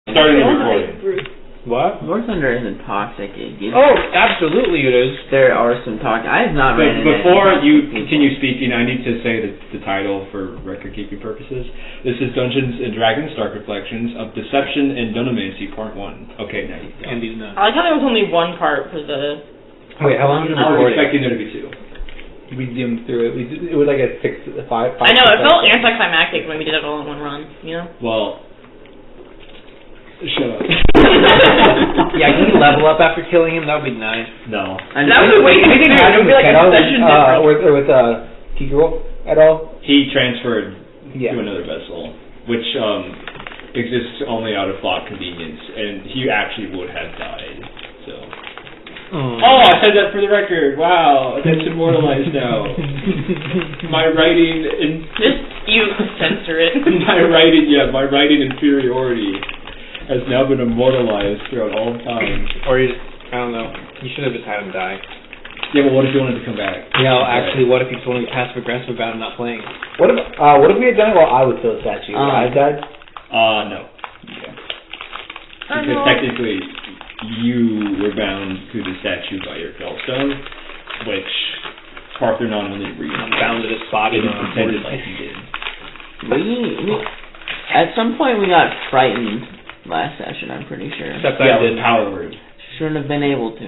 Starting the recording. What? War Thunder isn't toxic. Absolutely it is. There are some toxic. I have not ran into Before you people. continue speaking, I need to say the title for record-keeping purposes. This is Dungeons and Dragons Dark Reflections of Deception and Dunamancy, Part 1. Okay, now you go. And these nuts. I like how there was only one part for the... Wait, how long did I was recording? expecting there to be two. We zoomed through it. It was like a 5. I know, it felt anticlimactic when we did it all in one run, you know? Well, shut up. Yeah, can you level up after killing him? That would be nice. No. That would be way too soon. It would be like a session difference. With T-Girl at all? He transferred Yeah. to another vessel, which exists only out of plot convenience, and he actually would have died, so... Oh, I said that for the record. Wow, that's immortalized now. My writing You censor it. my writing inferiority has now been immortalized throughout all time. Or you, I don't know. You should have just had him die. Yeah, but what if he wanted to come back? Yeah, well, actually, what if you just wanted to be passive aggressive about him not playing? What if we had done it while I was still a statue? I died? No. Yeah. Because technically, you were bound to the statue by your fellstone, which Parthenon only reads. I'm bound to this body. It is pretended like he did. We at some point we got frightened last session, I'm pretty sure. Except Yeah, I with did. power word. Shouldn't have been able to.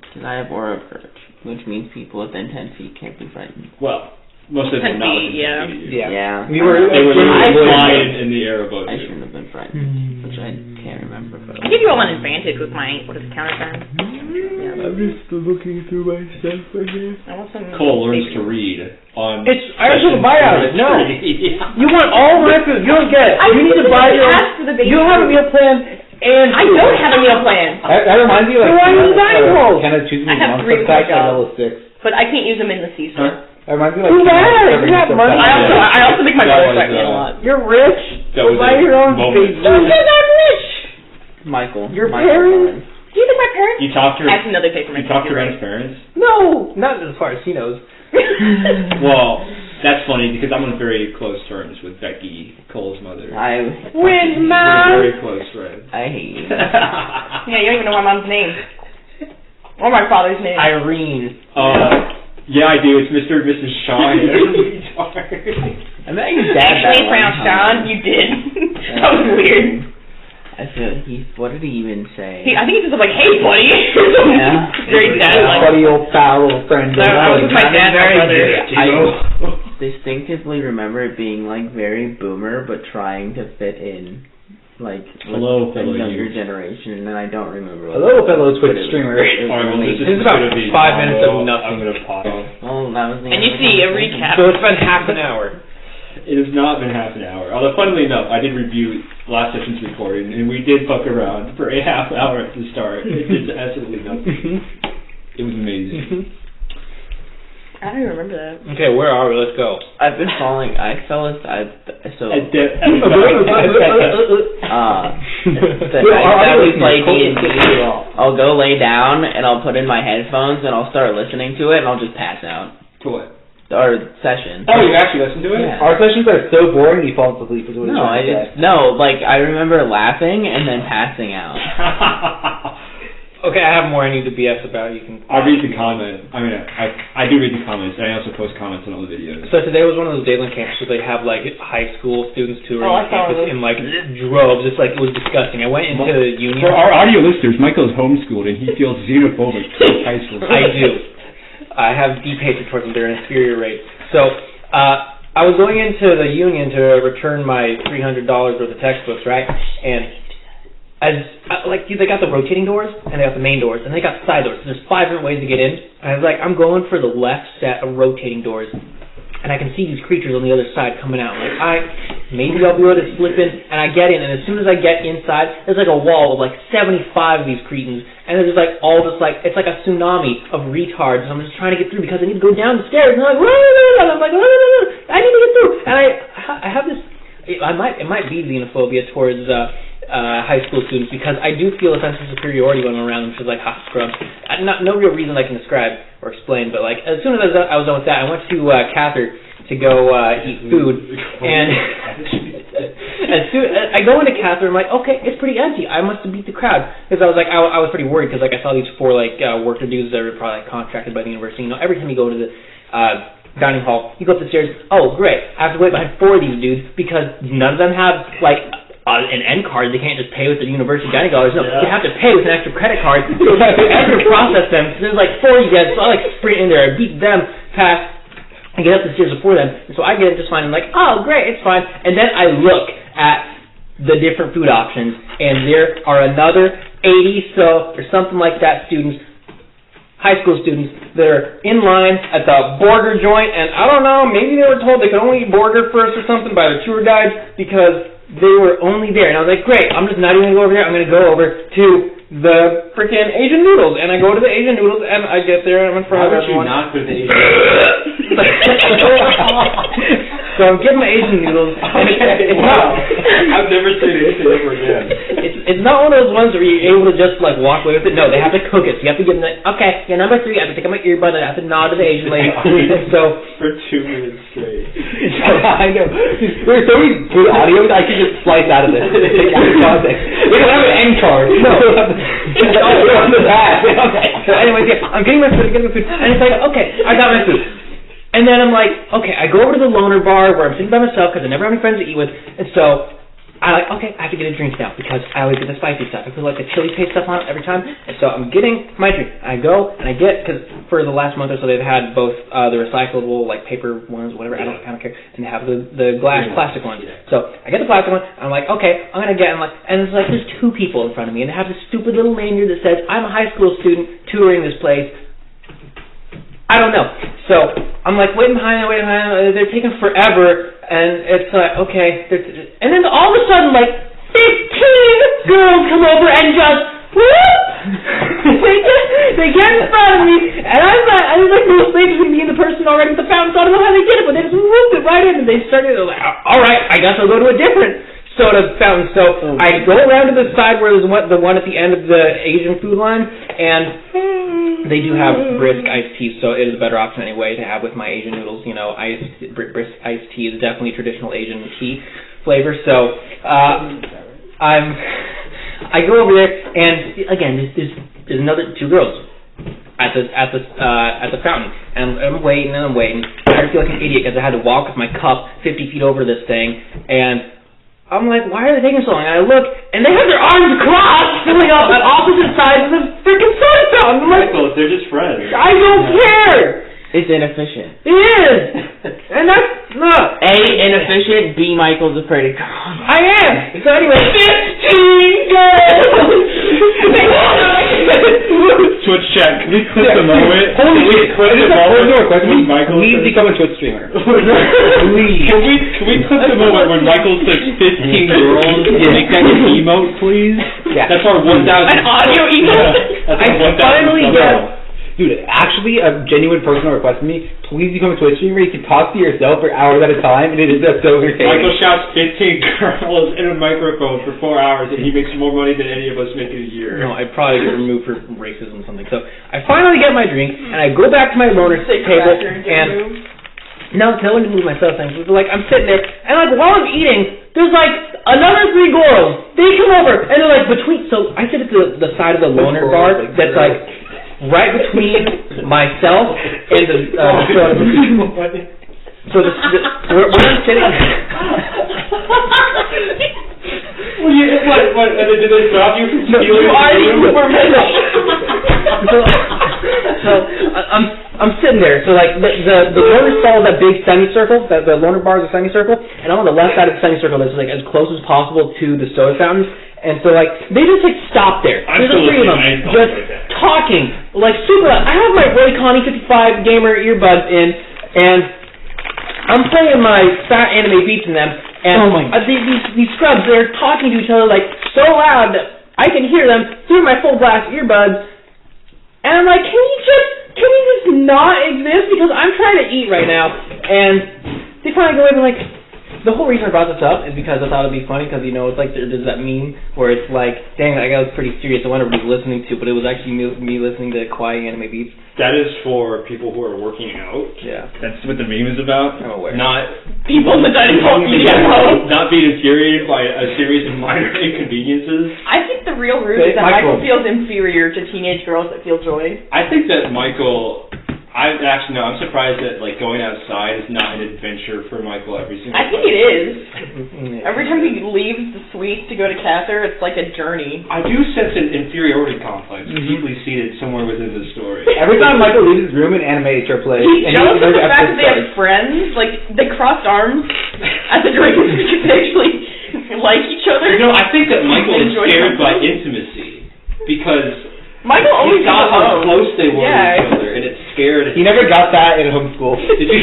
Because I have aura of courage, which means people within 10 feet can't be frightened. Well, most of them 10 not feet, within 10 feet of you. Yeah. We were They were literally I flying in the air above I you. shouldn't have been frightened, which I can't remember. I give you all an advantage with my, what is it, counter term? Yeah. I'm just looking through my stuff right here. I want some... Cole learns to read on... I also buy out of it. No. You want all my food. You don't get it. You need to buy your own. ask for the baby You don't have a food. meal plan. And I don't have a meal plan, That reminds me of like... Why are you buying Coles? Kind of choosing I have monster 3 pack at jobs. level 6. but I can't use them in the season. Huh? That reminds me of like... Who does? every You have monster money. pack. I also make my That brother was, start me a lot. You're rich. That was buy a your own moment. food. Don't say I'm rich! Michael. Your Michael parents? Do you think my parents... You talked to Actually, no, they pay for my Ren's parents? No. Not as far as he knows. Well, that's funny because I'm on very close terms with Becky, Cole's mother. Where's We're Mom? very close friends. I hate you. Yeah, you don't even know my mom's name. Or my father's name. Irene. Yeah, I do. It's Mr. and Mrs. Sean. I met your dad that Actually, one pronounced time. John. You did. That was weird. I feel what did he even say? I think he just was like, "Hey, buddy." Yeah. Very dad-like. Buddy, old pal, old friend. I was with my dad and my brother. I distinctively remember it being like very boomer, but trying to fit in like Hello, a fellow younger youth. generation, and I don't remember. Hello, fellow Twitch streamer. Alright, well, this This is is about gonna be 5 minutes of I'm nothing. going to pause. Oh, that was the And end you of the see a conversation. recap. So it's been half an hour. It has not been half an hour. Although, funnily enough, I did review last session's recording, and we did fuck around for a half hour at the start. It did absolutely nothing. It was amazing. I don't even remember that. Okay, where are we? Let's go. I've been falling. I fell as I so. I always play D&D. I'll go lay down and I'll put in my headphones and I'll start listening to it and I'll just pass out. To what? Our session. Oh, you actually listened to it? Yeah. Our sessions are so boring you fall asleep. Is what No, like I remember laughing and then passing out. Okay, I have more I need to BS about. You can. I read the comment. I mean, I do read the comments, and I also post comments on all the videos. So today was one of those days on campus where they have like high school students touring I saw campus those. in like droves. It's like it was disgusting. I went into union. For our audio listeners, Michael's homeschooled, and he feels xenophobic towards high school. I do. I have deep hatred towards them. They're an inferior race. So I was going into the union to return my $300 worth of textbooks, right? And they got the rotating doors and they got the main doors and they got side doors. So there's 5 different ways to get in. And I was like, I'm going for the left set of rotating doors, and I can see these creatures on the other side coming out. I'm like, maybe I'll be able to slip in. And I get in, and as soon as I get inside, there's like a wall of like 75 of these cretins, and they're just like all just like it's like a tsunami of retards. And I'm just trying to get through because I need to go down the stairs. And I'm like, I'm like, I need to get through. And I have this. It might be xenophobia towards high school students because I do feel a sense of superiority when I'm around them, which is like hot scrubs. No real reason I can describe or explain, but like as soon as I was done with that, I went to Cather to go eat food, and I go into Catherine, I'm like, okay, it's pretty empty. I must have beat the crowd. Because I was like, I was pretty worried because like I saw these 4 like worker dudes that were probably like, contracted by the university. You know, every time you go to the dining hall, you go up the stairs. Oh, great! I have to wait behind 4 of these dudes because none of them have like an end card. They can't just pay with the university dining dollars. No, they have to pay with an extra credit card. So I have to process them. So there's like 4 of you guys. So I like sprint in there. I beat them past. I get up the stairs before them, and so I get it just fine. I'm like, oh, great, it's fine. And then I look at the different food options, and there are another 80 or something like that students, high school students, that are in line at the burger joint, and I don't know, maybe they were told they could only eat burger first or something by the tour guide because they were only there. And I was like, great, I'm just not even going to go over there. I'm going to go over to the freaking Asian noodles. And I go to the Asian noodles, and I get there, and I'm in front of everyone. Why would you not go to the Asian noodles? So I'm getting my Asian noodles, and it's not... I've never seen anything ever again. It's not one of those ones where you're able to just, like, walk away with it. No, they have to cook it. So you have to give them, like, okay, yeah, number 3, I have to take out my earbud, and I have to nod to the Asian lady. So... For 2 minutes straight. I know. There's so many good audio that I could just slice out of this. Take out of context. We don't have an end card. No. On the back. So anyways, yeah, I'm getting my food, and it's like, okay, I got my food. And then I'm like, okay, I go over to the loner bar where I'm sitting by myself because I never have any friends to eat with, and so I'm like, okay, I have to get a drink now because I always get the spicy stuff. I put like the chili paste stuff on it every time, and so I'm getting my drink. I go and I get, because for the last month or so they've had both the recyclable like paper ones, whatever, I don't care, and they have the glass plastic ones. So I get the plastic one, and I'm like, okay, I'm gonna get, and it's like there's 2 people in front of me, and they have this stupid little lanyard that says I'm a high school student touring this place. I don't know. So I'm like waiting behind them. They're taking forever, and it's like, okay. And then all of a sudden, like 15 girls come over and just whoop! they get in front of me, and I was like, most ladies would be in the person already with the fountain, so I don't know how they did it, but they just whooped it right in, and they started. They're like, all right, I guess I'll go to a different soda fountain. So I go around to the side where there's the one at the end of the Asian food line, and they do have brisk iced tea, so it is a better option anyway to have with my Asian noodles. You know, brisk iced tea is definitely traditional Asian tea flavor. So I go over there, and again, there's another 2 girls at the fountain, and I'm waiting. I feel like an idiot because I had to walk with my cup 50 feet over this thing, and I'm like, why are they taking so long? And I look, and they have their arms crossed, filling up at opposite sides of the freaking soda fountain. I'm like, Michael, they're just friends. I don't care. It's inefficient. It is. And that's not. A, inefficient. B, Michael's afraid of girls. I am. So anyway, 15 girls. Twitch chat. Can we clip the moment? Holy shit. Please become a Twitch streamer. Please. Can we clip the moment when Michael says 15 girls and make that an emote, please? Yeah. That's our 1,000. An audio emote? Yeah. That's our 1,000. Finally get. Dude, actually, a genuine person requested me, please become a Twitch streamer. You can talk to yourself for hours at a time, and it is so entertaining. Michael shouts 15 girls in a microphone for 4 hours, and he makes more money than any of us make in a year. No, I'd probably get removed for racism or something. So I finally get my drink, and I go back to my loner table, and now tell me to move myself. Things like I'm sitting there, and like while I'm eating, there's like another 3 girls. They come over, and they're like between. So I sit at the side of the loner bar that's like right between myself and the soda. So we're sitting. What? And then did they stop you from stealing? You already were So I'm sitting there. So like the loner stall is that big semicircle. The loner bar is a semicircle, and I'm on the left side of the semicircle that's like as close as possible to the soda fountains. And so like they just like stop there. There's the 3 of them just talking like super loud. I have my Raycon E55 gamer earbuds in, and I'm playing my fat anime beats in them. And these scrubs, they're talking to each other like so loud that I can hear them through my full blast earbuds. And I'm like, can you just not exist? Because I'm trying to eat right now. And they finally go in and like, The whole reason I brought this up is because I thought it'd be funny because, you know, it's like there's that meme where it's like, dang, that guy was pretty serious. I wonder what he's listening to, but it was actually me listening to kawaii anime beats. That is for people who are working out. Yeah. That's what the meme is about. I'm aware. Not People in the dining hall eating at home. Not being infuriated by a series of minor inconveniences. I think the real root is that Michael feels inferior to teenage girls that feel joy. I think that Michael... I'm surprised that like going outside is not an adventure for Michael every single time. I think it is. Every time he leaves the suite to go to Cather, it's like a journey. I do sense an inferiority complex deeply seated somewhere within the story. Every time Michael leaves his room, an animator plays. He jealous of the fact that they have friends. Like, they crossed arms at the drinking because they actually like each other. You know, I think that Michael is scared by intimacy because Michael always saw how close they were to each other, and it scared. He never got that in homeschool. Did you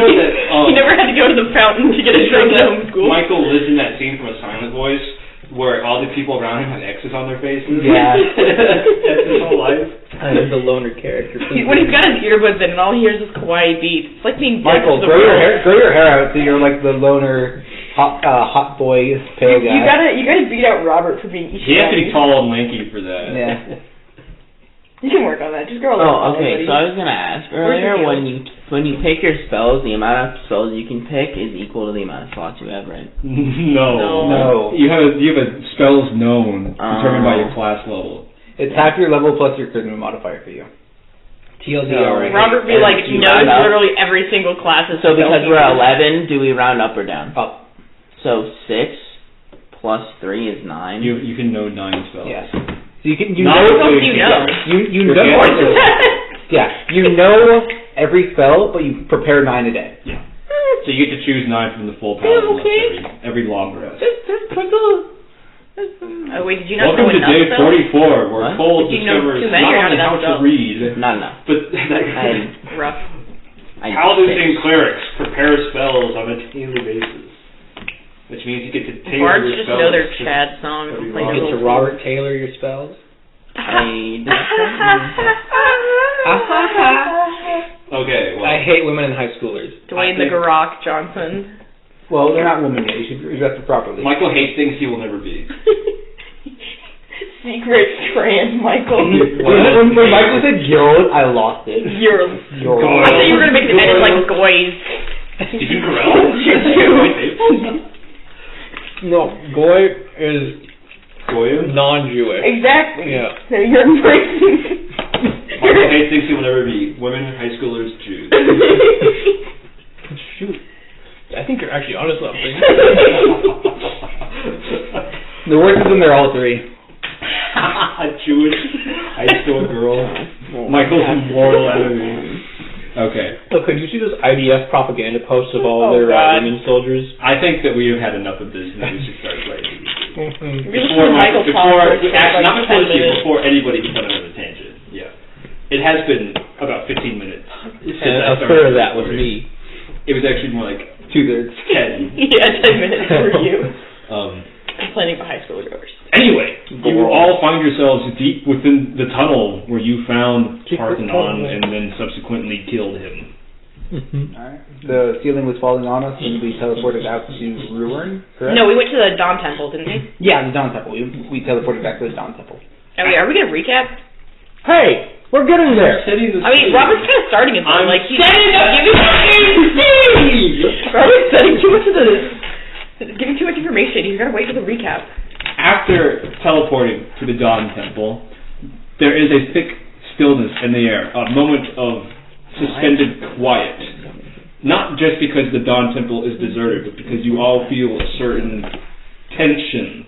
know that? He never had to go to the fountain to get a drink at homeschool. Michael lives in that scene from A Silent Voice, where all the people around him have X's on their faces. Yeah. That's his whole life. I'm the loner character. When he's got his earbuds in and all he hears is kawaii beats, it's like being dead Michael, to the grow world. your hair out so you're like the loner hot boy pale guy. You gotta beat out Robert for being He has to be tall and lanky for that. Yeah. You can work on that. Just grow a little taller, okay. buddy. So I was gonna ask earlier when you pick your spells, the amount of spells you can pick is equal to the amount of slots you have, right? No. You have a spells known determined by your class level. It's half your level plus your charisma modifier for you. TLDR. Robert be like, knows literally every single class. So because we're 11, do we round up or down? Up. So 6 plus 3 is 9. You can know 9 spells. Yes. So you know. You know. Yeah. You know every spell, but you prepare 9 a day. Yeah. So you get to choose 9 from the full paladin list every long rest. That's pretty cool. Oh wait, did you not Welcome to day 44, where Cole Did you know discovers too many not or only not how enough to read, Not enough. but rough. paladins and clerics prepare spells on a daily basis. Which means you get to tailor Bards your just spells. know their Chad songs and play You their get to little Robert Taylor your spells. Okay, well. I hate women in high schoolers. Dwayne the Gurak Johnson. Well, they're not women yet. You should dress it properly. Michael hates things he will never be. Secret trans Michael. When Michael said guild, I lost it. You're. Guild. I thought you were gonna make the edit like Goys. Stephen Carell? No, Goy is Goya? non-Jewish. Exactly. Yeah. So you're embracing. Michael hates things he will never be. Women, high schoolers, Jews. Shoot. I think you're actually onto something. The worst is when they're all three. Jewish high school girl. Michael's mortal enemy. Okay. Look, could you see those IDF propaganda posts of all their Union soldiers? I think that we have had enough of this and that we should start writing. Before anybody can come on a tangent. Yeah. It has been about 15 minutes. And a third of that was me. It was actually more like 2/3. 10. Yeah, 10 minutes for you. Complaining about high school goers. Anyway, you all find yourselves deep within the tunnel where you found Parthenon and then subsequently killed him. Alright. The ceiling was falling on us and we teleported out to ruin, correct? No, we went to the Dawn Temple, didn't we? Yeah, the Dawn Temple. We teleported back to the Dawn Temple. Are we gonna recap? Hey, we're getting there. I mean, Robert's kind of starting it. I'm like he's setting up Robert's setting too much of giving too much information. He's gotta wait for the recap. After teleporting to the Dawn Temple, there is a thick stillness in the air, a moment of suspended quiet. Not just because the Dawn Temple is deserted, but because you all feel a certain tension.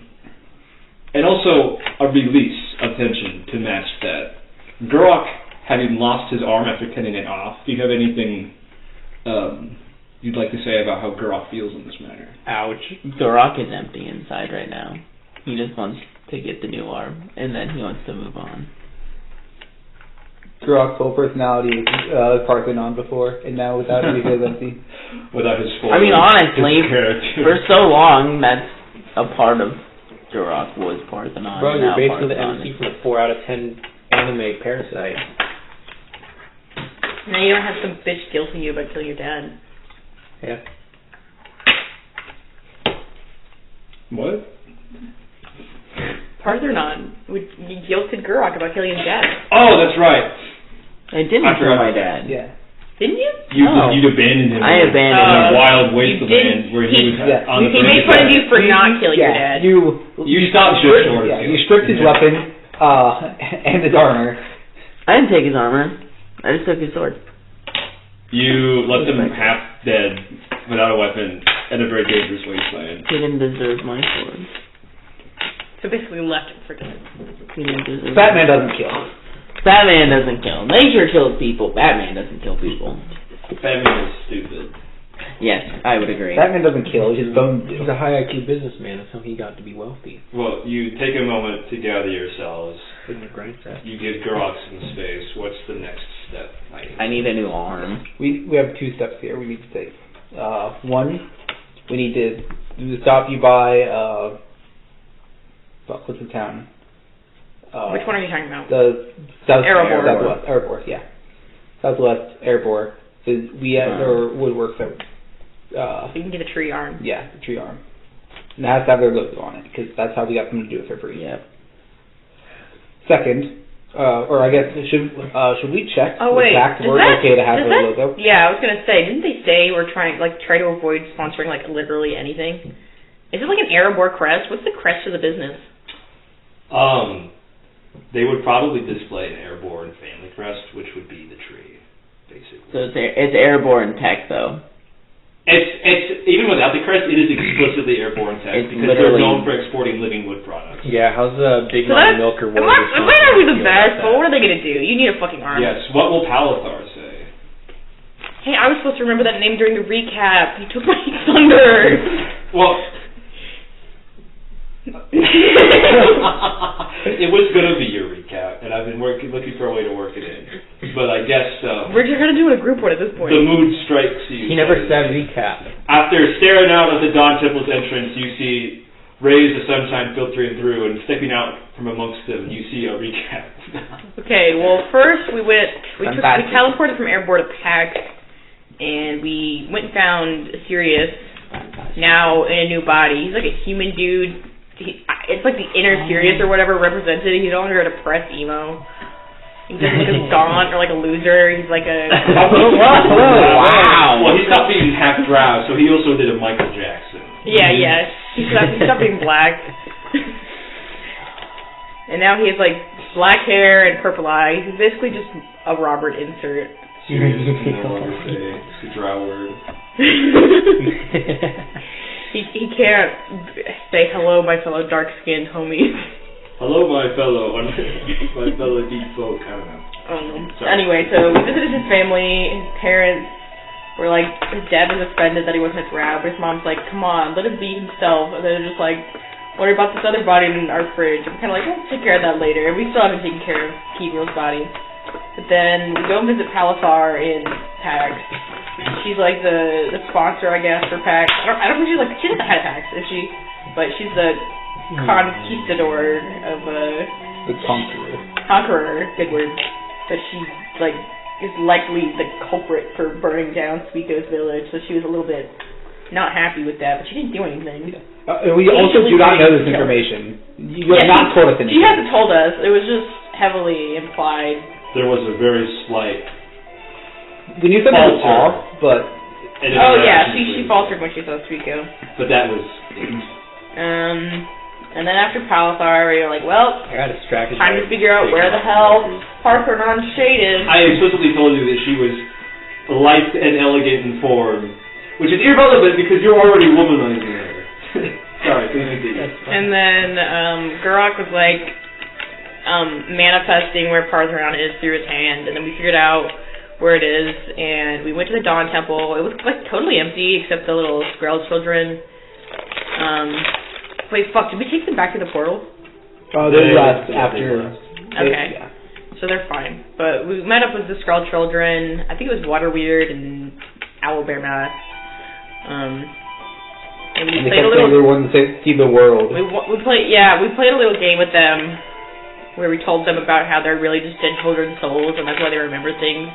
And also a release of tension to match that. Gurak, having lost his arm after cutting it off, do you have anything you'd like to say about how Gurak feels in this matter? Ouch. Gurak is empty inside right now. He just wants to get the new arm, and then he wants to move on. Gurak's whole personality was Parthenon before, and now without it, he feels empty. Without his full honestly, character. for so long, that's a part of Gurak was Parthenon. Bro, you're now basically the Parthenon MC from a 4 out of 10 anime Parasite. Now you don't have some bitch guilting you about killing your dad. Yeah. What? Parthenon. You guilted Gurak about killing his dad. Oh, that's right. I didn't I kill forgot. my dad. Yeah. Didn't you? You'd abandoned him. I abandoned in a him. wild You wasteland didn't- where he was yeah. on the He brink made of fun of death. you for not killing your dad. You stopped just short of You killing. stripped his weapon and his armor. I didn't take his armor. I just took his sword. You left him half dead, without a weapon, in a very dangerous wasteland. He didn't deserve my sword. So basically left him for dead. He didn't deserve Batman doesn't kill. Batman doesn't kill. Nature kills people. Batman doesn't kill people. Batman is stupid. Yes, I would agree. Batman doesn't kill. His bones do. He's a high IQ businessman. That's how he got to be wealthy. Well, you take a moment to gather yourselves. You give Gurak some space. What's the next step? I need a new arm. We have 2 steps here we need to take. One, we need to stop you by what's the town? Which one are you talking about? The south Erebor. southwest Erebor, yeah. Southwest Erebor. So we have there are woodworks that So you can get a tree arm. yeah, the tree arm. And it has to have their logo on it, because that's how we got them to do it for free. Yep. Second, or I guess should we check Oh the wait, fact we're okay to have their logo? Yeah, I was gonna say, didn't they say we're try to avoid sponsoring like literally anything? Is it like an Erebor crest? What's the crest of the business? They would probably display an airborne family crest, which would be the tree, basically. So it's airborne tech, though. It's even without the crest, it is explicitly airborne tech It's because they're literally- known for exporting living wood products. Yeah, how's the Big So Mountain that's, Milker it War? might not be the best, but what are they gonna do? You need a fucking arm. Yes. What will Palathar say? Hey, I was supposed to remember that name during the recap. You took my thunder. Well, it was gonna be your recap, and I've been looking for a way to work it in. But I guess We're just gonna do a group one at this point. the mood strikes you. He never said recap. After staring out of the Dawn Temple's entrance, you see rays of sunshine filtering through, and stepping out from amongst them, you see a recap. Okay, well, first we Fantastic. teleported from Airborne to Pax, and we went and found Sirius, now in a new body. He's like a human dude. It's like the inner Sirius or whatever represented. He's no longer a depressed emo. He doesn't look a gaunt or like a loser. He's like a... Wow. Well, he stopped being half drow, so he also did a Michael Jackson. Yeah. He stopped being black. And now he has like black hair and purple eyes. He's basically just a Robert insert. Serious, no longer say the drow word. He can't say hello, my fellow dark-skinned homies. Hello, my fellow deep folk. I don't know. Sorry. Anyway, so we visited his family. His parents were like, his dad was offended that he wasn't a drow, but his mom's like, come on, let him be himself. And they're just like, worry about this other body in our fridge. I'm kind of like, we'll take care of that later. And we still haven't taken care of Keevil's body. But then we go and visit Palathar in PAX. She's like the sponsor, I guess, for PAX. I don't think she's like, she doesn't have PAX, is she? But she's the conquistador of The conqueror. conqueror, good word. But she's like is likely the culprit for burning down Suiko's village, so she was a little bit not happy with that, but she didn't do anything. And we also do not know this information. You have not told us anything. She hasn't told us. It was just heavily implied. There was a very slight We knew something was falter. off, but Oh yeah, she faltered when she saw Suiko. But that was And then after Palathar, we were like, well, I got distracted. time to figure out where the hell Parthenon Shade is. I explicitly told you that she was light and elegant in form, which is irrelevant because you're already womanizing her. Sorry, please continue. And then Gurak was like manifesting where Parthenon is through his hand, and then we figured out where it is, and we went to the Dawn Temple. It was like totally empty except the little Skrell children. Wait, fuck, did we take them back to the portal? oh, they left after. Okay. Yeah. So they're fine. But we met up with the Skrull children. I think it was Waterweird and Owlbear Mask. And we And they played a kept saying little. we wanted to see the world. We played a little game with them where we told them about how they're really just dead children's souls, and that's why they remember things.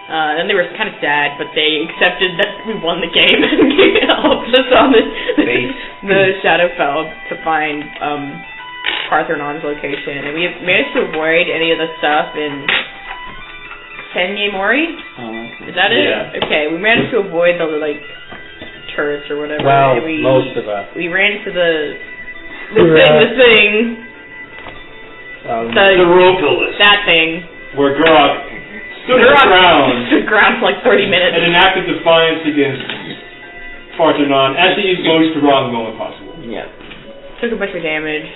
And they were kind of sad, but they accepted that we won the game and helped us on the Shadowfell to find Parthenon's location. And we managed to avoid any of the stuff in Tenye Mori? Is that it? Yeah. Okay, we managed to avoid the, like, turrets or whatever. Well, and most of us. We ran into the thing. The Ropealist. That thing. Where Gurak stood his ground. Stood ground for like 30 minutes. And enacted defiance against Parthenon at the most wrong moment possible. Yeah. Took a bunch of damage.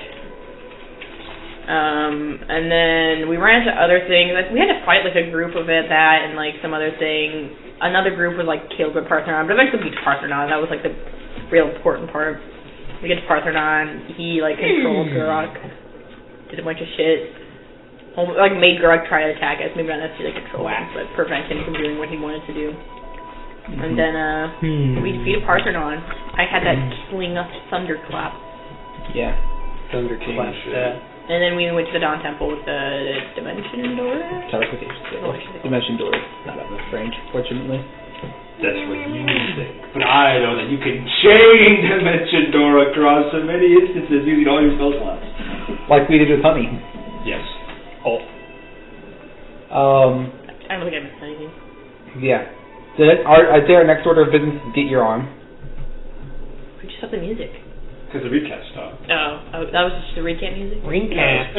And then we ran into other things. Like, we had to fight like a group of that and like some other thing. Another group was like killed by Parthenon, but eventually beat Parthenon. That was like the real important part. We get to Parthenon. He like controlled Gurak. Did a bunch of shit. Like made Gurak try to attack us. Maybe not necessarily control him, but prevent him from doing what he wanted to do. And then we defeated Parthenon. I had that killing thunderclap. Yeah. Thunderclap. And then we went to the Dawn Temple with the Dimension Door. Teleportation. Dimension door. Not that much range, fortunately. That's what you think. But I know that you can chain Dimension Door across so many instances using all your spell slots. Like we did with Honey. Yes. Oh. I don't think I missed anything. Yeah. I'd say our next order of business is get your arm. We just have the music. Because the recast stopped. Oh, that was just the recap music? Recast.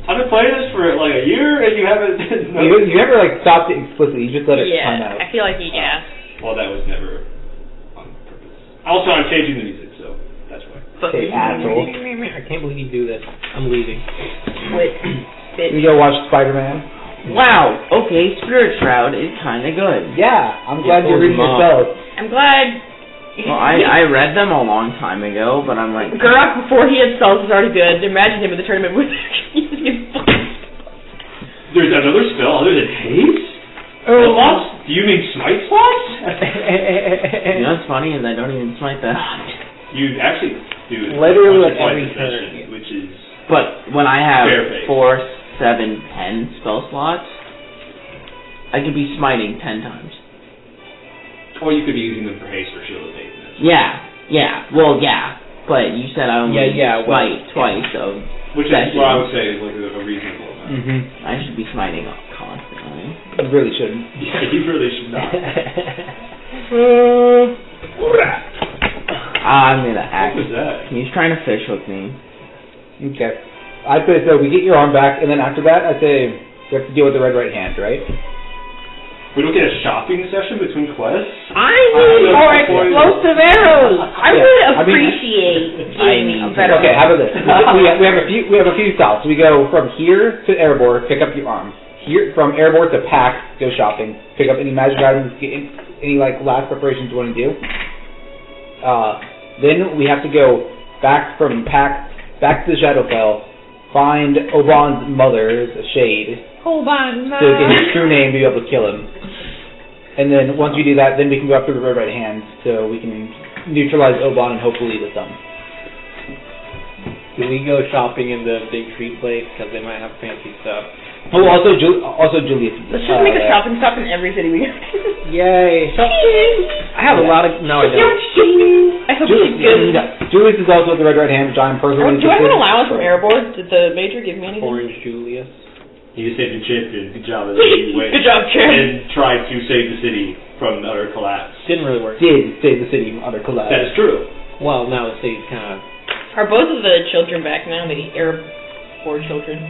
I've been playing this for like a year and you haven't... You never like stopped it explicitly, you just let it time out. I feel like, Well, that was never on purpose. Also, I'm changing the music, so that's why. Hey, asshole. I can't believe you do this. I'm leaving. Wait. We go watch Spider-Man. Wow. Okay, Spirit Shroud is kind of good. Yeah, I'm glad you're reading your spells. I'm glad. Well, I read them a long time ago, but I'm like... Gurak, before he had spells, was already good. Imagine him in the tournament with There's another spell other than haste? Slots? Do you mean smite slots? You know what's funny is I don't even smite that. You actually do. Literally like every session, which is... But when I have Fair 4, 7, 10 spell slots, I could be smiting 10 times. Or you could be using them for haste or shield of haste. Yeah. Well, yeah. But you said I only smite twice, so... Which is what I would say is like a reasonable amount. I should be smiting constantly. You really shouldn't. Yeah, you really should not. I'm gonna act. What was that? He's trying to fish hook me. Okay. I'd say so. We get your arm back, and then after that, I'd say we have to deal with the red right hand, right? We don't get a shopping session between quests? I need more explosive arrows. I would appreciate I a better. Okay, how about this? we have a few stops. We go from here to Erebor, pick up your arm. Here from Erebor to Pack, go shopping, pick up any magic items, get any like last preparations you want to do. Then we have to go back from Pack back to the Shadowfell, find Obann's mother, Shade. Obann. To get his true name to be able to kill him. And then once we do that, then we can go after the red right hand, so we can neutralize Obann and hopefully the thumb. Can we go shopping in the big tree place? Because they might have fancy stuff. Oh, also Julius. Let's just make a shopping stop in every city we go to. Yay! I have a lot of... No, I don't. I hope she's good. Julius is also with the red right hand, which I'm personally Do I have an allowance from Erebor? Did the major give me anything? Orange Julius. You saved your champion. Good job. Good job, Chair. And tried to save the city from utter collapse. Didn't really work. Did save the city from utter collapse. That is true. Well, now the city's kind of... Are both of the children back now? The Erebor children?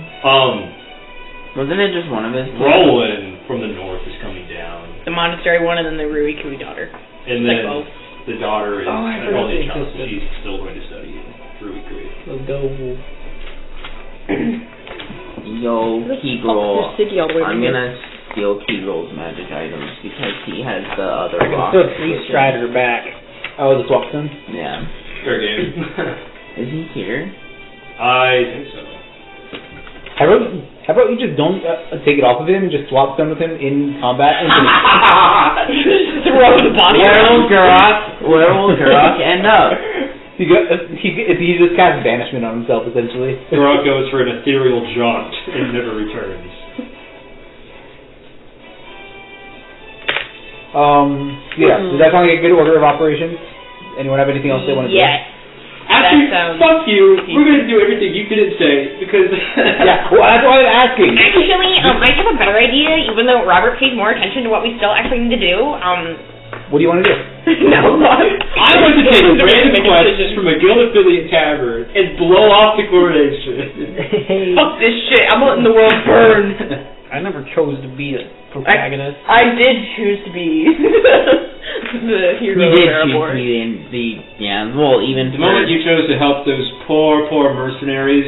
Wasn't it just one of his? Roland from the north is coming down. The monastery one and then the Ruikui daughter. And then the daughter is I an forgot only they child, so existed. she's still going to study Ruikui. Let's go. Yo, Keegrol. Sticky all the way I'm over here. gonna steal Keegrol's magic items because he has the other I can rock. still see Strider back. Oh, the swap stone? Yeah. Fair game. Is he here? I think so. How about you just don't take it off of him and just swap stone with him in combat? And just throw the body Where will Gurak end up? He just casts banishment on himself, essentially. Gurak goes for an ethereal jaunt and never returns. Yeah. Does that sound like a good order of operations? Anyone have anything else they want to do? Yes. Actually, That sounds fuck you. We're going to do everything you didn't say because. Yeah. Well, that's why I'm asking. Actually, I have a better idea, even though Robert pays more attention to what we still actually need to do. What do you want to do? No. I want to take random questions from a guild affiliate tavern and blow off the coronation. Fuck this shit. I'm letting the world burn. I never chose to be a protagonist. I did choose to be the hero We of did choose Erebor. to be in the, yeah, well, even The moment you chose to help those poor mercenaries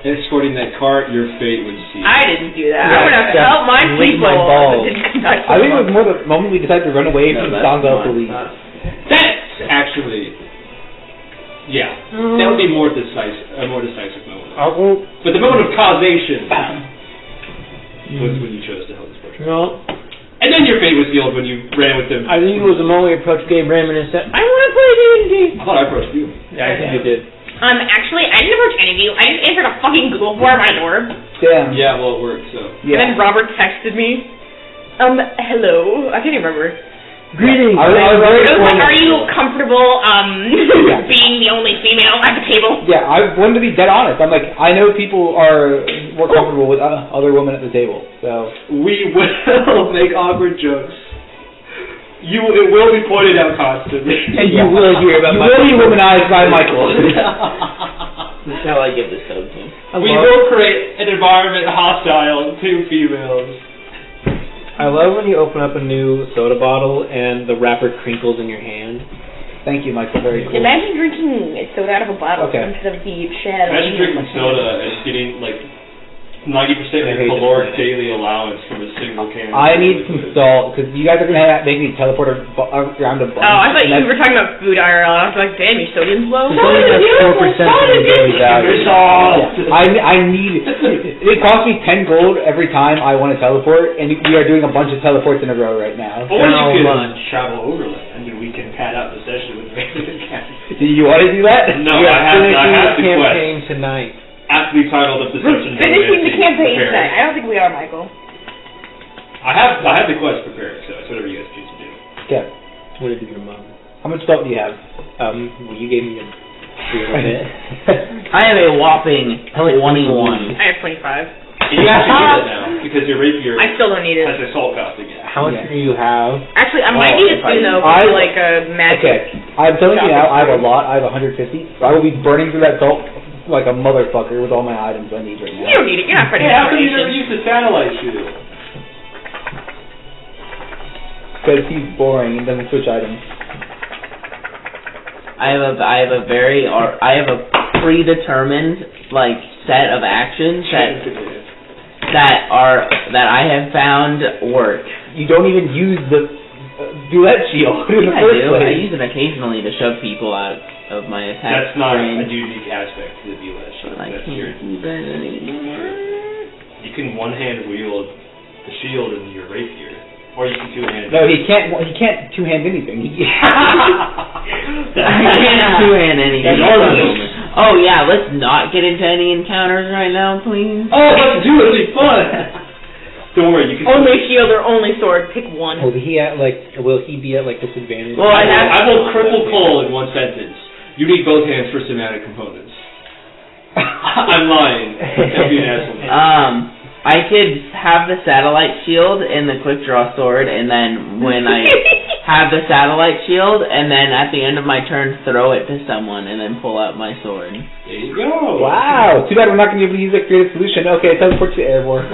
escorting that cart, your fate would cease. I didn't do that. Yeah, I would have yeah. helped my Lick people. my balls. I think it was more the moment we decided to run away from the Sangha police. That's actually, yeah, that would be a more decisive moment. But the moment of causation was when you chose to help this person. No, And then your fate was sealed when you ran with them. I think it was the moment we approached Gabe Raymond and said, I want to play D&D. I thought I approached you. yeah, I think you did. Actually, I didn't approach any of you. I just answered a fucking Google form on my door. Damn. Yeah, well, it worked, so. And then Yeah. Robert texted me. Hello. I can't even remember. Greetings. I was very It was like, formal. are you comfortable being the only female at the table? Yeah, I wanted to be dead honest. I'm like, I know people are more comfortable with other women at the table, so. We will make awkward jokes. It will be pointed out constantly. And you will hear about You my will be womanized by Michael. That's how I give this code to. We will create an environment hostile to females. I love when you open up a new soda bottle and the wrapper crinkles in your hand. Thank you, Michael. Very cool. Imagine drinking soda out of a bottle Okay. instead of the shit out of Imagine drinking soda and getting like 90% I of hate your this caloric planet. daily allowance from a single can. I need some salt, because you guys are going to make me teleport around a bunch. Oh, I thought and you were talking about food IRL. I was like, damn, your sodium's low. It's only got 4% of the daily value. Yeah, I need. It costs me 10 gold every time I want to teleport, and we are doing a bunch of teleports in a row right now. Or How you could much? travel overland and we can pad out the session with random cats. Do you want to do that? No, We are I have the finishing the quest. campaign tonight. Aptly titled of the session. Finishing the campaign prepared. tonight. I don't think we are, Michael. I have the quest prepared, so it's whatever you guys choose to do. Okay. What did you do to Mom? How much salt do you have? Well, you gave me a little bit. I have a whopping 21. I have 25. You actually need it now because your rapier I still don't need it. has a salt cost again. How much do you have? Actually, I might need it soon, though, I- for like a magic. Okay, I'm telling you now, I have a lot. I have 150. So I will be burning through that salt like a motherfucker with all my items I need right You now. don't need it. You're not fighting How come you never information. used the satellite shield? Because he's boring and doesn't switch items. I have a predetermined like set of actions that I have found work. You don't even use the duet shield in the I first do. I place. use it occasionally to shove people out of my attack. That's not a range. unique aspect to the DLS shield. I That's can't your, do that anymore. you can one-hand wield the shield and your rapier, or you can two-hand. No, he can't. He can't two-hand anything. I can't two-hand anything. That's armor. Oh yeah, let's not get into any encounters right now, please. Oh, let's do it. It'll be fun. Don't worry, you can. Only shield or only sword. Pick one. Will he be at like disadvantage? Well, I will cripple Cole in one sentence. You need both hands for somatic components. I'm lying. Don't be an asshole. I could have the satellite shield and the quick draw sword, and then when I have the satellite shield, and then at the end of my turn throw it to someone, and then pull out my sword. There you go. Wow. Too bad we're not going to be able to use that creative solution. Okay, teleport to airborne.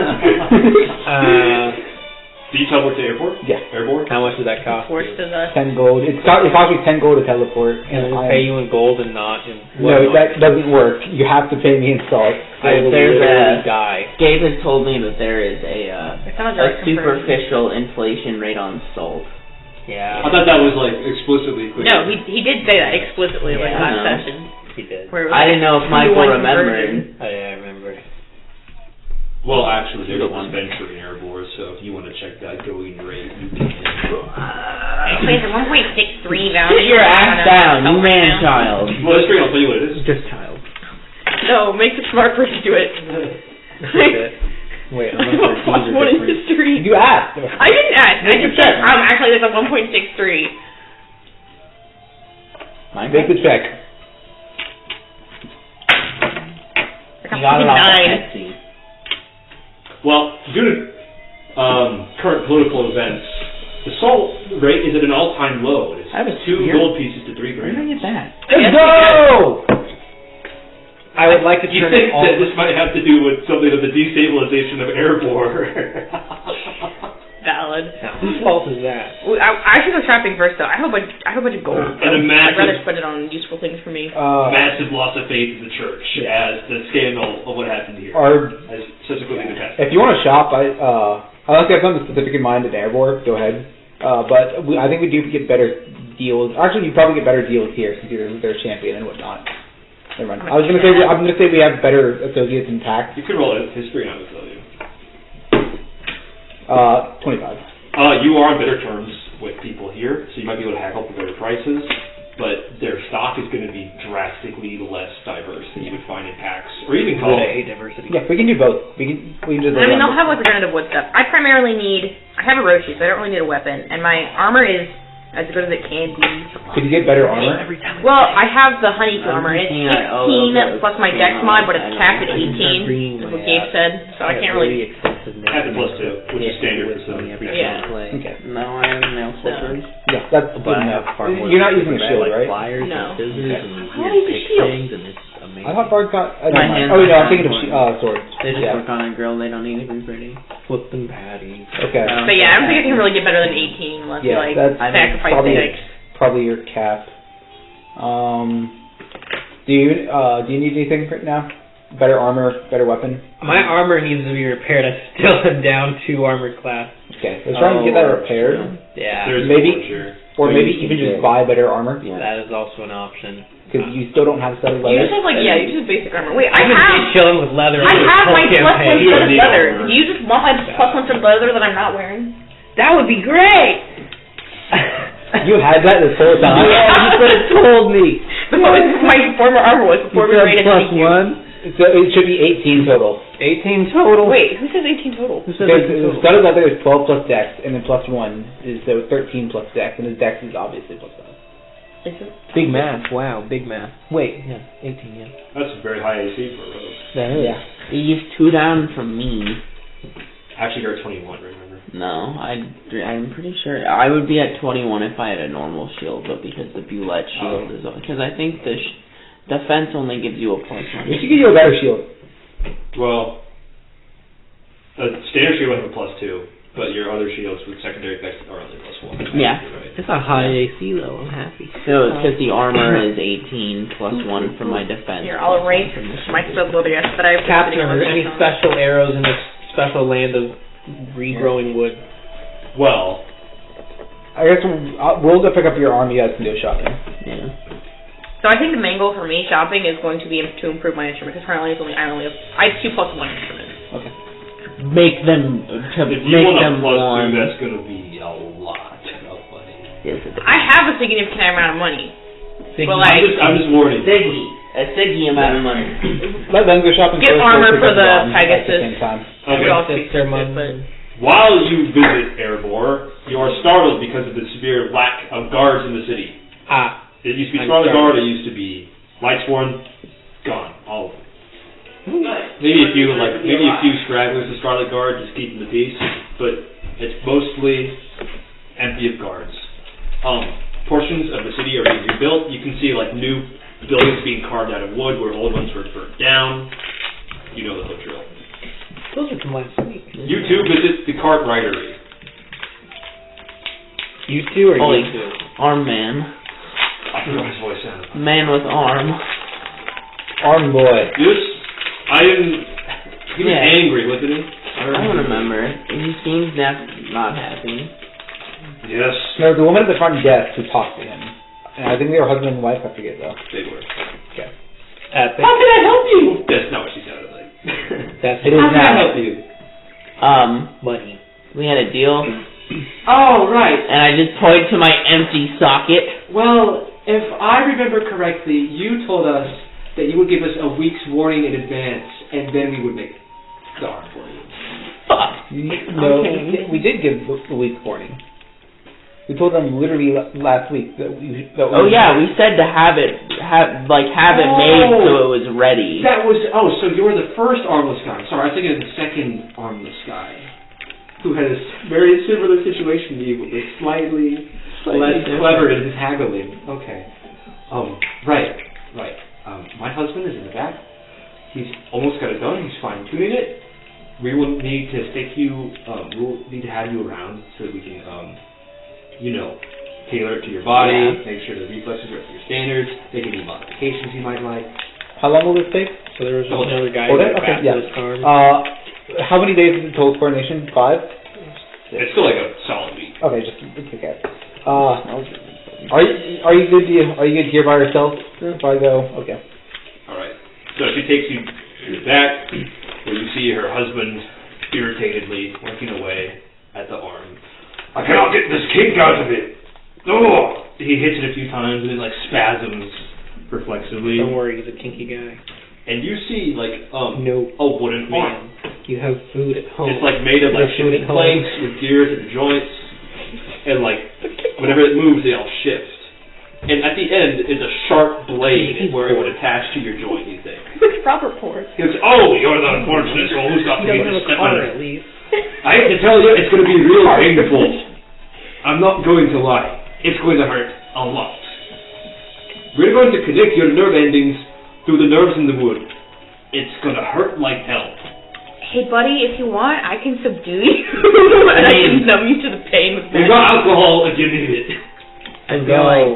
Do you teleport to airport? Yeah. Airborne? How much does that cost? Force you? to the. 10 gold. It cost me 10 gold to teleport. And I pay you in gold and not in. No, that doesn't work. You have to pay me in salt. I will There's literally die. Gabe has told me that there is a It sounds right. superficial inflation rate on salt. Yeah. I thought that was like explicitly clear. No, he did say that explicitly like Yeah. last No. session. He did. Where it was I like didn't know if 2 to Michael 1 remembered. conversion. Oh, yeah, I remember. Well, actually, there's one venturing airborne, so if you want to check that going rate, you can. Actually, it's a 1.63 value. Get your ass down, you man child. Well, this screen will tell you what it is. Just child. No, make the smart person do it. That's it. Wait, I'm looking for Plus one in history. You asked. I didn't ask. I just said actually there's a 1.63. Make the check. I got You got it off fucking 9. Etsy. Well, due to current political events, the salt rate is at an all-time low. It's I have a 2 spear. gold pieces to 3 Where did I grand. get that? Let's go! I would like to You turn think all... that this might have to do with something of the destabilization of airborne? Valid. Now, whose fault is that? I should go shopping first though. I have a bunch of gold. And a I'd rather massive- spend it on useful things for me. Massive loss of faith in the church as the scandal of what happened here has subsequently been passed. If you want to shop, I like to have something specific in mind in Airborne. Go ahead. But I think we do get better deals. Actually, you probably get better deals here since you're their champion and whatnot. Never mind. I'm gonna say we have better associates in tax. You could roll a history and I would tell you. 25. You are on better terms with people here, so you might be able to haggle for better prices, but their stock is going to be drastically less diverse than you would find in packs, or even Oh, Collid. I hate diversity. Yeah, we can do both. We can do the I mean, they'll have like regenerative wood stuff. I primarily I have a Roshi, so I don't really need a weapon, and my armor is as good as it can be. Could you get better armor? Well, I have the honeycomb armor. It's thinking I owe 16 plus my dex mod, but it's capped at 18. Green That's what way Gabe said, so I can't really. Have the +2, which is standard for some. Yeah. Okay. No, I have nail clippers. Yeah, that's good But I enough. have far more You're not than using a I shield, like right? Flyers No. and scissors Okay. and How weird is a pick shield? things, and it's amazing. I thought Bard got. My hands Oh, no, are I'm thinking of fine. swords. They just Yeah. work on a grill. They don't need to be pretty. Flip and patties. Okay. But yeah, I don't think I can really get better than 18 unless Yeah, you like that's sacrifice probably- 6. Probably your cap. Do you need anything right now? Better armor, better weapon. My armor needs to be repaired. I still am down 2 armored class. Okay, let's try and get that repaired, Yeah, There's Maybe- one, sure. or maybe even just buy better armor that is also an option. because you still don't have a set of You leather. just have like, you just have basic armor. Wait, I've been chilling with leather. I have my this whole plus 1 campaign. You set don't of need leather. armor. Do you just want my plus 1 set of leather that I'm not wearing? That would be great. You had that this whole time. Yeah, you could have told me. That's what my former armor was before we raided +1. So it should be 18 total. 18 total. Wait, who says 18 total? Who said Because 18 the total? set of leather is 12 plus dex, and then plus 1 is so 13 plus dex, and his dex is obviously plus 5. Is it? Big math. Wow, big math. Wait, yeah, 18, yeah. That's a very high AC for a rogue. That is. Yeah. He's 2 down from me. Actually, you're at 21, remember? No, I'm pretty sure I would be at 21 if I had a normal shield, but because the Bulette shield is because I think the defense only gives you a +1. We should give you a better shield. Well, a standard shield would have a +2, but your other shields with secondary effects are only +1. Yeah. Right. It's a high AC though. I'm happy. So it's because the armor is 18 +1 for my defense. Here, I'll erase my stuff leather yes, but I've Captain, are there any special arrows in this special land of regrowing wood? Well, I guess we'll go pick up your army guys and go shopping. Yeah. So I think the main goal for me shopping is going to be to improve my instrument because currently I have 2 plus 1 instruments. Okay. Make them if you make want a them +2, one. that's going to be a lot of money. Yes, it is. I have a significant amount of money. Big Well, like- I'm just warning you. A Siggy amount of money. Let them go shopping Get first. armor we'll for pick up the arms at Pegasus. the same time. Okay. We'll all Sister fix it, Mun. but While you visit Erebor, you are startled because of the severe lack of guards in the city. It used to be I'm Scarlet sorry. Guard, it used to be Lightsworn, gone, all of them. Maybe a few stragglers of Scarlet Guard just keeping the peace, but it's mostly empty of guards. Portions of the city are being rebuilt. You can see like new buildings being carved out of wood where old ones were burnt down. You know the whole drill. Those are from last week. You too visit the cart ridery. You two or Holy you two? arm man. I forgot his voice sounded. Man with arm. Arm boy. He was Yeah. angry, wasn't he? I don't remember. He seems not happy. Yes, No, the woman at the front desk who talked to him. And I think they were husband and wife, I forget though. they were. Epic. How can I help you? That's not what she sounded like. That's It is How can I now. help you? money. We had a deal, Oh, right. and I just pointed to my empty socket. Well, if I remember correctly, you told us that you would give us a week's warning in advance, and then we would make the arm for you. Fuck. No, Okay. we did give a week warning. We told them literally last week that we. Oh yeah, we said to have it made so it was ready. That was so you were the first armless guy. Sorry, I was thinking of the second armless guy, who had a very similar situation to you, but was slightly less clever in his haggling. Okay. Right. My husband is in the back. He's almost got it done. He's fine tuning it. We will need to stick you. We'll need to have you around so that we can, tailor it to your body. Yeah. Make sure the reflexes are up to your standards. Make any modifications you might like. How long will this take? So there was another guy Oh, who that? Okay, crafted yeah. his arm. How many days is it total coordination? 5? It's still like a solid week. Okay, just it's okay. Are you good? Are you good here by yourself? If I go, okay. All right. So she takes you to the back, where you see her husband irritatedly working away at the arm. I cannot get this kink out of it. Oh! He hits it a few times and it like spasms reflexively. Don't worry, he's a kinky guy. And you see like No, a wooden arm. you have food at home. It's like made of like You have food shifting at home. planks with gears and joints, and like whenever it moves, they all shift. And at the end is a sharp blade where it would attach to your joint. You think? Proper port. He goes, "Oh, you're the unfortunate soul who's got to He be doesn't have this a step car on it." at least. I have to tell you, it's going to be real painful. I'm not going to lie. It's going to hurt a lot. We're going to connect your nerve endings through the nerves in the wood. It's going to hurt like hell. Hey, buddy, if you want, I can subdue you. And I can numb you to the pain with We magic. got alcohol if you need it. I feel like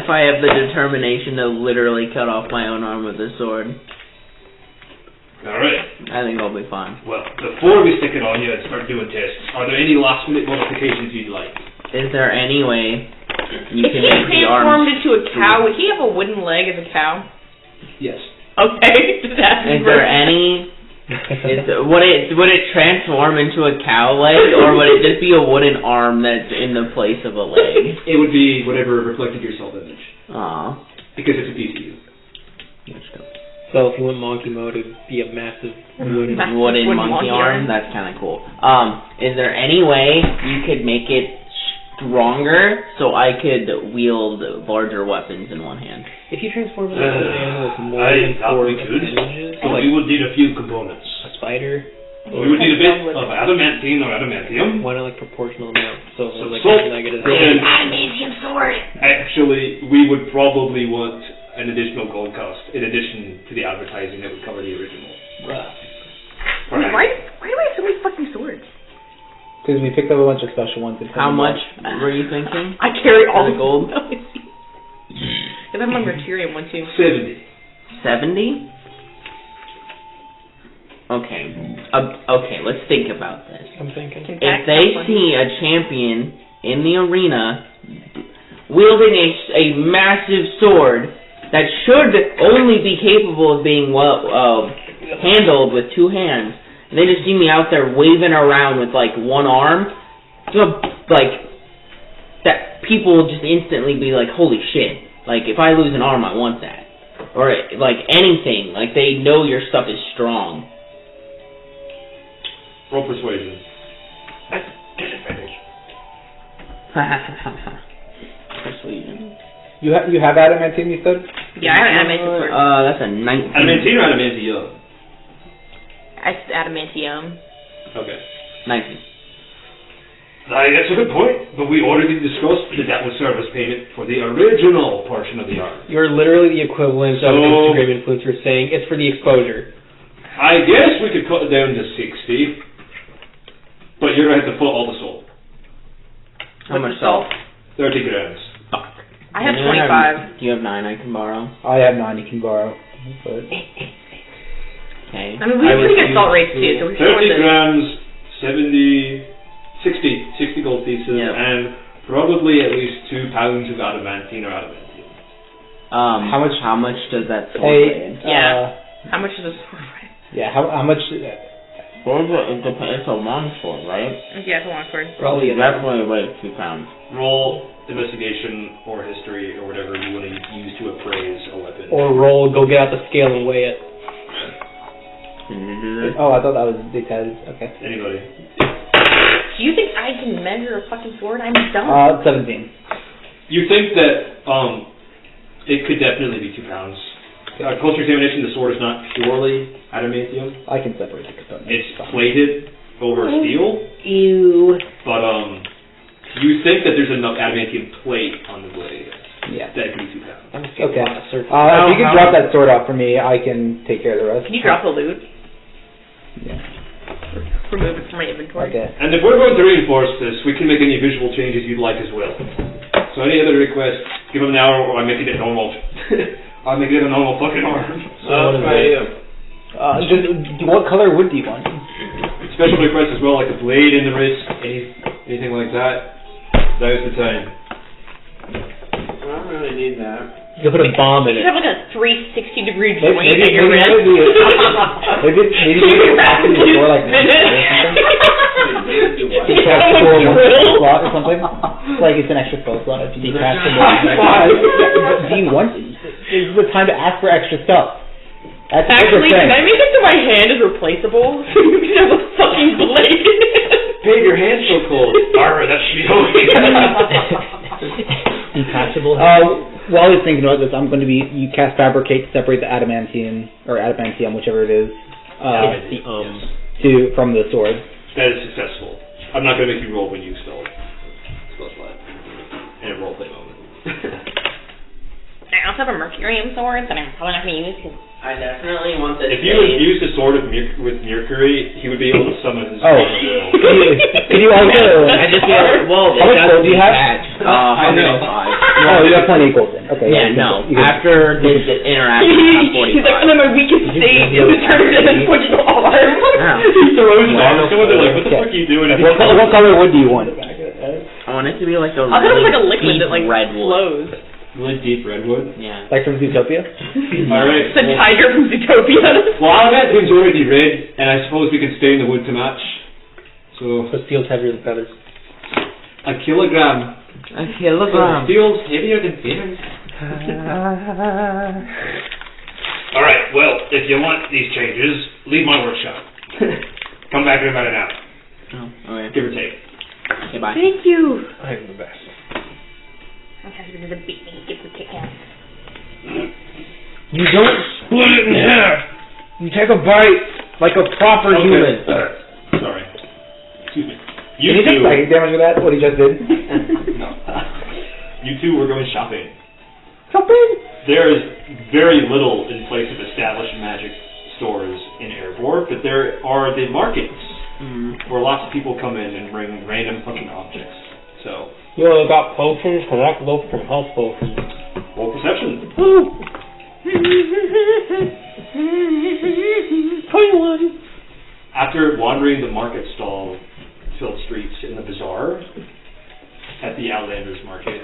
if I have the determination to literally cut off my own arm with a sword, All right. I think I'll be fine. Well, before we stick it on you and start doing tests, are there any last-minute modifications you'd like? Is there any way you If can he make the transformed arm? into a cow, would he have a wooden leg as a cow? Yes. Okay. Just asking Is there any? Would it transform into a cow leg, or would it just be a wooden arm that's in the place of a leg? It would be whatever reflected your self-image, Aw. because it's a piece of you. So if you went monkey mode, it would be a massive wooden. Wooden monkey arm. That's kind of cool. Is there any way you could make it stronger so I could wield larger weapons in one hand? If you transform into an animal with more I than thought 4 we could. appendages, So like we would need a few components. a spider, We would need a bit of adamantine or adamantium. why not like proportional amount? So So like salt negative. and Adamantium sword. actually, we would probably want an additional gold cost in addition to the advertising that would cover the original. Why do we have so many fucking swords? Because we picked up a bunch of special ones. And How much were you thinking? I carry all For the gold? Because I'm on Mercurium one too. 70. 70? Okay. Okay, let's think about this. I'm thinking. If they see a champion in the arena wielding a massive sword that should only be capable of being handled with 2 hands, and they just see me out there waving around with like one arm, like that, people will just instantly be like, holy shit, like if I lose an arm I want that, or like anything, like they know your stuff is strong. Roll persuasion. Disadvantage. Persuasion. You have adamantium, you said? Yeah, I have adamantium sword. That's a 19. Adamantine or adamantium? That's adamantium. Okay. 19. That's a good point, but we already discussed that would serve as payment for the original portion of the arm. You're literally the equivalent of an So- Instagram influencer saying it's for the exposure. I guess we could cut it down to 60, but you're going to have to put all the salt. How much salt? 30 grams. I have Anyone 25. Do you have 9 I can borrow? I have 9 you can borrow. But Okay. I mean, we have pretty good salt rates too, so we should 30 worth it. grams, 60 gold pieces, Yep. and probably at least 2 pounds of adamantine or adamantium. How much does that sword hey, weigh? Yeah. How much is this sword weigh? yeah, how much? It's a long sword, right? Yeah, it's a long sword. Probably It definitely weighs 2 pounds. Roll investigation or history or whatever you want to use to appraise a weapon. Or roll, go get out the scale and weigh it. Oh, I thought that was Big Head. Okay. Anybody? Do you think I can measure a fucking sword? I'm dumb. 17. You think that it could definitely be 2 pounds. Closer examination, the sword is not purely adamantium. I can separate the components. It's plated over steel. Ew. But you think that there's enough adamantium plate on the blade. Yeah. That could be 2 pounds. Okay. If you can drop that sword off for me, I can take care of the rest. Can you drop the loot? Yeah. Remove it from my inventory. Okay. And if we're going to reinforce this, we can make any visual changes you'd like as well. So any other requests, give them an hour, or I'm making it normal. I'm making it a normal fucking arm. What color wood do you want? Special requests as well, like a blade in the wrist, anything like that. That is the time. I don't really need that. You can put a bomb in You it. have like a 360-degree joint Maybe at your wrist. maybe you can pop in the door like this or something. Detachable slot or something. Like it's an extra spell slot. If you detachable. Do you want? This is the time to ask for extra stuff. That's Actually, can I make it so my hand is replaceable? So you can have a fucking blade. Babe, your hand's so cold. Barbara, that should be okay. Detachable. While he's thinking about this, I'm going to you cast Fabricate to separate the adamantium, whichever it is, from the sword. That is successful. I'm not going to make you roll when you spell slot. In a roleplay moment. I also have a mercurium sword that I'm probably not going to use because I definitely want this. If you would use the sword with Mercury, he would be able to summon his Could you also... I just feel, well, How much gold do you have? I know. Oh, you have plenty of gold then. Okay. Yeah, no. After this interaction, I'm 45. He's like, I'm in my weakest state. He turns it and puts the arm. He throws his arm. Someone's like, what the fuck are you doing? What color wood do you want? I want it to be like a I'll really like a liquid deep that like redwood. flows. Really deep redwood? Yeah. Like from Zootopia? Alright. The tiger from Zootopia. Well, adamantium's already red, and I suppose we can stain the wood to match. So, steel's heavier than feathers. a kilogram. A kilogram. Steel's heavier than feathers. Alright, well, if you want these changes, leave my workshop. Come back in about an hour. Oh, okay. Give or take. Okay, bye. Thank you. I'm the best. My husband is a beat me, give the kick ass. You don't split it in half. You take a bite like a proper human. Sorry. Excuse me. Did he take psychic damage with that? What he just did? No. You two were going shopping. Shopping? There is very little in place of established magic stores in Erebor, but there are the markets where lots of people come in and bring random fucking objects. So, You got potions? Because I can look for health potions. roll perception. 21. After wandering the market stall-filled streets in the bazaar at the Outlanders Market,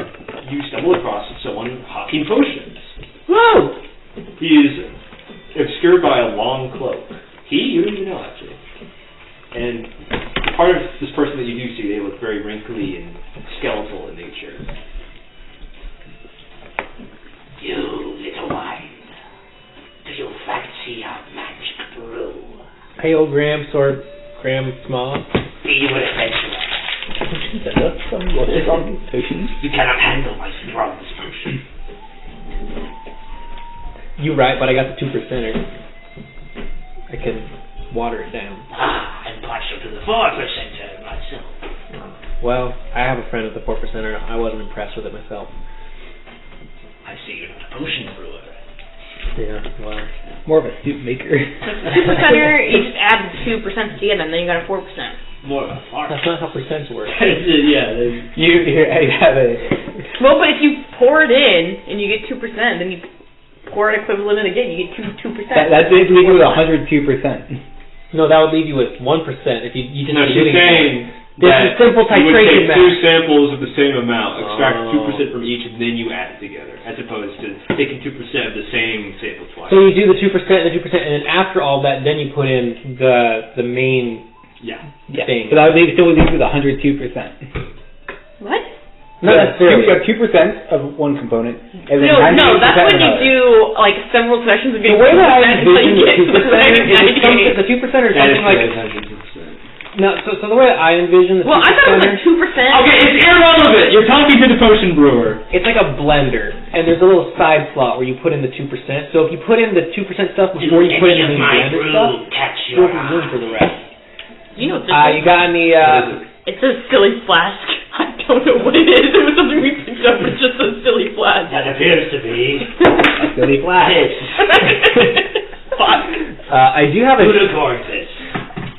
you stumble across someone hawking potions. Whoa! He is obscured by a long cloak. You don't even know, actually. And part of this person that you do see, they look very wrinkly and skeletal in nature. You little one, do you fancy a magic brew? Hey, old Graham, sword, Graham Small. Be you adventurer? Potions? You cannot handle my strongest potion. You right, but I got the 2%er. I can water it down. I'm partial to the 4%er myself. Well, I have a friend with the 4%er. I wasn't impressed with it myself. I see you're not a potion brewer. Yeah, well. More of a soup maker. 2%er, you just add the 2% together and then you got a 4%. More of a fart. That's not how percents work. Yeah. You have a... Well, but if you pour it in and you get 2%, then you pour an equivalent in again, you get 2%. That leaves you with 102%. No, that would leave you with 1% if you just No, keep she's doing saying This that is simple you would take titration math. 2 samples of the same amount, extract Oh. 2% from each, and then you add it together, as opposed to taking 2% of the same sample twice. So you do the 2%, the 2%, and then after all that, then you put in the main thing. So that would still leave you with 102%. What? No, you have 2% of one component, and then No, that's when you another. do like several sessions of The way that I envision the 2% is the 2% or That is something like. 100%. No, so the way I envision the 2%. Well, I thought it was like 2%. Okay, it's irrelevant. You're talking to the potion brewer. It's like a blender, and there's a little side slot where you put in the 2%. So if you put in the 2% stuff before you put in the blended stuff, you'll have room for the rest. You know what this is? You got any? It's a silly flask. I don't know what it is. It was something we picked up. It's just a silly flask. That appears to be A silly flash. piss. Fuck. I do have a. Unicorn piss.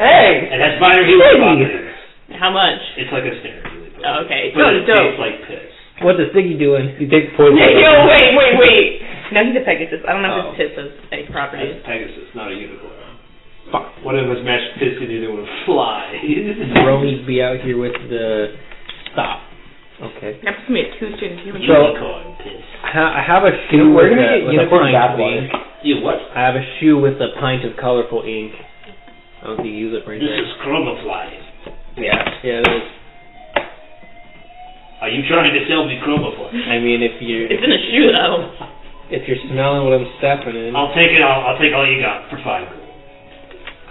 Hey. And that's minor healing properties. How much? It's like a standard healing potion. Oh, okay. But it Dope. tastes like piss. What's the Siggy doing? He takes poison. Yo, wait. No, he's a Pegasus. I don't know if his piss has any properties. That's Pegasus, not a unicorn. Fuck. One of us matched piss and the other one fly. Bronies be out here with the... Stop. Okay. That puts me at 2 students. Human Unicorn piss. I have a shoe We're with gonna get a unicorn pint bath of water. ink. You what? I have a shoe with a pint of colorful ink. I don't think you use it for This anything. is chromafly. Yeah, it is. Are you trying to sell me chromafly? I mean, if you're It's in a shoe, though. if you're smelling what I'm stepping in. I'll take it all. I'll take all you got for 5 gold.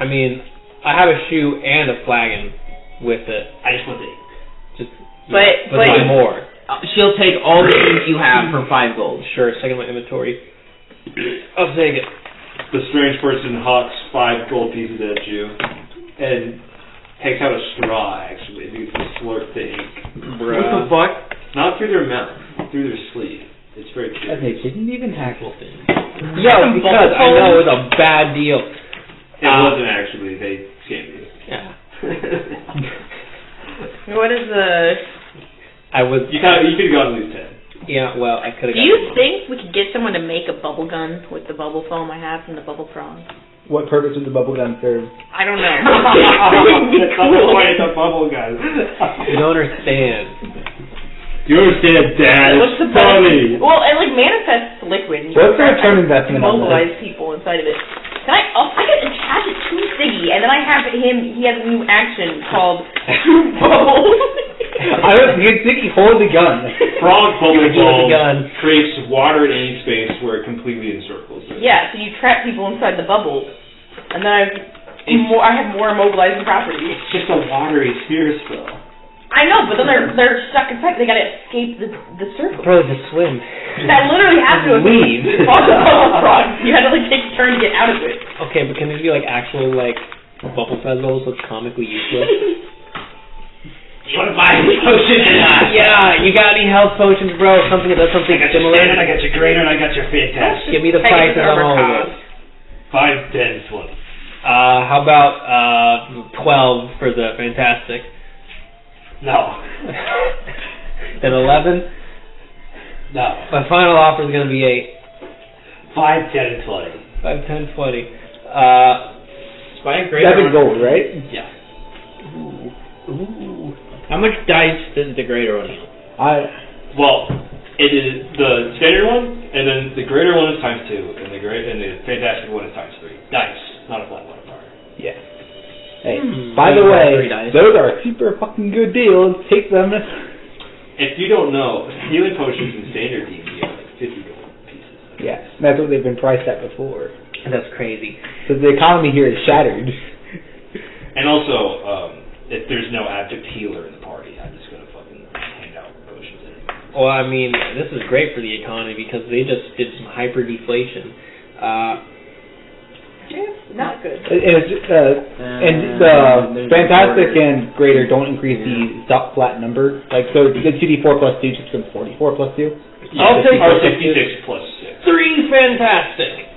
I mean, I have a shoe and a flagon with it. I just want the ink. Just But buy more. She'll take all the things you have for 5 gold. Sure, second my inventory. I'll take it. The strange person hawks 5 gold pieces at you and takes out a straw, actually, and to slurp the ink. What the fuck? Not through their mouth, through their sleeve. It's very cute. And they didn't even tackle things. Yeah, because I know it was a bad deal. It wasn't actually. They scammed you. Yeah. What is the... I was. You could have gotten at least 10. Yeah, well, I could have. Do you think we could get someone to make a bubble gun with the bubble foam I have from the bubble frog? What purpose would the bubble gun serve? I don't know. That's not the point of bubble gun. You don't understand. You understand, Dad? What's the It's funny. Well, it like manifests liquid. What's the return investment on this? Mobilize people inside of it. Can I can attach it to Siggy, and then I have him. He has a new action called Bubble. I don't think Sticky hold the gun. Frog bubble Give me the bulb gun. creates water in any space where it completely encircles it. Yeah, so you trap people inside the bubble, and then I have more immobilizing properties. It's just a watery sphere spell. I know, but then they're stuck inside. They gotta escape the circle. Bro, just swim. That literally has to Leave. On the bubble frog. You had to like take a turn to get out of it. Okay, but can these be like actual like bubble puzzles that's comically useless? You want to buy any potions or not? Yeah, you got any health potions, bro? Something that does something I got your similar? standard, I got your greater, and I got your fantastic. Give me the prices on all of those. 5, 10, 20. How about 12 for the fantastic? No. Then 11? No. My final offer is going to be 8. 5, 10, and 20. 5, 10, 20. Buy a greater 7 one. gold, right? Yeah. Ooh. How much dice does the greater one heal? Well, it is the standard one, and then the greater one is times 2, and the fantastic one is times 3. Dice, not a flat modifier. Yeah. Hey, by the way, those are super fucking good deals. Take them. If you don't know, healing potions in standard D&D are like 50 gold pieces. Yeah, that's what they've been priced at before. That's crazy. So the economy here is shattered. And also, if there's no active healer in the party, I'm just gonna fucking hand out potions anyway. Well, I mean, this is great for the economy because they just did some hyper deflation. Not good. And the fantastic and greater don't increase the stop flat number. Like, so the 2d4 plus 2 just becomes 44 plus 2. I'll take Or it. 66 plus 6. 3 fantastic.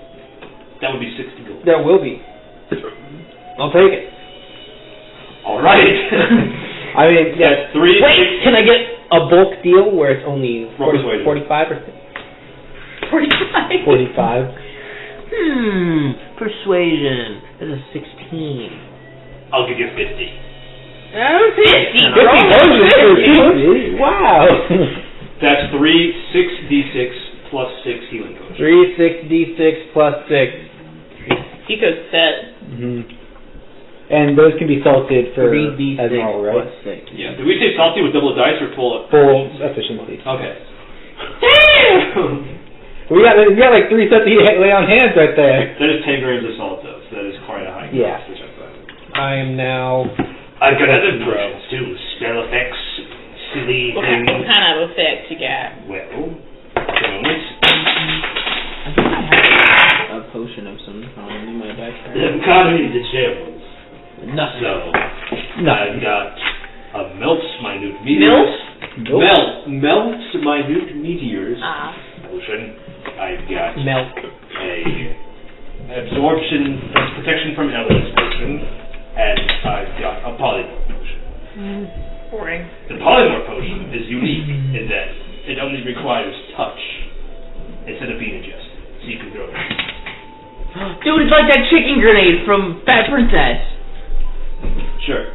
That would be 60 gold. That will be. I'll take it. Alright! I mean, yeah. That's 3, Wait, can I get a bulk deal where it's only Roll 45 or 45. 45. Persuasion. That's a 16. I'll give you 50. 50. 50. Wow. That's 3 6d6 plus 6 healing potions. 3, 6d6 plus 6. Eco's set. And those can be salted for 3d6 as normal, right? plus 6. Yeah. Did we say salty with double dice or full? Full efficiency. Okay. Damn! We got like 3 sets to lay on hands right there. That is 10 grams of salt, though, so that is quite a high cost to check that. I am now... I've got other potions too. Spell effects, silly What things. kind of effect you got? Well, don't. I think I have a potion of some kind in my backpack. The economy of the samples. Nothing. So, I've got a melts minute meteors. Melts minute meteors potion. I've got Milk. a absorption protection from elements potion, and I've got a polymorph potion. Boring. The polymorph potion is unique in that it only requires touch instead of being ingested, so you can throw it. Dude, it's like that chicken grenade from Fat Princess. Sure.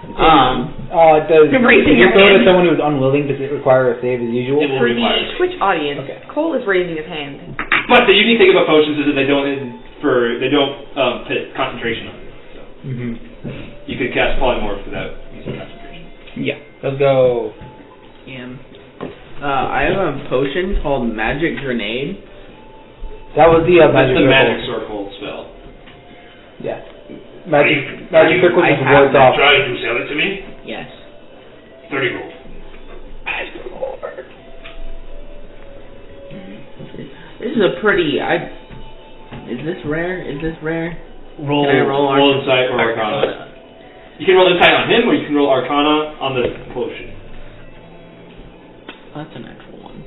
Does Raising if you your throw to hand. someone who's unwilling, does it require a save as usual? It will For the require. Twitch audience, Okay. Cole is raising his hand. But the unique thing about potions is that they don't put concentration on it. So you could cast polymorph without using concentration. Yeah. Let's go. Yeah. I have a potion called Magic Grenade. That was the That's magic the circle. magic circle spell. Yeah. Magic Are you- circle I just have wards that. off. Trying to sell it to me? Yes. 30 gold. This is a pretty. Is this rare? Is this rare? Roll, Can I roll Insight or Arcana. You can roll Insight on him, or you can roll Arcana on the potion. That's an actual one.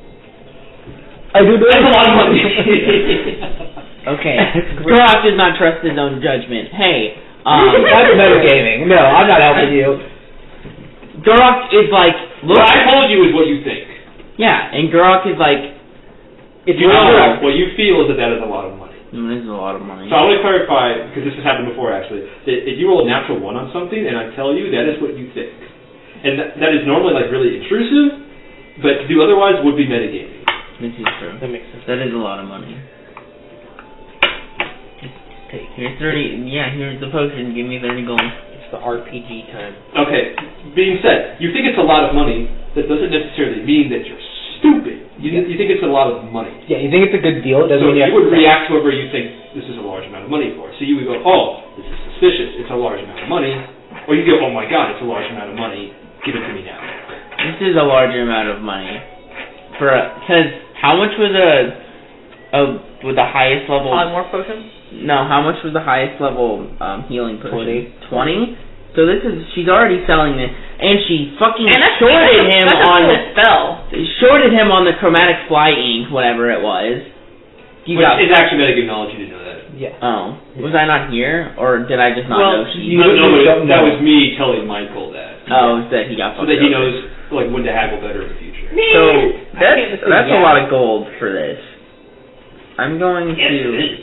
I do That's a lot of money. Okay. Gurak does not trust his own judgment. Hey. That's metagaming. No, I'm not helping you. Gurak is like, look. What I told you is what you think. Yeah, and Gurak is like, If you know what you feel is that is a lot of money. this is a lot of money. So I want to clarify, because this has happened before actually, that if you roll a natural 1 on something and I tell you, that is what you think. And that is normally like really intrusive, but to do otherwise would be metagaming. This is true. That makes sense. That is a lot of money. Take here's 30. Yeah, here's the potion. Give me 30 gold. It's the RPG time. Okay, being said, you think it's a lot of money, that doesn't necessarily mean that you're stupid. You think it's a lot of money. Yeah, you think it's a good deal? It doesn't So mean you you would react to whatever you think this is a large amount of money for. So you would go, oh, this is suspicious, it's a large amount of money. Or you go, oh my god, it's a large amount of money, give it to me now. This is a large amount of money. Because how much was with the highest level? Polymorph potion? No, how much was the highest level healing potion? 20. 20? So she's already selling this, and she fucking And that's shorted him that's on a cool spell. shorted him on the chromatic fly ink, whatever it was. Which is actually metagame knowledge, you didn't know that. Yeah. Oh, was I not here, or did I just not know she? you don't that know. was me telling Micheal that. Oh, that he got So fucked that he over. knows like when to haggle better in the future. So that's a lot of gold for this. I'm going Yes, it to. is.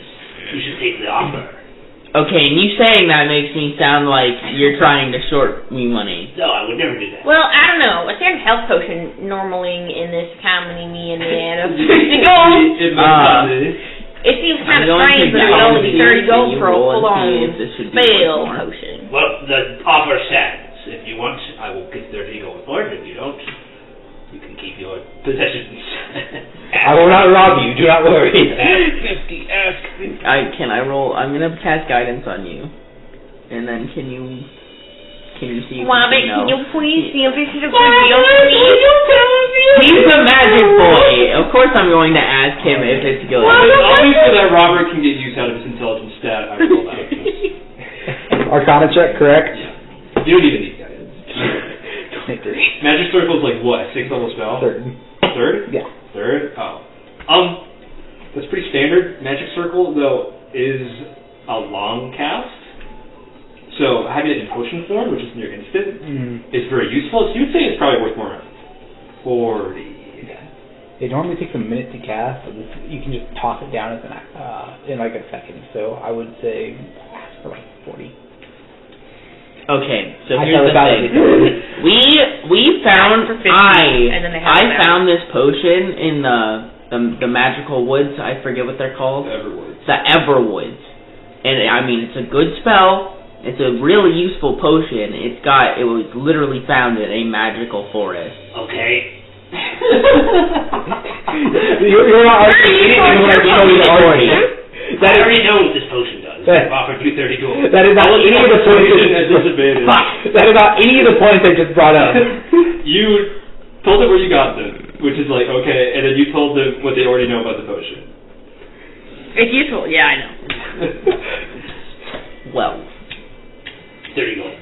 You should take the offer. Okay, and you saying that makes me sound like you're trying to short me money. No, I would never do that. Well, I don't know. A standard health potion normally in this economy me and the end of 50 gold. It seems kind of strange that it would only be 30 gold for a full-on spell potion. Well, the offer stands. If you want, I will get 30 gold for it. If you don't, you can keep your possessions. I will not rob you, do not worry. Ask 50, ask 50. Can I roll? I'm gonna cast guidance on you, and then can you see? If Wabbit, you know? can you please see if this is a good deal for me? He's a magic boy. Of course, I'm going to ask him if it's good. Always so that Robert can get use out of his intelligence stat, I roll out. Arcana check, correct? Yeah. You don't even need guidance. 23. Magic Circle is like what, a 6th level spell? Third? Yeah. Third? Oh. That's pretty standard. Magic Circle, though, is a long cast. So having it in potion form, which is near instant, is very useful. So you'd say it's probably worth more around 40. It normally takes a minute to cast, so you can just toss it down as in like a second. So I would say ask for like 40. Okay, so I here's thought the about thing. it. We found For 50, and then they have it I found this potion in the magical woods. I forget what they're called. Everwood. The Everwoods. And I mean, it's a good spell. It's a really useful potion. It was literally found in a magical forest. Okay. You're not arguing anything when I tell you to argue. I already know what this potion does. I've offered you 30 gold. That is not any of the points. That is not any of the points I just brought up. You told them where you got them, which is like, okay, and then you told them what they already know about the potion. It's useful. Yeah, I know. Well. 30 gold.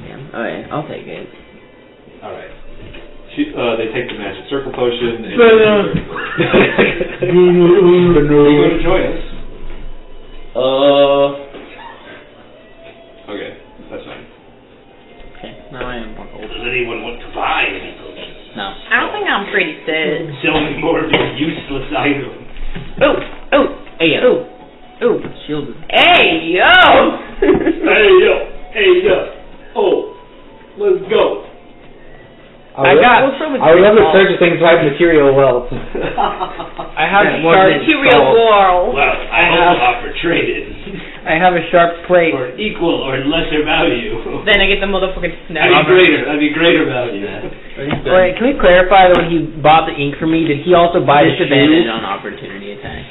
Yeah. Alright, I'll take it. Alright. They take the magic circle potion. And are you going to join us? Okay, that's fine. Okay, now I am more gold. Does anyone want to buy any potions? No. I don't think I'm pretty dead. Sell me more of your useless items. Oh. Hey, Ooh. Ooh. Shielded. Hey, yo! Hey, yo. Oh, let's go. I would love to search things like material wealth. I have a sharp Material wall. Well, I also offer trade-ins I have a sharp plate. for equal or lesser value. Then I get the motherfucking snap. That'd be greater value. Wait, can we clarify that when he bought the ink for me, did he also buy the Disadvantage shoe? on opportunity attack.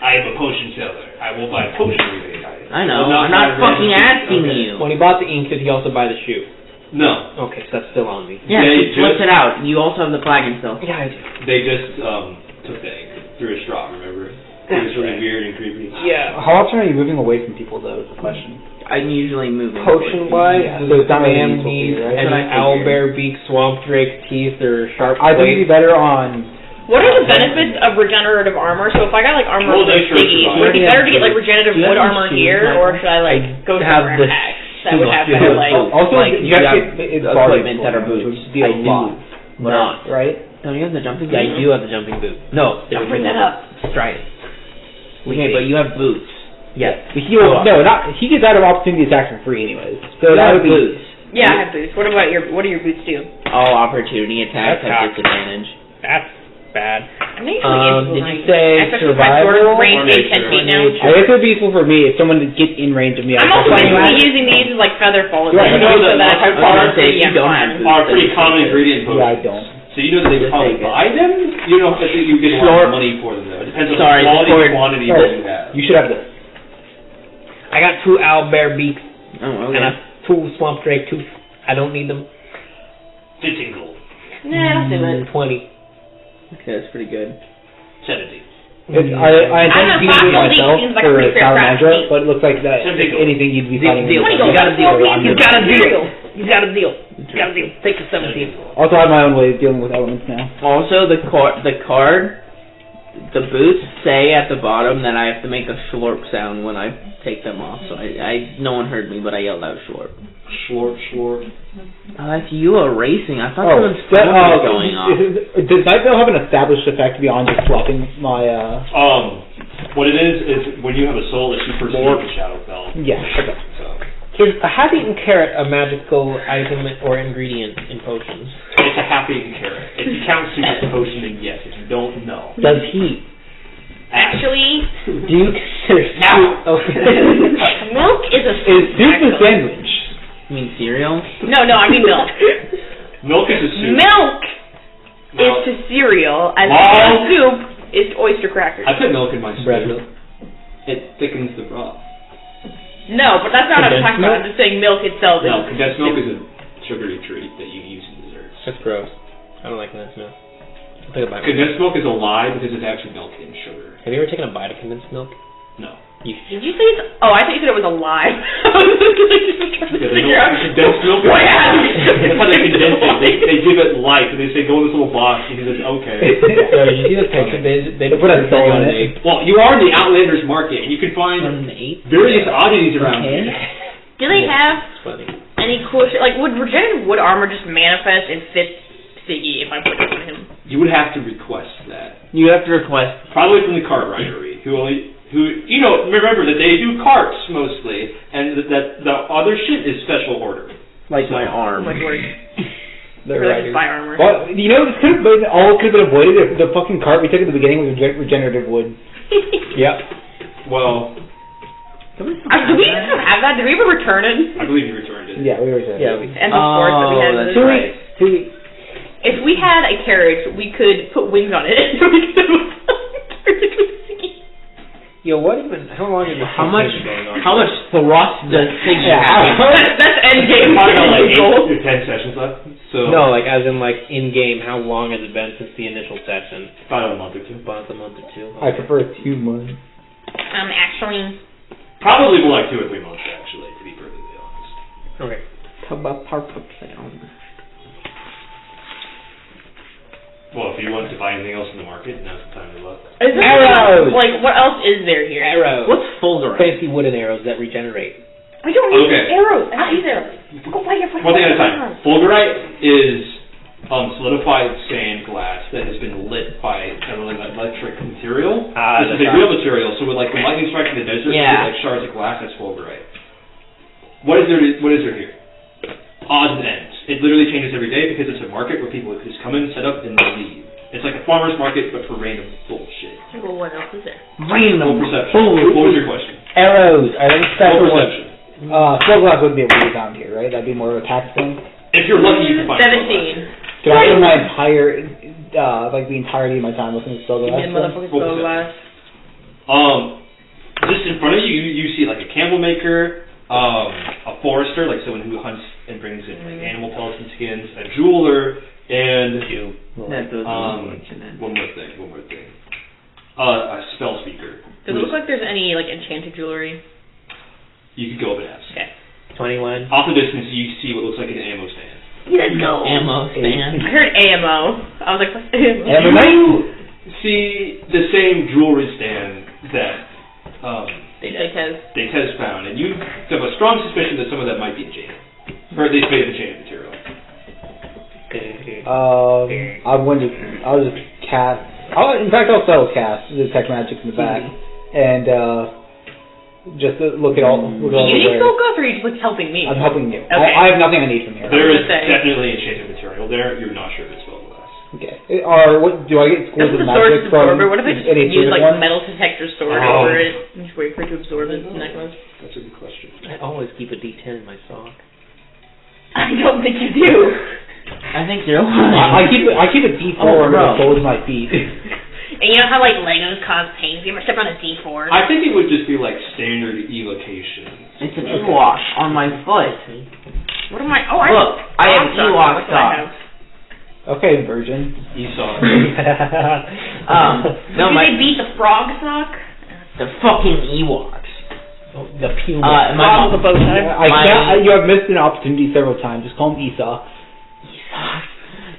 I am a potion seller. I will buy potion-related items. I know, I'm not fucking asking you. When he bought the ink, did he also buy the shoe? No. Okay, so that's still on me. Yeah, They he flipped it out. You also have the flagon still. Yeah, I do. They just took the egg through a straw, remember? It was really weird and creepy. Yeah. How often are you moving away from people, though, is the question. I'm usually moving. Potion-wise, Yeah, does so it's not really man useful for need you, right? an owlbear beak, swamp drake teeth, or sharp I think blade? it'd be better on... What are the benefits of regenerative armor? So if I got like armor Well, with they sure stickies, survive. would it be better to get like regenerative Do you wood have armor any shoes, here, or should I like go have somewhere the and axe that would have shoes. better like? Also, Like, you have to you get it's equipment that are boots. which deals a lot, Not. right? Don't you have the jumping Yeah, boot? I do have the jumping boot. No, Don't bring that up. Stride. Okay, but you have boots. Yes. But he he gets out of opportunity attacks for free anyways. So You that have would be... boots. Yeah, I have boots. What about what do your boots do? All opportunity attacks That's have cocked. disadvantage. That's bad. I'm usually Did you say especially with my sword survival? range or is 10 nature? feet now. I guess it would be useful for me if someone gets in range of me. I'm also basically using these as like feather fall Right, events, you know so that if I fall I was gonna say, free, if you I'm don't fine. have boots, Are pretty common ingredient Yeah, I potions. don't. So you know that they would Just probably take it. buy them? You know that you get a lot Sure. of money for them though. It depends on Sorry, the quality Discord. and quantity Oh, that you have. you should have this. I got 2 owlbear beaks Oh, and okay. 2 swamp drake tooth. I don't need them. 15 gold. Nah, I'll do it. 20. Okay, that's pretty good. 17. I intend to I'm use a it fossil myself seems like a for pretty fair Sour craft Mantra, meat. but it looks like that if anything you'd be fighting Deal. with. You got a deal. You got a deal. Cereal. You got a deal. You got a deal. Take the 17. Also, I have my own way of dealing with elements now. Also, the boots say at the bottom that I have to make a slurp sound when I take them off. So no one heard me, but I yelled out slurp. Slorp. Oh, that's you erasing. I thought Oh, someone's phone was going off. does Night Veil have an established effect beyond just swapping my, What it is when you have a soul that supersedes the shadow spell. yeah, okay. So Is a half-eaten carrot a magical item or ingredient in potions? it's a happy carrot. If you count soup as a potion, then yes. If you don't, no. Does he? Actually, Do you consider Now. milk is a Is soup. soup a actually. sandwich? You mean cereal? No, I mean milk. Milk is a soup. Milk is Now, to cereal, as Mom. soup is to oyster crackers. I put milk in my bread soup. milk? It thickens the broth. No, but that's not what I'm Condensed talking about. I'm just saying milk itself is. No, condensed milk is a sugary treat that you use in desserts. That's gross. I don't like condensed milk. I'll take a bite. Condensed milk is a lie because it's actually milk and sugar. Have you ever taken a bite of condensed milk? No. You Did you say it's? Oh, I thought you said it was a lie. I was just trying to Yeah, figure out. condensed milk. What happened? That's how they condense it. They give it life and they say go in this little box and he says okay. So did you see the picture? They Put a soul in it. Well, you are in the Outlanders market and you can find various oddities around here. Do they have Funny. any cool shit? Like, would regenerative wood armor just manifest and fit Siggy if I put it on him? You would have to request that. You have to request. Probably from the cart ridery, who you know, remember that they do carts mostly, and that the other shit is special order. Like my arm. Oh my word. The Or like writers. spy armor. Well, you know, this could have been all could have been avoided if the fucking cart we took at the beginning was regenerative wood. Yep. Well, Do we even have that? Did we ever return it? I believe you returned it. Yeah, we were saying. Yeah. And the force that we had. that's was- right. 2 weeks. If we had a carriage, we could put wings on it. Yo, what even? How long is this? How much thrust does Siggy Yeah. have? That's endgame. Like 10 sessions left. So No, like as in like in game. How long has it been since the initial session? about a month or two. About a month or two. I prefer 2 months. Actually, Probably more like 2 or 3 months actually, to be perfectly honest. Okay. How about purple sound? Well, if you want to buy anything else in the market, now's the time to look. Is there Arrows! Like, what else is there here? Arrows. What's Fulgurite? Fancy wooden arrows that regenerate. I don't need Okay. arrows. I don't need arrows. Go buy your fucking One thing at a arrows. time. Fulgurite is solidified sand glass that has been lit by an electric material. This is a real material, so with like when lightning strikes in the desert, you get like shards of glass. That's Fulgurite. What is there here? Odds and ends. It literally changes every day because it's a market where people just come in, set up, and they leave. It's like a farmer's market, but for random bullshit. Well, what else is there? Full perception. What was your question? Arrows. Are they Full special ones? perception. Slow glass wouldn't be able to be found here, right? That'd be more of a tax thing. If you're lucky, you can find 17. Did I spend my entire, like the entirety of my time listening to slow You glass? did motherfucking Full slow glass. Just in front of you, you see like a candle maker, a forester, like someone who hunts and brings in like animal pellets and skins, a jeweler, and one more thing. A spell speaker. Does it look like there's any like enchanted jewelry? You could go up and ask. Okay. 21. Off the distance, you see what looks like an ammo stand. Let's go. Ammo stand. I heard AMO. I was like, what's AMO? You see the same jewelry stand that Daitez found, and you have a strong suspicion that some of that might be enchanted, or at least made of enchanted material. I'll just cast. In fact, I'll spell cast the detect magic in the back, and just look at all. Look at all You the need wares. focus, or are you just like helping me? I'm helping you. Okay. I have nothing I need from here. There is Okay. definitely enchanted material there. You're not sure if it's spell glass. Okay. Or what? Do I get That's schools of the sword magic from absorber. What if I just any use like one? metal detector sword Oh. over it and just wait for it to absorb the necklace? That's a good question. I always keep a D10 in my sock. I don't think you do. I think you're I keep a D4 under the soles of my feet. and you know how like Legos cause pain? Have you ever stepped on a D4? I think it would just be like standard evocation. It's an Ewok on my foot. What am I? Oh, Look, I have Ewok That's what I have. socks. Okay, virgin. Esau. No, Did my they beat the frog sock? the fucking Ewoks. The puma. My the bow tie. You have missed an opportunity several times. Just call him Esau.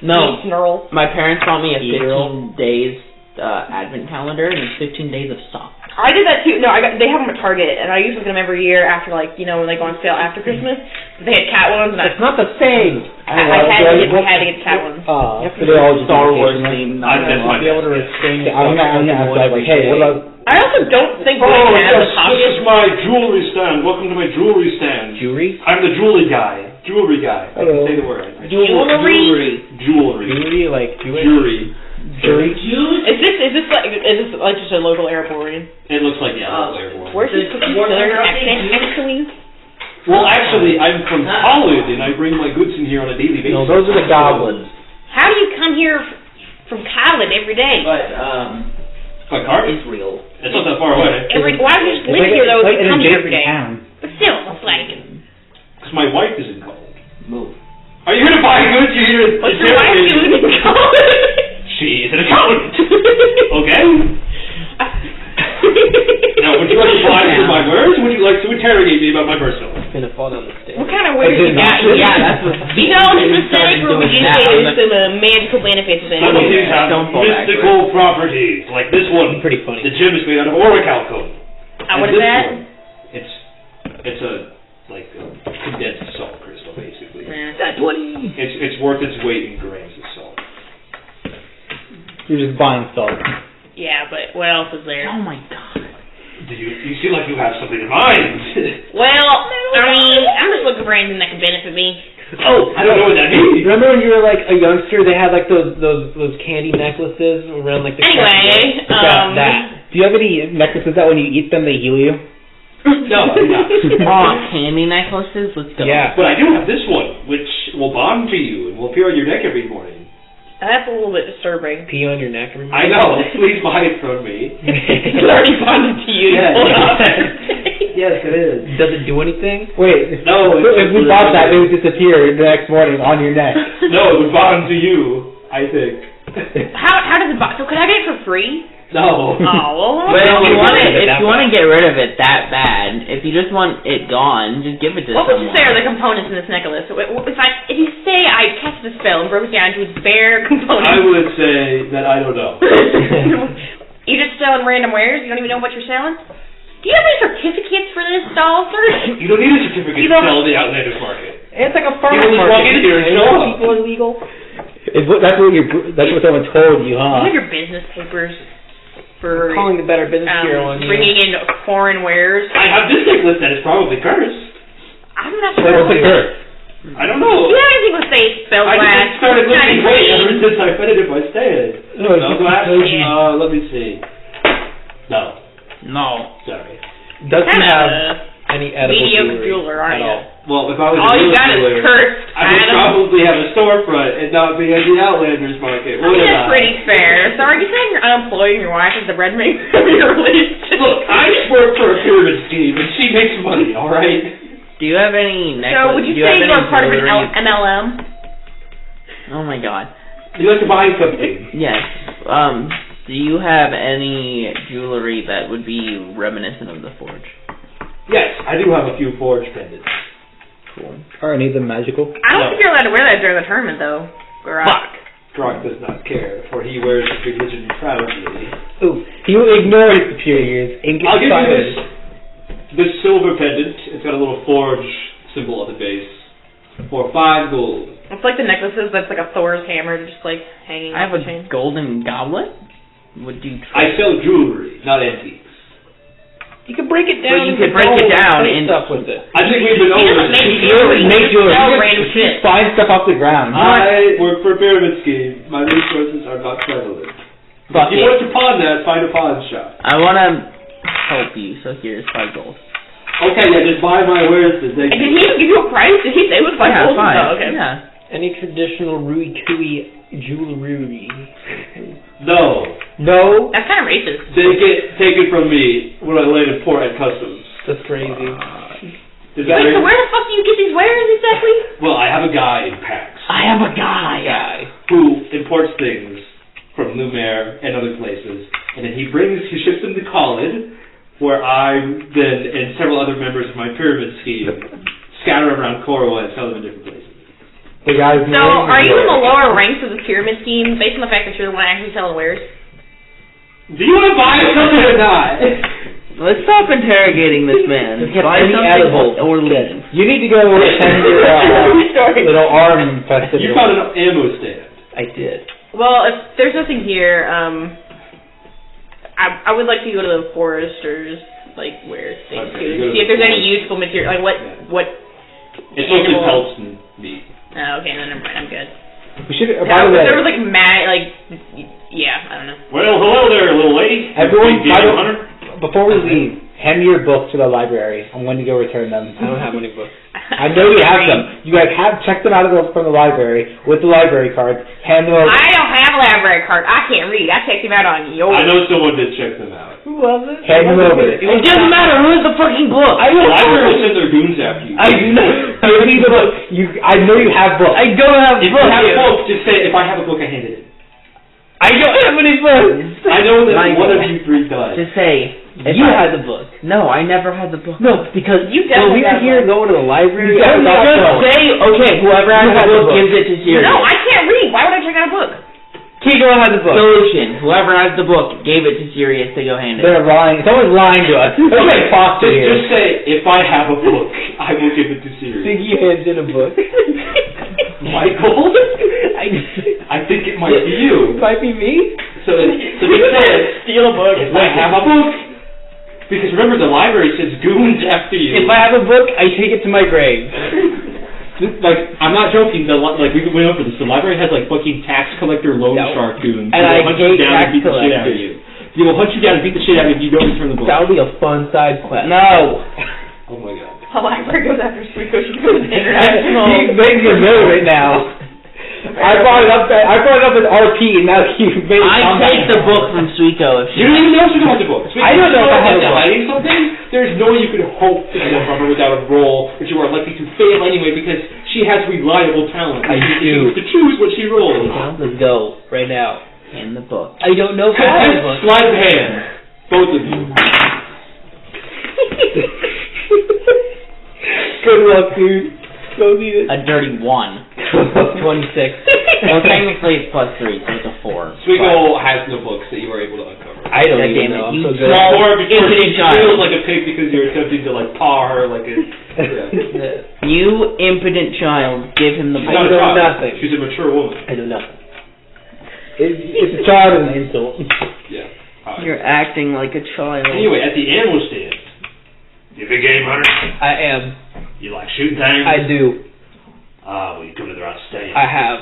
No, Snarl. my parents bought me a Eagle. 15 days advent calendar and it's 15 days of socks. I did that too. No, they have them at Target, and I used to get them every year after, like, you know, when they go on sale after Christmas. They had cat ones, and It's not the same. I had to get cat ones. So they all just Star Wars educational. themed. That's my I'll be able to restrain I'm gonna ask like, hey, what about? I also don't think Oh, they have yes, the this costume. is my jewelry stand. Welcome to my jewelry stand. Jewelry? I'm the jewelry guy. Jewelry guy. I can Hello. say the word. Jewelry. Jewelry. Jewelry, like Jewish? Jury. Jury? Is this like just a local airport? It looks like local airborne. Where's this southern accent actually? Well, actually, I'm from Collid, and I bring my goods in here on a daily basis. No, those are the goblins. How do you come here from Collid every day? But, By car? Israel. It's not that far away. Why don't you just live here though? It's like If you an come here every adjacent day. town. But still, it's like. Because my wife is in Collid. Move. Are you here to buy goods? You're here to What's your wife interrogate me. doing in college? She is an accountant. Okay? Now, would you like to buy through my words, or would you like to interrogate me about my personal life? Gonna fall down the stairs. What kind of weird you got? Yeah, that's what. You know, this is saying Started we're doing that. educated some magical benefits of Some of it. these have Don't fall mystical properties, like this one. Pretty funny. The gem is made out of orichalcum. What And is this that? one, it's a condensed salt crystal, basically. That's what he. It's worth its weight in grams of salt. You're just buying salt. Yeah, but what else is there? Oh my god. You seem like you have something in mind. Well, I mean, I'm just looking for anything that can benefit me. Oh, I don't know what that means. Remember when you were like a youngster? They had like those candy necklaces around like the. Anyway, that. Do you have any necklaces that when you eat them they heal you? No, I'm not. Oh, candy necklaces? Let's go. Yeah. But I do have this one, which will bond to you and will appear on your neck every morning. That's a little bit disturbing. Pee on your neck? I know. Please buy it from me. It's already bonded to you. Yeah. Hold on. Yes, it is. Does it do anything? Wait, No, if we bought that, it would disappear the next morning on your neck. No, it would bond to you, I think. How does it bond? So could I get it for free? No. Oh, well. But if you want to get rid of it that bad, if you just want it gone, just give it to What someone. would you say are the components in this necklace? If you say I cast a spell and broke it down to its bare components. I would say that I don't know. You're just selling random wares? You don't even know what you're selling? Do you have any certificates for this doll, sir? You don't need a certificate to sell in the outlandish market. It's like a You farmer's just walk market in here and here. show up. People illegal. That's what someone told you, Do you huh? have your business papers for Calling the Better Business Bureau on you. bringing in foreign wares? I have this necklace that is probably cursed. I'm not Wait, sure. what's the curse? I don't know. Do you have anything with say spell I glass? just started losing weight ever Clean? since I fed it in my stand. No, it's Spell just glass? because Let me see. No. No. Sorry. Does he Kinda have any edible mediocre jewelry jeweler, aren't at you? all? Well, if I was All a you real got is jeweler, cursed, I would Adam. probably have a storefront and not be at the Outlanders market. I mean, that's pretty fair. So are you saying you're unemployed and your wife is the bread maker of your relationship? Look, I work for a pyramid scheme and she makes money, alright? Do you have any necklace? So would you do you say have you any are part of an jewelry? MLM? Oh my god. You like to buy something. Yes. Do you have any jewelry that would be reminiscent of the Forge? Yes, I do have a few forge pendants. Cool. Are any of them magical? I don't think you're allowed to wear that during the tournament, though. Gurak. Grok does not care, for he wears his religion proudly. Ooh, he will ignore his superiors and get I'll give you silent. this silver pendant. It's got a little forge symbol at the base. For 5 gold. It's like the necklaces that's like a Thor's hammer just like hanging I have off the a chain. golden goblet. Would you? I sell jewelry, not antiques. You could break it But down. you into could break it gold down and in- stuff with it. I think we've been He over doesn't this. make jewelry. He Make just jewelry. sells You random shit. find stuff off the ground. I work for a pyramid scheme. My resources are not prevalent. Fuck If you it. want to pawn that, find a pawn shop. I want to help you, so here's 5 gold. Okay, yeah, just buy my wares to take. And did he even give you a price? Did he say it was like Yeah, gold? 5. Oh, okay. Yeah. Any traditional Rui Kui jewelry? No. No. That's kind of racist. They get taken from me when I land in port at customs. That's crazy. Is that Wait, so right? where the fuck do you get these wares exactly? Well, I have a guy in PAX I have a guy. who imports things from Lumiere and other places, and then he ships them to Collid, where I then and several other members of my pyramid scheme scatter around Korwa and sell them in different places. The guy's So, are you in the lower ranks of the pyramid scheme based on the fact that you're the one actually selling wares? Do you want to buy something or not? Let's stop interrogating this man. Buy any something edible. or leave. You need to go attend your little arm festival. You found an ammo stand. I did. Well, if there's nothing here, I would like to go to the foresters, like, where things Okay, go. you go to See if there's the any useful material, like, what It's mostly animal- pelts and meat. Oh, okay, then never mind, I'm good. We should. By the way, There was, like, yeah, I don't know. Well, hello there, little lady. everyone, Big by game the, hunter. before we leave, hand me your books to the library. I'm going to go return them. I don't have any books. I know you have them. You guys have checked them out from the library with the library cards. Hand them over. I don't have a library card. I can't read. I checked him out on yours. I know someone did check them out. Who was it? Hand them over. It doesn't matter. Who has the fucking book? I The don't library will know. send their goons after you. I do not. Give me the book. I know you have books. I don't have If you books. have a book, just say, if I have a book, I hand it in. I don't have any books. I know that Michael, one of you 3 does. Just say. If You I- had the book. No, I never had the book. No, because You when we definitely were have here one. going to the library, You I definitely got have the one. Say, okay, whoever has You the have the book book. gives it to Sirius. No, I can't read. Why would I check out a book? Kiko had the book. Solution. Whoever has the book gave it to Sirius to go hand it. They're lying. Someone's lying to us. Okay, Foster here. Just say, if I have a book, I will give it to Sirius. Think you hands in a book. Michael? I think it might be you. Might be me. So just say, Steal a book. if I have a book, because remember the library says goons after you. If I have a book, I take it to my grave. Like, I'm not joking. We went over this. The library has like fucking tax collector loan No. shark goons. And They I will hunt you hate down tax and beat the shit out of collectors. you. They will hunt you down and beat the shit out of you if you don't return the book. That would be a fun side quest. No. Oh my god. The library goes after Sweet Coach. Goes international. He's making a note right now. I brought it up as RP, and now you made it. I take the book from Suiko if she. You don't even know Suiko has the book. I don't know if I have a book. Lighting something, there's no way you could hope to get from her without a roll, but you are likely to fail anyway because she has reliable talent. I do. To choose what she rolls. Let's go right now. In the book. I don't know if I have a book. Slide of hand, both of you. Good luck, dude. Go need it. A dirty 1. 26. Well, technically it's +3, so it's a 4. Suiko has no books that you are able to uncover. I don't God even damn it, know. I'm you so good. small Or because impotent she child. feels like a pig because you're attempting to like paw her like a. Yeah. You impotent child, give him the She's book. not a know child. nothing. She's a mature woman. I do nothing. It's a child and an insult. Yeah. Alright. You're acting like a child. Anyway, at the animal stand, you a big game hunter? I am. You like shooting things? I do. Well, you come to the right stand. I have.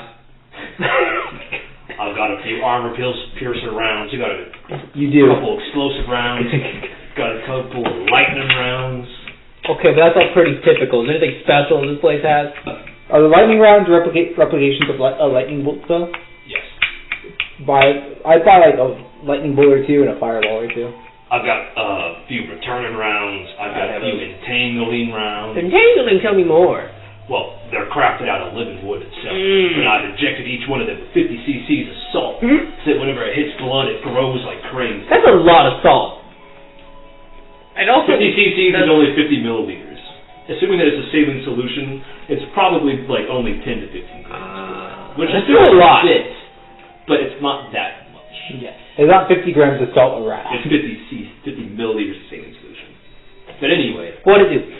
I've got a few armor-piercer rounds. You got a You do. couple explosive rounds. Got a couple of lightning rounds. Okay, but that's all pretty typical. Is there anything special this place has? Are the lightning rounds replications of a lightning bolt though? Yes. I'd buy like a lightning bolt or two and a fireball or two. I've got a few returning rounds. I've got a few entangling rounds. Entangling, tell me more. Well, they're crafted out of living wood itself. And I've injected each one of them with 50 cc's of salt. So that whenever it hits blood, it grows like crazy. That's a lot of salt. I'd also 50 cc's is only 50 milliliters. Assuming that it's a saline solution, it's probably like only 10 to 15 grams. Which is still a lot. Bit, but it's not that much. Yeah. It's not 50 grams of salt or rat. It's 50 milliliters of saline solution. But anyway, What did it do?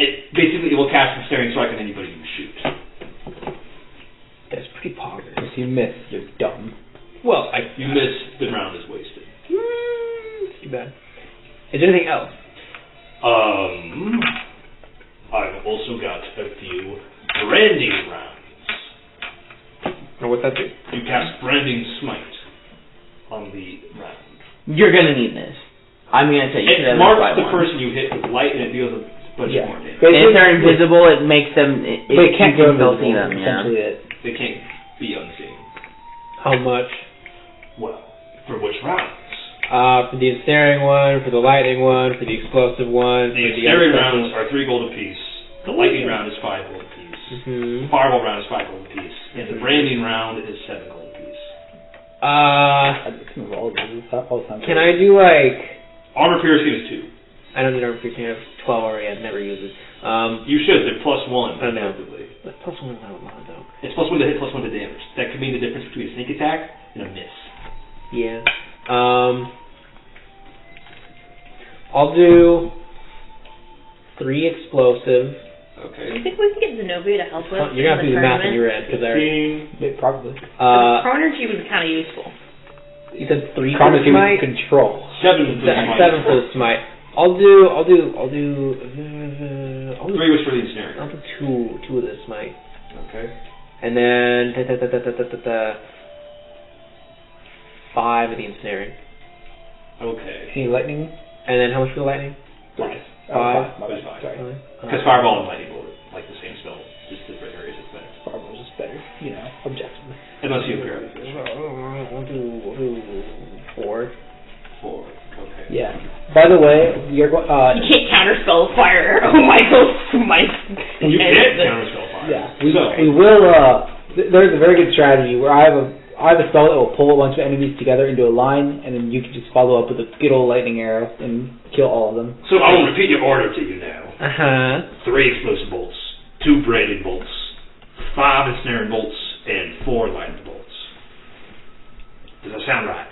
it basically will cast a staring strike on anybody you shoot. That's pretty poggers. If you miss, you're dumb. Well, You miss, the round is wasted. It's too bad. Is there anything else? I've also got a few branding rounds. Or what's that do? You cast branding smite on the round. You're gonna need this. I'm gonna tell you. It marks the person you hit with light and it deals a bunch more damage. And if they're invisible, it makes them. They can't go still invisible. see them. Yeah. Essentially it. They can't be unseen. How much? Well, for which rounds? For the ensnaring one, for the lightning one, for the explosive one. The for ensnaring other rounds are 3 gold apiece. The lightning round is 5 gold apiece. Mm-hmm. The fireball round is 5 gold apiece. And the branding round is 7 gold apiece. Can I do like? Armor piercing is 2. I don't need armor piercing. I have 12 already. I've never used it. You should. They're +1. I know. Effectively. But +1 is not a lot though. It's +1 to hit, +1 to damage. That could mean the difference between a sneak attack and a miss. Yeah. I'll do 3 explosive. Okay. Do you think we can get Zenobia to help us? You're gonna have to do the math in your head because Probably. Chronergy would be kind of useful. You said 3 for the Chronology smite. control. 7 for the smite. 7 for the smite. I'll do 3 was for the ensnaring. I'll do two of the smite. Okay. And then 5 of the ensnaring. Okay. Any lightning? And then how much for the lightning? 5. 5. My bad. Five. Sorry. Because fireball and lightning bolt are like the same spell, just different areas it's better. Fireball's just better, objectively. Unless you appear. I'll do 4. 4. Okay. Yeah. By the way, we are going. You can't counterspell fire. Oh my god, my. You can't counterspell fire. Yeah. So, We will. There's a very good strategy where I have a spell that will pull a bunch of enemies together into a line, and then you can just follow up with a good old lightning arrow and kill all of them. so I will repeat your order to you now. 3 explosive bolts, 2 branding bolts, 5 ensnaring bolts, and 4 lightning bolts. Does that sound right?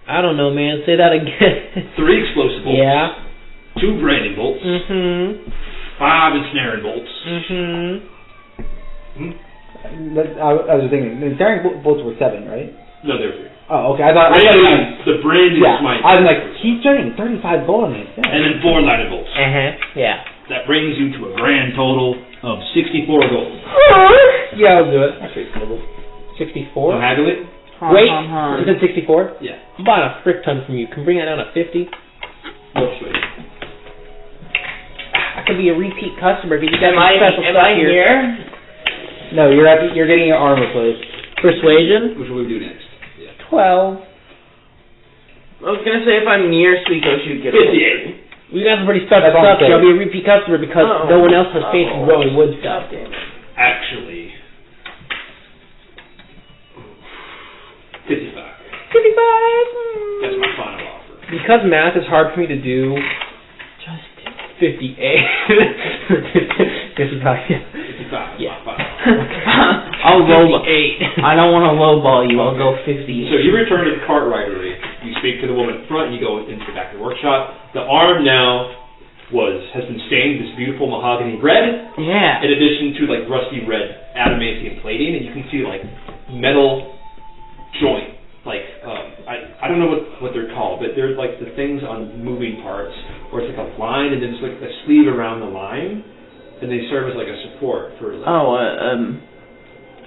I don't know, man. Say that again. 3 explosive bolts. Yeah. 2 branding bolts. 5 ensnaring bolts. I was thinking, the ensnaring bolts were 7, right? No, they're 3. Oh, okay. I thought The branding yeah. smite. I was like, he's turning 35 gold on me. And then 4 lightning bolts. Yeah. That brings you to a grand total of 64 gold. Yeah, I'll do it. Actually, 64? So haggle it? Wait, you said 64? Yeah. I'm buying a frick ton from you. Can we bring that down to 50? No sweet. I could be a repeat customer if you got Am I special stuff here? No, you're getting your armor placed. Persuasion? Which will we do next? 12. I was gonna say if I'm near Squeako, she'd get 58. We got some pretty special That's stuff. on She'll be a repeat customer because no one else has faith in growing wood stuff. Actually, 55. 55. That's my final offer. Because math is hard for me to do. Just 58. 55. 55. Yeah. I'll lowball. I don't want to lowball you. I'll go 50. So you return to the cartwrightery. You speak to the woman in front. And you go into the back of the workshop. The arm now has been stained this beautiful mahogany red. Yeah. In addition to like rusty red adamantium plating, and you can see like metal joint. Like I don't know what they're called, but they're like the things on moving parts, where it's like a line and then it's like a sleeve around the line, and they serve as like a support for. Like,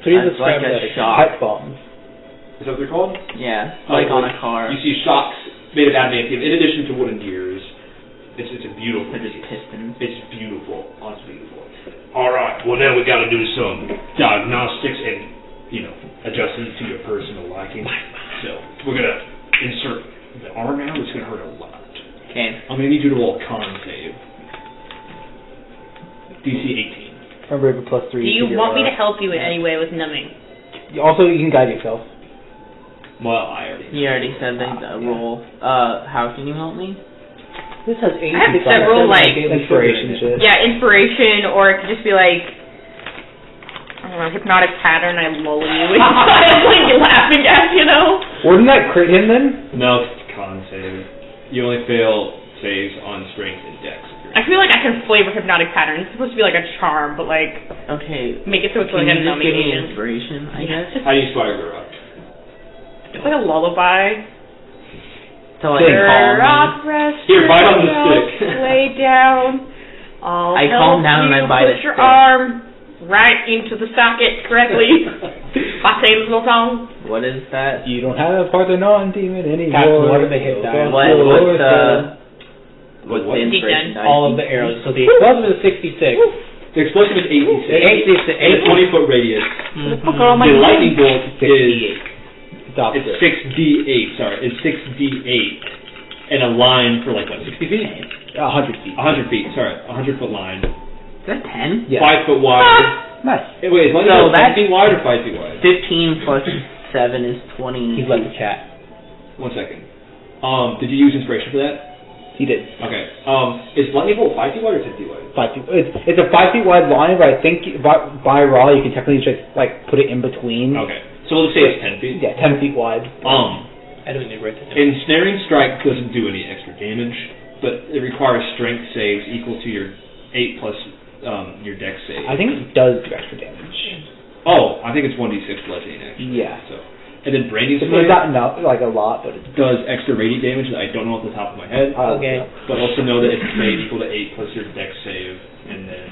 Please that's like describe a that. shock. Pipe bombs. Is that what they're called? Yeah, like on a car. You see shocks made of adamantium in addition to wooden gears. It's a beautiful. They're just pistons. It's beautiful. Oh, it's beautiful. All right. Well, now we got to do some diagnostics and adjust it to your personal liking. So we're gonna insert the arm now. It's gonna hurt a lot. Okay. I'm gonna need you to roll a con save. DC 18. Remember, you have a +3. Do you want me to help you in any way with numbing? Also, you can guide yourself. Well, I already. You already said the roll. How can you help me? This has 8. I have several, like, inspiration shit. Yeah, inspiration, or it could just be like, I don't know, hypnotic pattern, I lull you inside, like, laughing at, Wouldn't that crit him then? No, it's con save. You only fail saves on strength and dex. I feel like I can flavor hypnotic pattern. It's supposed to be like a charm, but like, Okay. make it so it's Can like you a just give numbing me agent. inspiration, I guess? How do you inspire Gurak? It's like a lullaby. To like calm Rock, me. rest Here, bite on the yourself, stick. lay down. I'll I help calm down you and I bite a put your stick. arm right into the socket correctly. By saying this little song. What is that? You don't have a Parthenon demon anymore. That's what they hit that. What's What? the inspiration dice? All of the arrows. So the explosive is 66. The explosive is 86. 86 to And a 20-foot radius. The lightning bolt is 6d8. Sorry, it's 6d8, and a line for like what, 60 feet? 100 feet. 100 feet. Sorry, 100-foot line. Is that 10? Yeah. 5 foot wide. Nice. Wait, is lightning So bolt 10 that's- feet wide or 5 feet wide? 15 plus 7 is 20. He's left the chat. 1 second. Did you use inspiration for that? He did. Okay. Is lightning bolt 5 feet wide or 10 feet wide? 5 feet. It's a 5 feet wide line, but I think by raw you can technically just like put it in between. Okay. So we'll just say it's 10 feet. Yeah, 10 feet wide. I don't need to write this down. Ensnaring strike doesn't do any extra damage, but it requires strength saves equal to your 8 plus your dex save. I think it does do extra damage. Oh, I think it's 1d6 bludgeoning actually. Yeah. So, and then branding It's smite not like a lot, but it's does extra radiant damage that I don't know off the top of my head. Okay. But also know that it's made equal to 8 plus your dex save, and then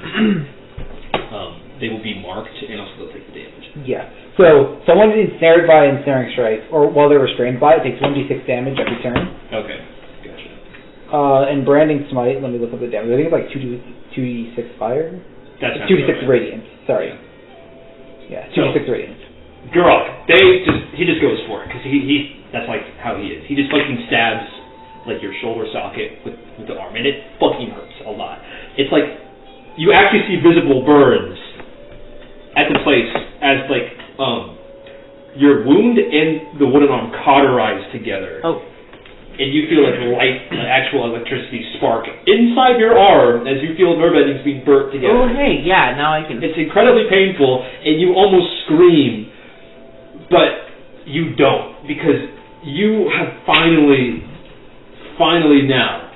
they will be marked, and also they'll take the damage. Yeah. So someone is ensnared by ensnaring strike, or while they're restrained by it, takes 1d6 damage every turn. Okay, gotcha. And branding smite, let me look up the damage. I think it's like 2d6 fire. That's 2d6 radiance. Sorry. Yeah, 2d6 radiance. Gurak, he just goes for it because he that's like how he is. He just fucking stabs like your shoulder socket with the arm, and it fucking hurts a lot. It's like you actually see visible burns at the place as like your wound and the wooden arm cauterize together. Oh. And you feel like actual electricity spark inside your arm as you feel nerve endings being burnt together. Oh, hey, yeah, now I can... It's incredibly painful, and you almost scream, but you don't, because you have finally now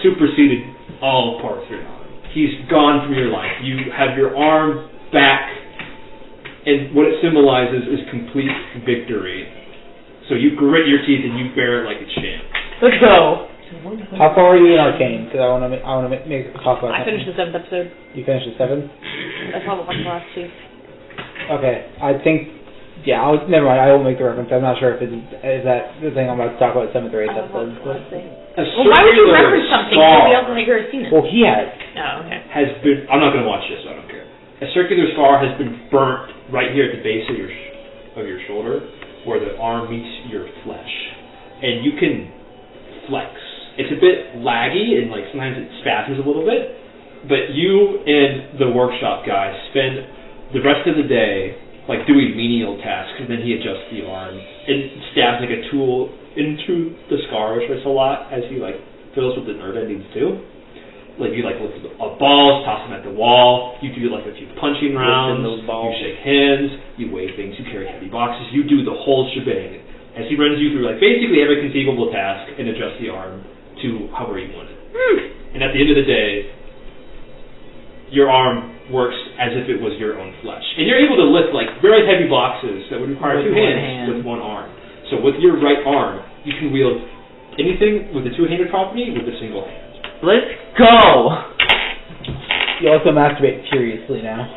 superseded all Parthenon. He's gone from your life. You have your arm back, and what it symbolizes is complete victory. So you grit your teeth and you bear it like a champ. Let's go. How far are you in Arcane? Because I want to make talk about. I finished the 7th episode. You finished the 7th? That's all the last 2. Okay, I think. Yeah, never mind. I will make the reference. I'm not sure if is that the thing I'm about to talk about 7th or 8th episode. Well, why would you reference something? Nobody else has ever seen it. Well, he has. Oh, okay. Has been. I'm not going to watch this, so I don't care. A circular scar has been burnt right here at the base of your of your shoulder where the arm meets your flesh. And you can flex. It's a bit laggy and like sometimes it spasms a little bit, but you and the workshop guy spend the rest of the day like doing menial tasks, and then he adjusts the arm and stabs like a tool into the scar, which hurts a lot as he like fills with the nerve endings too. Like you like lift up balls, toss them at the wall, you do like a few punching rounds, you shake hands, you weigh things, you carry heavy boxes, you do the whole shebang as he runs you through like basically every conceivable task and adjusts the arm to however you want it. And at the end of the day, your arm works as if it was your own flesh. And you're able to lift like very heavy boxes that would require two hands with one arm. So with your right arm, you can wield anything with a two-handed property with a single hand. Let's go! You also masturbate furiously now.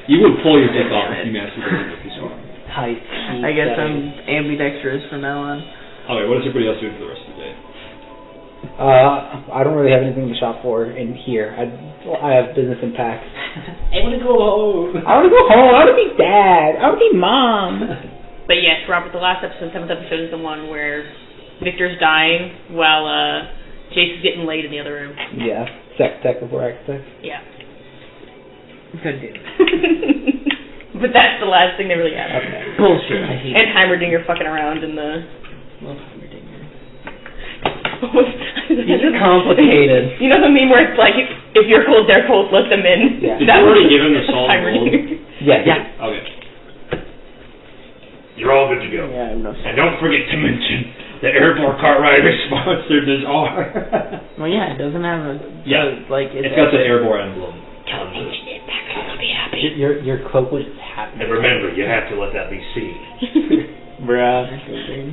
You would pull your dick off if you masturbated with this arm. Tight. I guess I'm ambidextrous from now on. Okay, what is everybody else doing for the rest of the day? I don't really have anything to shop for in here. I have business in PAX. I want to go home. I want to go home. I want to be dad. I want to be mom. But yes, Robert, the last episode, 7th episode, is the one where Victor's dying while Jace is getting laid in the other room. Yeah, sex tech before X tech. Yeah. Good dude. But that's the last thing they really have. Okay. Bullshit. I hate And Heimerdinger fucking around in the... Love Heimerdinger. It's complicated. You know the meme where it's like, if you're cold, they're cold, let them in? Yeah. Did you already give him the solid gold? Yeah. Okay. You're all good to go. Yeah, I have no And don't forget to mention the Airport Cartwright sponsored this R. Well, yeah, it doesn't have a... Yeah. Like, It's got the Airborne emblem. Your cloak was just happy. And remember, you have to let that be seen. Bruh.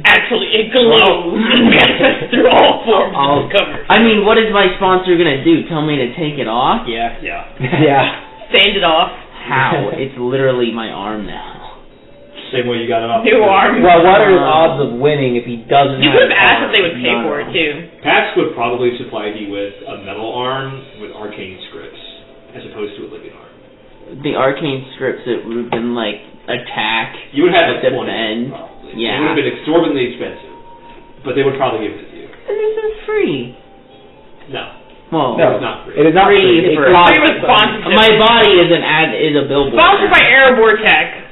Actually, it glows. We have to test through all forms of cover. I mean, what is my sponsor gonna do? Tell me to take it off? Yeah. Yeah. Yeah. Sand it off. How? It's literally my arm now. Same way you got it off. New arm. Well, what are his odds of winning if he doesn't You have could have asked if they would pay None. for it, too. PAX would probably supply you with a metal arm with arcane scripts, as opposed to a living arm. The arcane scripts, it would have been like attack, You would have like 20, defend. probably. Yeah. It would have been exorbitantly expensive, but they would probably give it to you. And this is free. No. Well, No, It's not free. it is not Free free. for- It costs Free with sponsorship. my body is a billboard. Sponsored by Airborne Tech.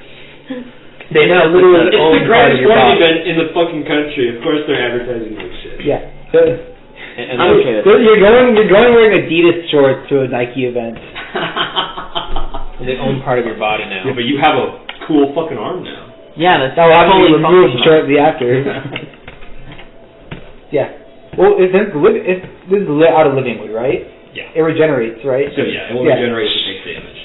They know literally It's own the part of greatest your sporting body. event in the fucking country. Of course they're advertising this shit. Yeah. So, And I'm okay with so it. you're going wearing Adidas shorts to a Nike event. they own part of your body now. Yeah, but you have a cool fucking arm now. Yeah, that's That will fully obviously removed functional. shortly after. Yeah. Well, this is out of living wood, right? Yeah. It regenerates, right? So yeah, it will regenerate if it takes damage.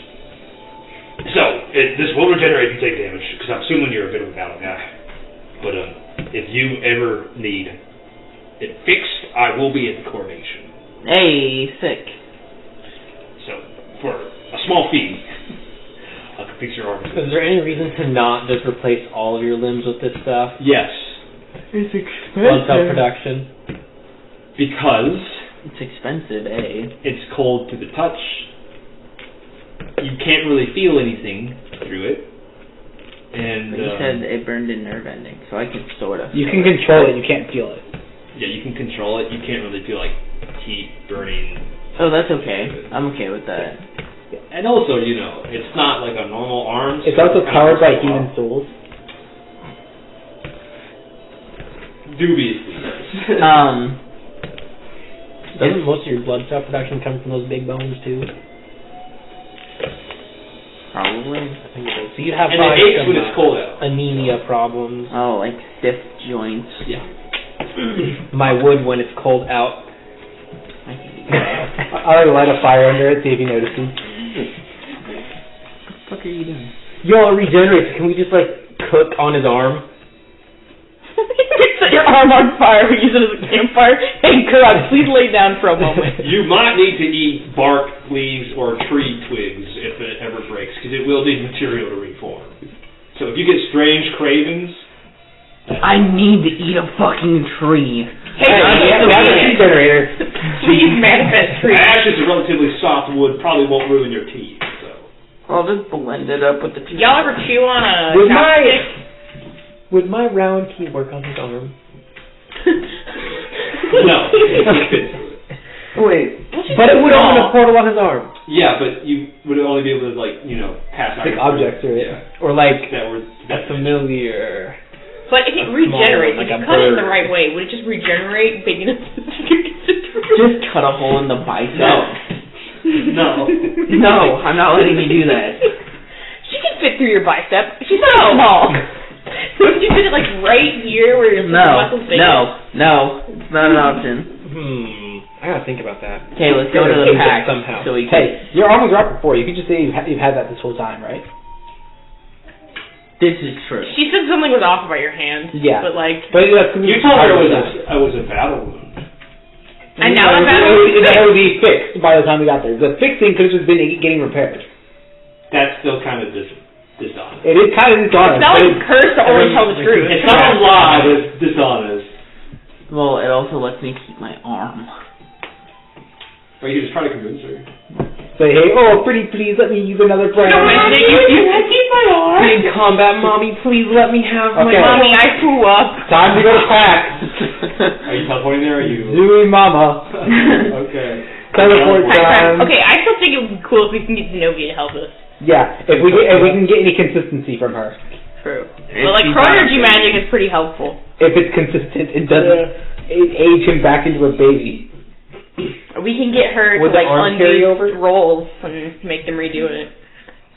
So this will regenerate if you take damage, because I'm assuming you're a bit of a battle guy. But if you ever need it fixed, I will be at the coronation. Hey, sick. So for a small fee, I can fix your arm. Is there any reason to not just replace all of your limbs with this stuff? Yes, It's Blood cell production. because It's expensive, eh? it's cold to the touch. You can't really feel anything through it. And But you said it burned in nerve ending, so I can sort of. You can control it, you can't feel it. yeah, you can control it. You can't really feel like heat burning. Oh, that's okay. I'm okay with that. And also, you know, it's not like a normal arm. It's so also kind powered of by goes human off. souls. Dubiously, yes. Doesn't most of your blood cell production come from those big bones too? Probably. I think it does. So you'd have And it probably aches some when it's cold out. anemia problems. Oh, like stiff joints. Yeah. My wood when it's cold out. I can do that. I like light a fire under it, see if he notices. What the fuck are you doing? Yo, it regenerates. Can we just like cook on his arm? Set your arm on fire, we use it as a campfire. Hey, Gurak, please lay down for a moment. You might need to eat bark, leaves, or tree twigs if it ever breaks, because it will need material to reform. So if you get strange cravings, I need to eat a fucking tree. Hey, Yeah, we have a heat generator. please manifest tree. ashes of relatively soft wood probably won't ruin your teeth. So I'll just blend it up with the. Y'all ever chew on a With chopstick? Would my round key work on his arm? No. Wait, but it would open a portal on his arm. Yeah, but you would only be able to pass Big objects or or like that familiar. But if it regenerates, like if you a cut it the bird. right way, would it just regenerate big enough? Just cut a hole in the bicep. No. No, I'm not letting you do that. She can fit through your bicep. She's so small. So if you fit it right here where your muscles big. No, it's not an option. I gotta think about that. Okay, let's go to the pack somehow. so we can. Hey, your arm was wrapped before. You could just say you've had that this whole time, right? This is true. She said something was off about your hand. Yeah. But You told her I was a battle wound. And now I'm battle that would be fixed by the time we got there. The fixing could have just been getting repaired. That's still kind of dishonest. It is kind of dishonest. It's not like curse to always tell the truth. It's not a lie, but it's dishonest. Well, it also lets me keep my arm. Or you could just try to convince her. Say, hey, pretty please let me use another brand. I keep my arm. Big combat mommy, please let me have my Okay. Mommy, I grew up. Time to go to pack. Are you teleporting there, or are you... Zooey mama. Okay. Teleport time. Okay, I still think it would be cool if we can get Zenobia to help us. Yeah, if we can get any consistency from her. True. But chronergy magic is pretty helpful. If it's consistent, it doesn't age him back into a baby. We can get her Would to the arm carry over? unuse rolls and make them redo it.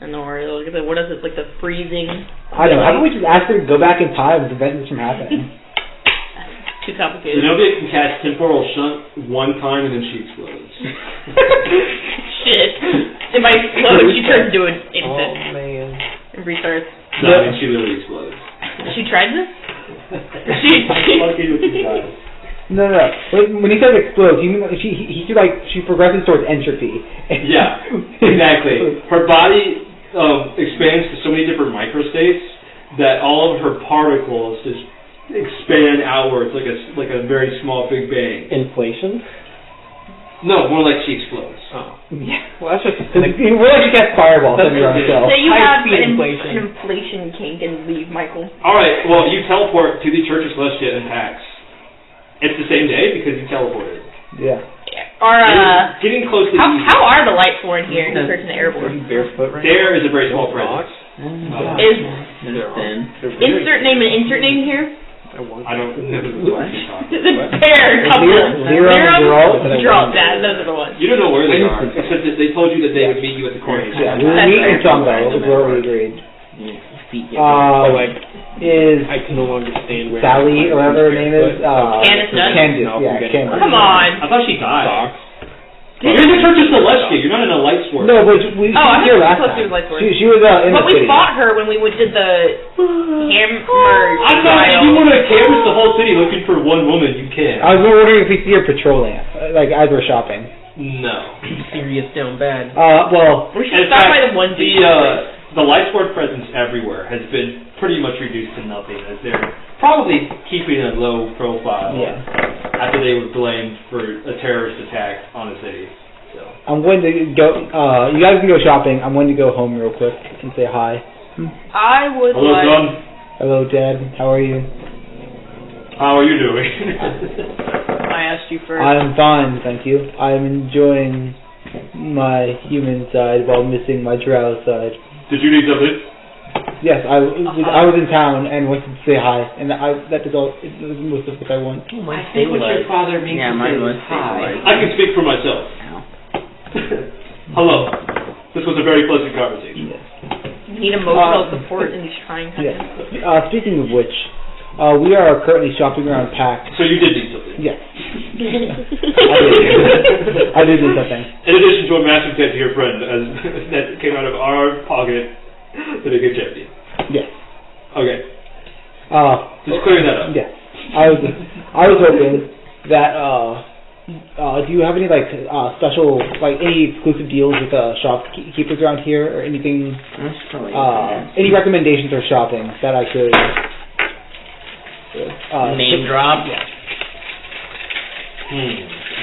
And or what is it, like the freezing? I don't know. How about we just ask her to go back in time and prevent this from happening? Too complicated. Zenobia can cast temporal shunt one time and then she explodes. Shit. If I explode, she turns into an infant. Oh man. And restarts. No, I mean she literally explodes. She tried this? Lucky with you guys. No. When he says explode, he she progresses towards entropy. Yeah, exactly. Her body expands to so many different microstates that all of her particles just expand outwards like a very small Big Bang. Inflation? No, more like she explodes. Oh. Yeah. Well, that's just We're like you cast fireballs on your own self. So you have High-speed an inflation. inflation kink and leave, Michael. Alright, well, you teleport to the Church of Celestia in packs. It's the same day because you teleported. Yeah. Or, Getting close to how are the lights for in here compared to the airborne? barefoot right There is a very small presence. Is insert name and insert name here? I don't know what you're talking The pair couple. Zero and Geralt. Yeah, those are the ones. You don't know where they are, except that they told you that they would meet you at the coronation. Yeah, we were meeting in Jumbo, is where we agreed. Is I can no longer stand where Sally, or whatever her name is, Candace Dunn? Candace, yeah, Candace. Come on. I thought she died. You're in the Church of Celestia. You're not in a light sword. No, but she was I here thought last she was time. Light Sword. She was in But the we city. fought her when we did the hammer I thought if you want to canvas the whole city looking for one woman, you can. I was wondering if we see her patrol lamp, like as we're shopping. No. serious down bad. Well, We should In stop fact, by the one the light sword presence everywhere has been pretty much reduced to nothing, as they're probably keeping a low profile after they were blamed for a terrorist attack on a city. So I'm going to go. You guys can go shopping. I'm going to go home real quick and say hi. I would hello, like... son. Hello, Dad. How are you? How are you doing? I asked you first. I'm fine, thank you. I'm enjoying my human side while missing my drow side. Did you need something? Yes, I was in town and wanted to say hi, and that is all. It was most of what I want. I think what your father means mine was hi. I can speak for myself. Hello. This was a very pleasant conversation. Yes. You need emotional support in these trying times. Yes. Speaking of which, we are currently shopping around Pack. So you did need something? Yes. I did do something. In addition to a massive debt to your friend that came out of our pocket to make a champion. Yes. Okay. Just clearing that up. Yes. I was hoping that do you have any special any exclusive deals with shopkeepers around here or anything? Any recommendations for shopping that I could name drop? Yeah.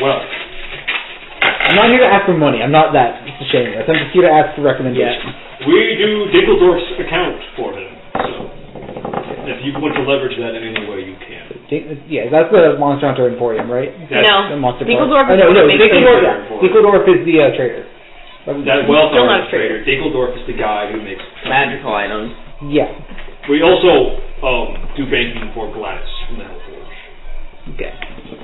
Well, I'm not here to ask for money. I'm not that shameless. I'm just here to ask for recommendations. we do Dinkeldorf's account for him. So. If you want to leverage that in any way, you can. Yeah, that's the Monster Hunter Emporium, right? That's No. The Monster Dinkeldorf Park. is No, the big Dinkeldorf is the trader. That Still Wellstar not is the trader. Dinkeldorf is the guy who makes Magical items. Yeah. We also do banking for Gladys from the Hellforge. Okay.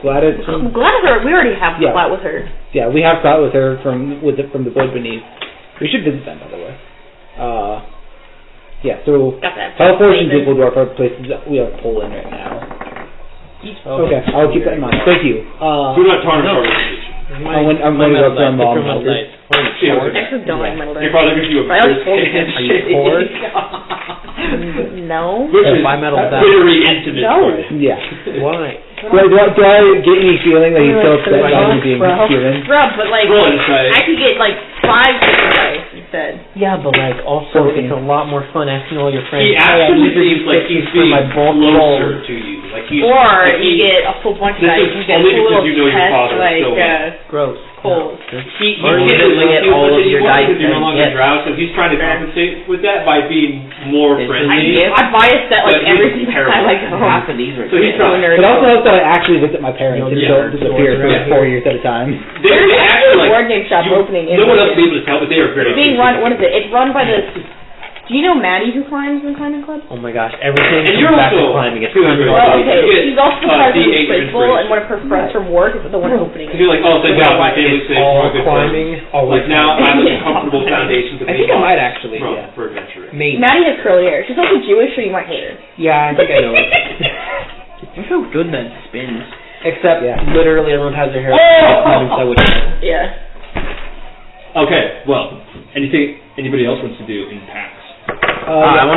Gladys. I'm glad we already have Yeah. flat with her. Yeah, we have fought with her from the Void Beneath. We should visit them, by the way. Yeah, so Got that. Hellforge and Dinkeldorf are places that we have pull in right now. Okay, I'll keep that in mind. Thank you. Do not tarnish our reputation. I'm going to go for a mom. Actually, don't like metal Your dice. father gives you a I always told him. Are you bored? No. Which is Buy metal dice. very intimate No. for you. Yeah. Why? Do I get any feeling that he's still upset about me being human? Bro, but like, Roll insight. I could get like 5 different dice instead. Yeah, but like also it's a lot more fun asking all your friends. He actually seems like he's being closer to you. Like he's, Or like you get a full bunch of This dice. is You get only a because little you know your test, father like, so well. Gross. Cold. He Or you can't just like get you, all but of he your wants dice to do no and longer get- drow, so he's trying to compensate with that by being more It's friendly. a I buy a set like But every he's single time I go home. Half of these are So he's good. trying. It also helps that I actually visit my parents and Yeah. don't disappear for Yeah. 4 years at a time. There's They actually actually a board game shop you- opening in no one else will be Vegas. able to tell, but they are very. It's being run. What is it? It's run by the. Do you know Maddie who climbs in climbing club? Oh my gosh, everything And comes you're back to also climbing. It's feeling kind very of Well, You okay. get, She's also the president of D8 the principal, inspiration. and one of her friends from work is the one opening. Because you're like, oh, thank God, my family's safe, all we're good climbing, friends. always Like now, I have a Yeah. comfortable foundation to I think I might actually, from yeah. for adventuring. Maybe. Maddie has curly hair. She's also Jewish, so you might hate her. Yeah, I think I know it. Look how good that spins. Except Yeah. literally everyone has their hair. Oh! Yeah. Okay, well, anybody else wants to do in packs? I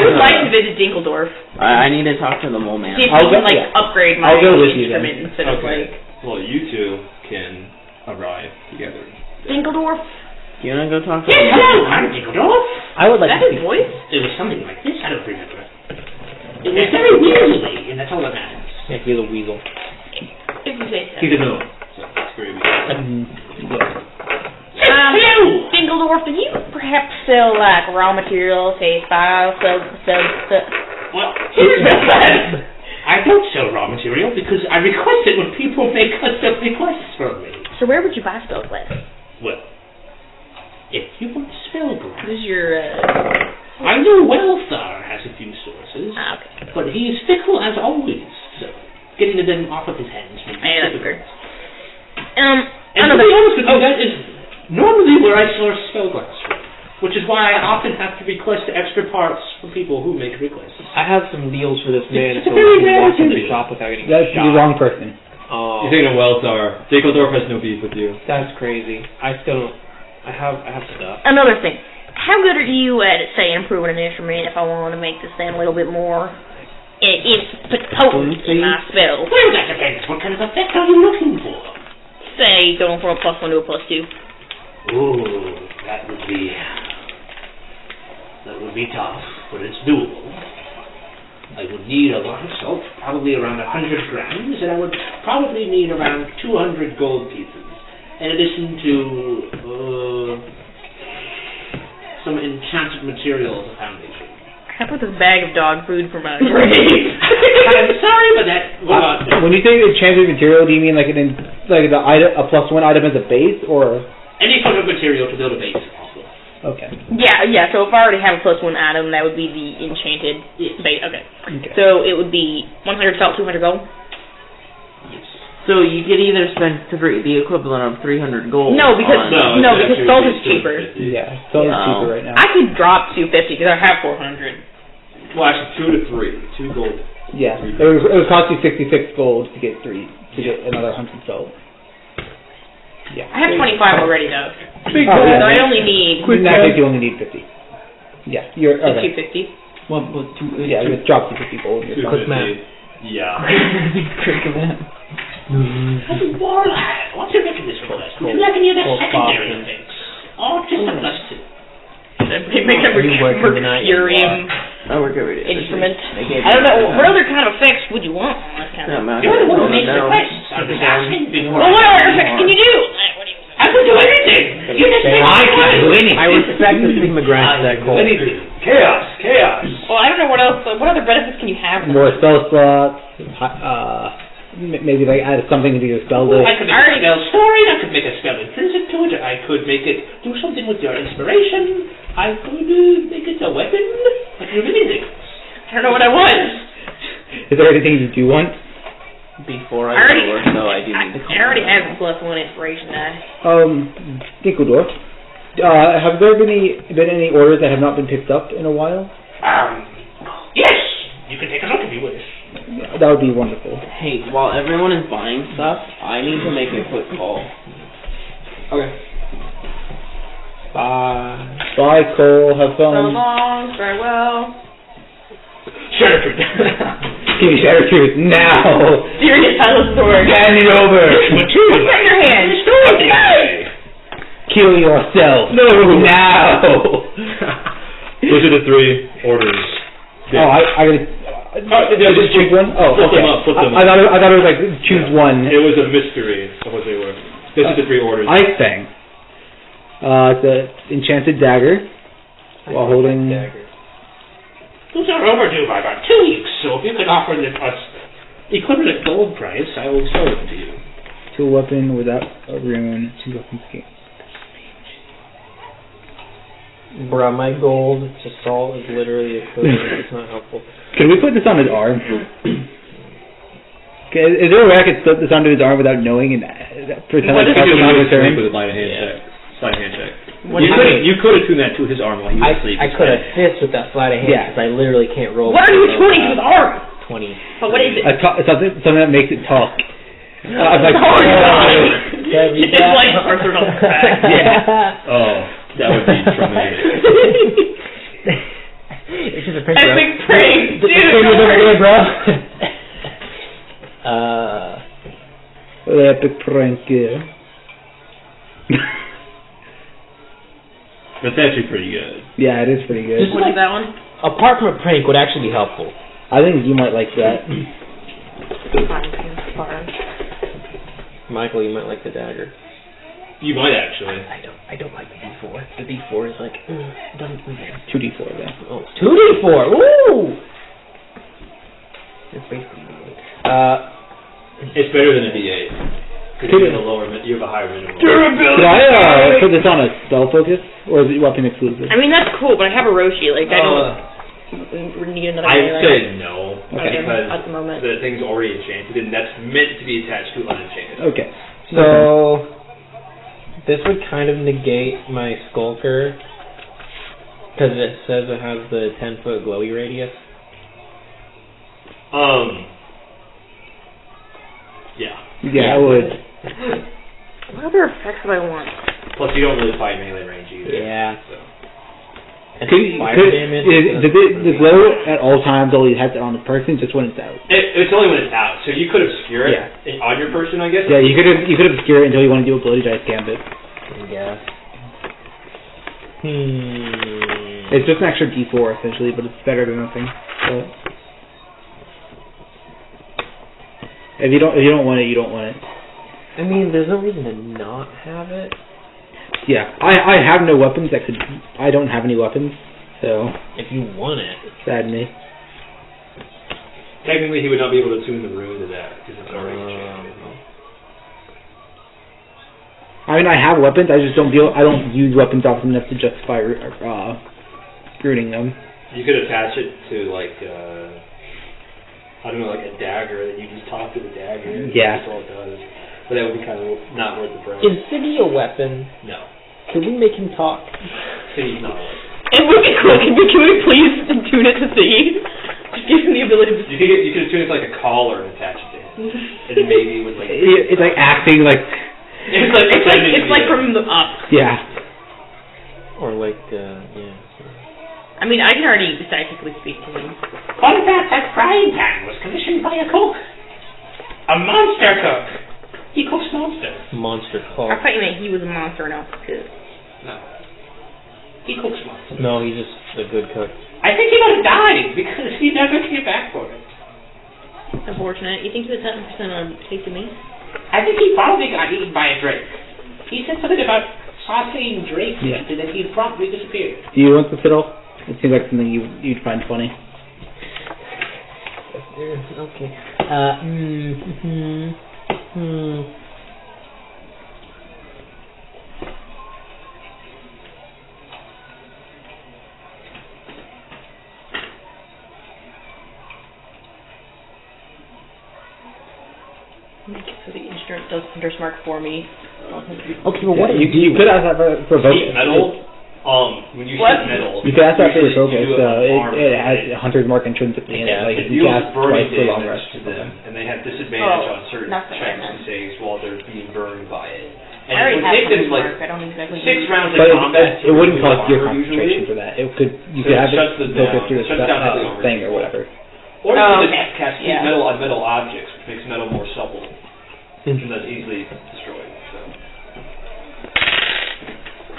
would like to visit Dinkeldorf. I need to talk to the mole man. See if I'll you can go- like yeah. upgrade my I'll go with you then. instrument instead of like Well, you two can arrive together. Dinkeldorf. Do you want to go talk to Yes, him? hello, I'm Dinkeldorf. I would like That's to his see. voice. It was something like this, I don't remember. It was very weaselly, and that's all that matters. Yeah, he's a weasel. If you say so. He's a gnome, so it's very weird. Hello! Dinkeldorf, do you perhaps sell like raw materials, say files, sell Well, here's the plan. I don't sell raw material because I request it when people make custom requests from me. So where would you buy spellglass? Well, if you want spellglass, This is your I know Wellstar has a few sources, okay. but he is fickle as always, so getting them off of his hands may be Hey, that's difficult. fair. And to another be honest with you, that is normally where I source spellglass from, which is why I often have to request extra parts from people who make requests. I have some deals for this man, It's so a very he can rare walk into the opportunity. shop without getting That's the shot. wrong person. Oh, You're thinking of Wellstar. Dinkeldorf has no beef with you. that's crazy. I still don't. I have stuff. Another thing. How good are you at, say, improving an instrument if I want to make this thing a little bit more potent in my spell? Well, that depends. What kind of effect are you looking for? Say, going from a +1 to a +2. Ooh, that would be tough, but it's doable. I would need a lot of salt, probably around 100 grams, and I would probably need around 200 gold pieces, in addition to some enchanted material as a foundation. I put this bag of dog food for my grave. I'm sorry, but that will not do. When you say enchanted material, do you mean like the item, a +1 item as a base, or? Any sort of material to build a base also. Okay. Yeah, so if I already have a +1 item, that would be the enchanted base. Okay. So it would be 100 salt, 200 gold? Yes. So you could either spend the equivalent of 300 gold. No, because on- because salt is cheaper. Yeah, so it's cheaper right now. I could drop 250 because I have 400. Well, actually, 2 to 3. 2 gold. Yeah, it would cost you 66 gold to get another 100 salt. Yeah. I have 25 already though. Oh, So yeah. I only need In that case, you only need 50. Yeah, you're okay. 250. Yeah, you drop to 50 gold. You're fine. 250. Yeah. Warlad, what's your making this for us? Would you like any other secondary effects? Or just a +2? Make a Mercurium I work every day. instrument. They gave I don't me know. that. What other kind of effects would you want on this kind of? You're the one who makes No. requests. I'm just asking before Well, what other effects can you do? What do you? I will do anything. I can do anything. I respect the Sigma grind that Cole. Anything. Chaos. Well, I don't know what else. What other benefits can you have? More spell slots. Maybe like add something to your spell list. I could make a spell story. I could make a spell intrinsic to it. I could make it do something with your inspiration. I could make it a weapon. I could do many things. I don't know what I want. Is there anything you do want? Before I go to work, though, I do need to I already have a +1 inspiration die. Dinkeldorf. Have there been any orders that have not been picked up in a while? Yes. You can take a look if you wish. Yeah, that would be wonderful. Hey, while everyone is buying stuff, I need to make a quick call. Okay. Bye, Cole. Have fun. So long. Farewell. Shatter Truth. Give me Shatter Truth now. Serious sword. Hand it over. Put your hand. Kill yourself. No. Now. Those are the 3 orders. Oh, I gotta. Just choose one. Oh, flip okay. them up. I thought it was like choose one. It was a mystery of what they were. Those are the 3 orders. Ice Fang. It's an enchanted dagger. While holding. Those are overdue by about 2 weeks, so if you could offer them us equivalent gold price, I will sell them to you. Tool weapon without a rune. 2 weapons game. Bruh, my gold to salt is literally equivalent. It's not helpful. Can we put this on his arm? Okay, is there a way I could slip this onto his arm without knowing and pretend like it's not return? With a light hand check. Sleight of hand check. You could have tuned that to his arm while he was asleep. I could assist with that sleight of hand because I literally can't roll. What are you tuning to his arm? 20. But what is it? Something that makes it talk. I'm like, It's like Arthur on the back. Yeah. Oh, that would be traumatic. It's just a prank, bro. Epic prank, dude. Bro. Epic prank. That's actually pretty good. Yeah, it is pretty good. Just What is that one? Apart from a prank, would actually be helpful. I think you might like that. Michael, you might like the dagger. You might actually. I don't like the D4. The D4 is like doesn't. 2d4 then. Oh, 2d4. Ooh. It's basically. It's better than a D8. Because you have a higher minimum. Could I put this on a spell focus, or is it weapon exclusive? I mean, that's cool, but I have a Roshi. Like, I don't need another I'd melee. say no. Okay, Because at the moment. the thing's already enchanted, and that's meant to be attached to unenchanted. Okay. So this would kind of negate my Skulker because it says it has the 10-foot glowy radius. Yeah. Yeah, I would. What other effects would I want? Plus, you don't really fight melee range either. Yeah. So. And fire damage. The glow at all times always has it on the person, just when it's out. It's only when it's out, so you could obscure it on your person, I guess. Yeah, you could obscure it until you want to do a bloody dice gambit. Yeah. It's just an extra D4 essentially, but it's better than nothing. So. If you don't want it, you don't want it. I mean, there's no reason to not have it. Yeah, I have no weapons that could. I don't have any weapons, so. If you want it. Sad me. Technically, he would not be able to tune the rune to that because it's already enchanted. I mean, I have weapons. I just don't use weapons often enough to justify ruining them. You could attach it to like I don't know, like a dagger that you just talk to the dagger. Yeah. That's all it does. But that would be kind of not worth the price. Is Siggy a weapon? No. Can we make him talk? Siggy's not a weapon. It would be cool. Can we please tune it to Siggy? Just give him the ability to. You could tune it to like a collar and attach it to him, and maybe with like. It's like acting like. It's like from the up. Yeah. Or like yeah. I mean, I can already psychically speak to him. What about that frying pan was commissioned by a cook? A monster cook. He cooks monsters. Monster cook. I thought you meant he was a monster and I was a cook. No. He cooks monsters. No, he's just a good cook. I think he might have died because he never came back for it. Unfortunate. You think he was 10% on taste of me? I think he probably got eaten by a drake. He said something about sauteing Drake Yeah. and then he'd promptly disappear. Do you want the fiddle? It seems like something you'd find funny. Okay. So the instrument does Hunter's Mark for me. Okay, well, what you could ask that for Heat Vocus. metal. When you What? heat metal, You could ask that for usually Vocus. you do it on armor, It has right? Hunter's Mark intrinsically in it. Like It you deals cast burning twice for long damage rest. to them, and they have disadvantage on certain not the checks right and saves while they're being burned by it. I And it already would have take them Hunter's like Mark. I don't exactly 6 rounds of But combat. it wouldn't to cost you armor concentration usually. for that. It could you So could it have shuts it them focus down. through It shuts down heavy armor thing or people. whatever. Or you Oh, can okay. just cast heat Yeah. metal on metal objects, which makes metal more supple and that's easily destroyed. So.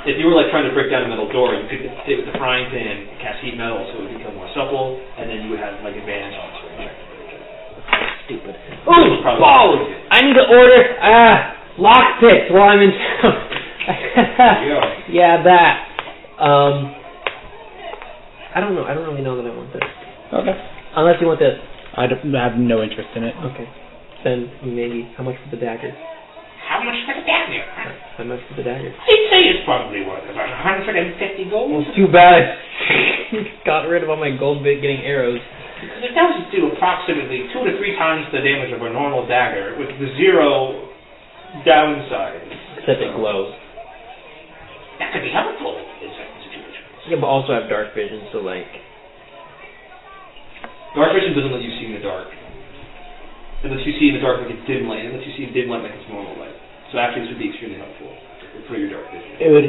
If you were like trying to break down a metal door, you could hit with the frying pan, cast heat metal, so it would become more supple, and then you would have like advantage on certain checks. Stupid. Ooh, balls! I need to order lockpicks while I'm in town. There you go. Yeah, that. I don't know. I don't really know that I want this. Okay. Unless you want this. I have no interest in it. Okay. Then maybe how much for the dagger? How much for the dagger? How much for the dagger? I'd say it's probably worth about 150 gold. Well, it's too bad. Got rid of all my gold bit getting arrows. Because it does do approximately 2 to 3 times the damage of a normal dagger, with the 0 downside. Except it glows. That could be helpful in certain situations. Yeah, but also I have dark vision, so like. Dark vision doesn't let you see in the dark. It lets you see in the dark like it's dim light. It lets you see dim light like it's normal light. So actually this would be extremely helpful for your dark vision. It would.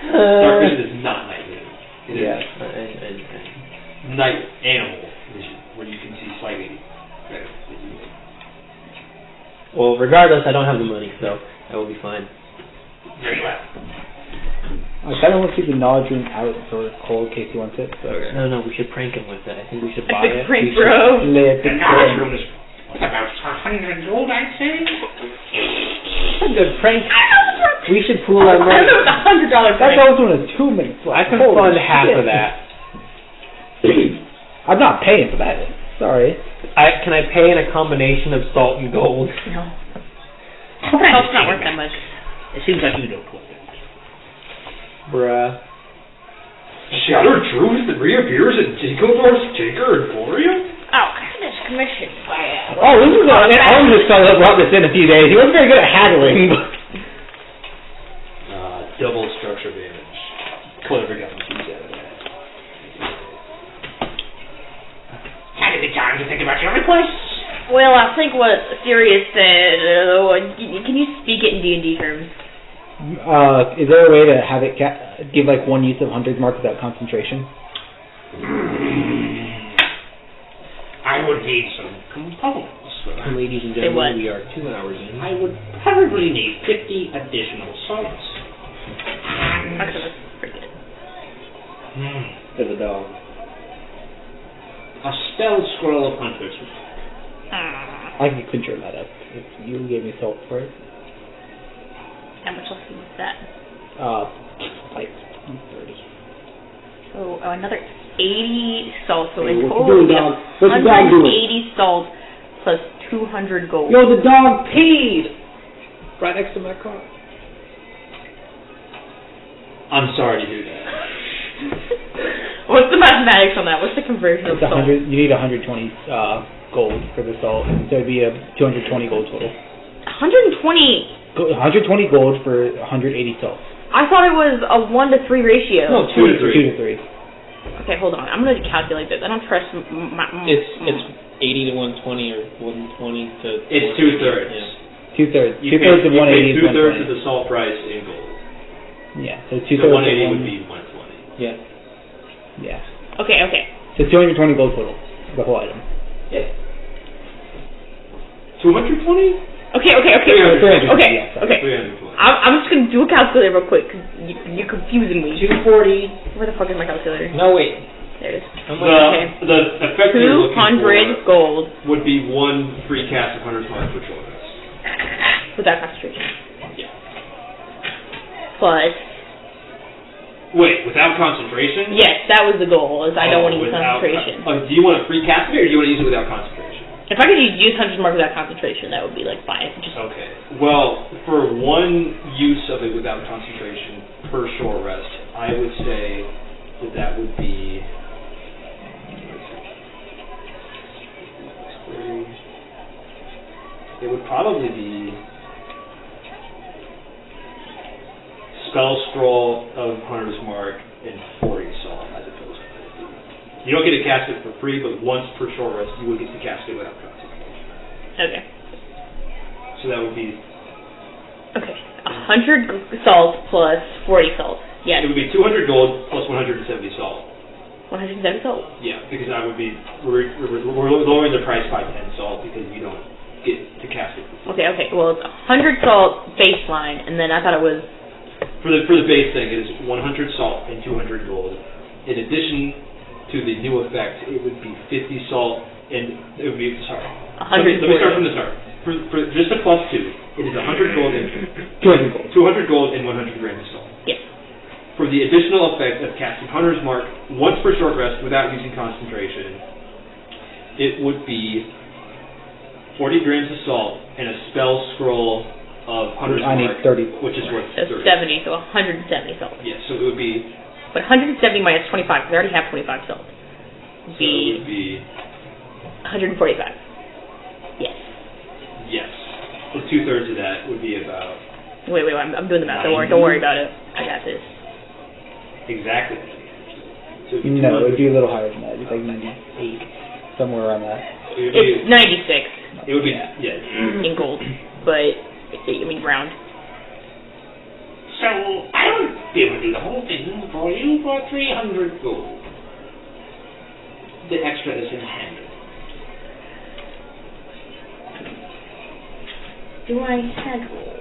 Dark vision is not night vision. It Yeah. is night animal vision, where you can see slightly better. Well, regardless, I don't have the money, so I will be fine. Very well. I kind of want to keep the knowledge room out for Cole in case he wants it. So. No, we should prank him with it. I think we should A buy big it. prank, We should bro. Lay a The big knowledge thing. room is about 100 gold, I'd say. That's a good prank. We should pool our I money. know it's $100 That's prank. also in a 2 minute slot. I can Holy fund half shit. of that. I'm not paying for that. Sorry. Can I pay in a combination of salt and gold? No. Salt's not worth that much. It seems like you don't put it. Bruh. Shattered Truth that reappears at Tinkledorf's Tinker Emporium? Oh, this commission. Oh, this is Owen just brought this in a few days. He wasn't very good at haggling. Double structure damage. Clever got some keys out of that. Had a good time to think about your requests. Well, I think what Sirius said, can you speak it in D&D terms? Is there a way to have it give like one use of Hunter's Mark without concentration? I would need some components. And ladies and Say what? gentlemen, we are 2 hours in. I would probably need 50 additional salts. Actually, that's pretty good. There's a dog. A spell scroll of hunters. I can conjure that up. If you gave me salt for it. How much else is that? Like 30. So another 80 salt. So Hey, in what you total, doing, we dog? have What the dog doing? 180 salt plus 200 gold. Yo, the dog peed! Right next to my car. I'm sorry to hear that. What's the mathematics on that? What's the conversion of It's salt? 100. You need 120 gold for the salt, so it'd be a 220 gold total. 120. 120 gold for 180 salt. I thought it was a 1 to 3 ratio. No, 2 to 3. 2 to 3. Okay, hold on. I'm gonna calculate this. I don't trust my. It's 80 to 120 or 120 to. It's 2/3. Yeah. 2/3. You 2/3 of pay 180 is 2/3 of 120. the salt price in gold. Yeah, so So 2/3 of 180 would be 120. Yeah. Yeah. Okay, okay. So 220 gold total, the whole item. Yeah. 220? Okay, okay, okay. 300. Okay, Yeah, sorry. okay. 320. I'm just gonna do a calculator real quick because you're confusing me. 240. Where the fuck is my calculator? No, wait. There it is. Okay. The effect you're looking 200 for gold. would be 1 free cast of Hunter's Mark for children. Without concentration. Yeah. Plus. Wait, without concentration? Yes, that was the goal. Is I don't want to use concentration. Do you want to free cast it, or do you want to use it without concentration? If I could use Hunter's Mark without concentration, that would be like fine. Okay. Well, for one use of it without concentration per short rest, I would say that would be. It would probably be Spell Scroll of Hunter's Mark and 40 Salt as opposed to 50. You don't get to cast it for free, but once per short rest, you would get to cast it without concentration. Okay. So that would be. Okay. 100 salt plus 40 salt. Yes. It would be 200 gold plus 170 salt. 170 salt? Yeah, because I would be. We're lowering the price by 10 salt because you don't get to cast it. Okay. Well, it's 100 salt baseline, and then I thought it was. For the base thing, it is 100 salt and 200 gold. In addition to the new effect, it would be 50 salt and it would be 100. Let me start from the start. For just a +2, it is 100 gold and 200 gold and 100 grams of salt. Yes. For the additional effect of casting Hunter's Mark once per short rest without using concentration, it would be 40 grams of salt and a spell scroll of Hunter's Mark, need 30. which is worth 30. 70, so 170 salt. Yes, so it would be. But 170 minus 25, because I already have 25 salt. Would be 145. Yes. Yes. So 2/3 of that would be about. Wait, I'm doing the math. Don't worry about it. I got this. Exactly. So no, it would be a little higher than that. It's like 98, somewhere around that. It's 96. It would be, in gold, but I mean round. So I would be able to do the whole thing for you for 300 gold. The extra is in hand. Do I haggle?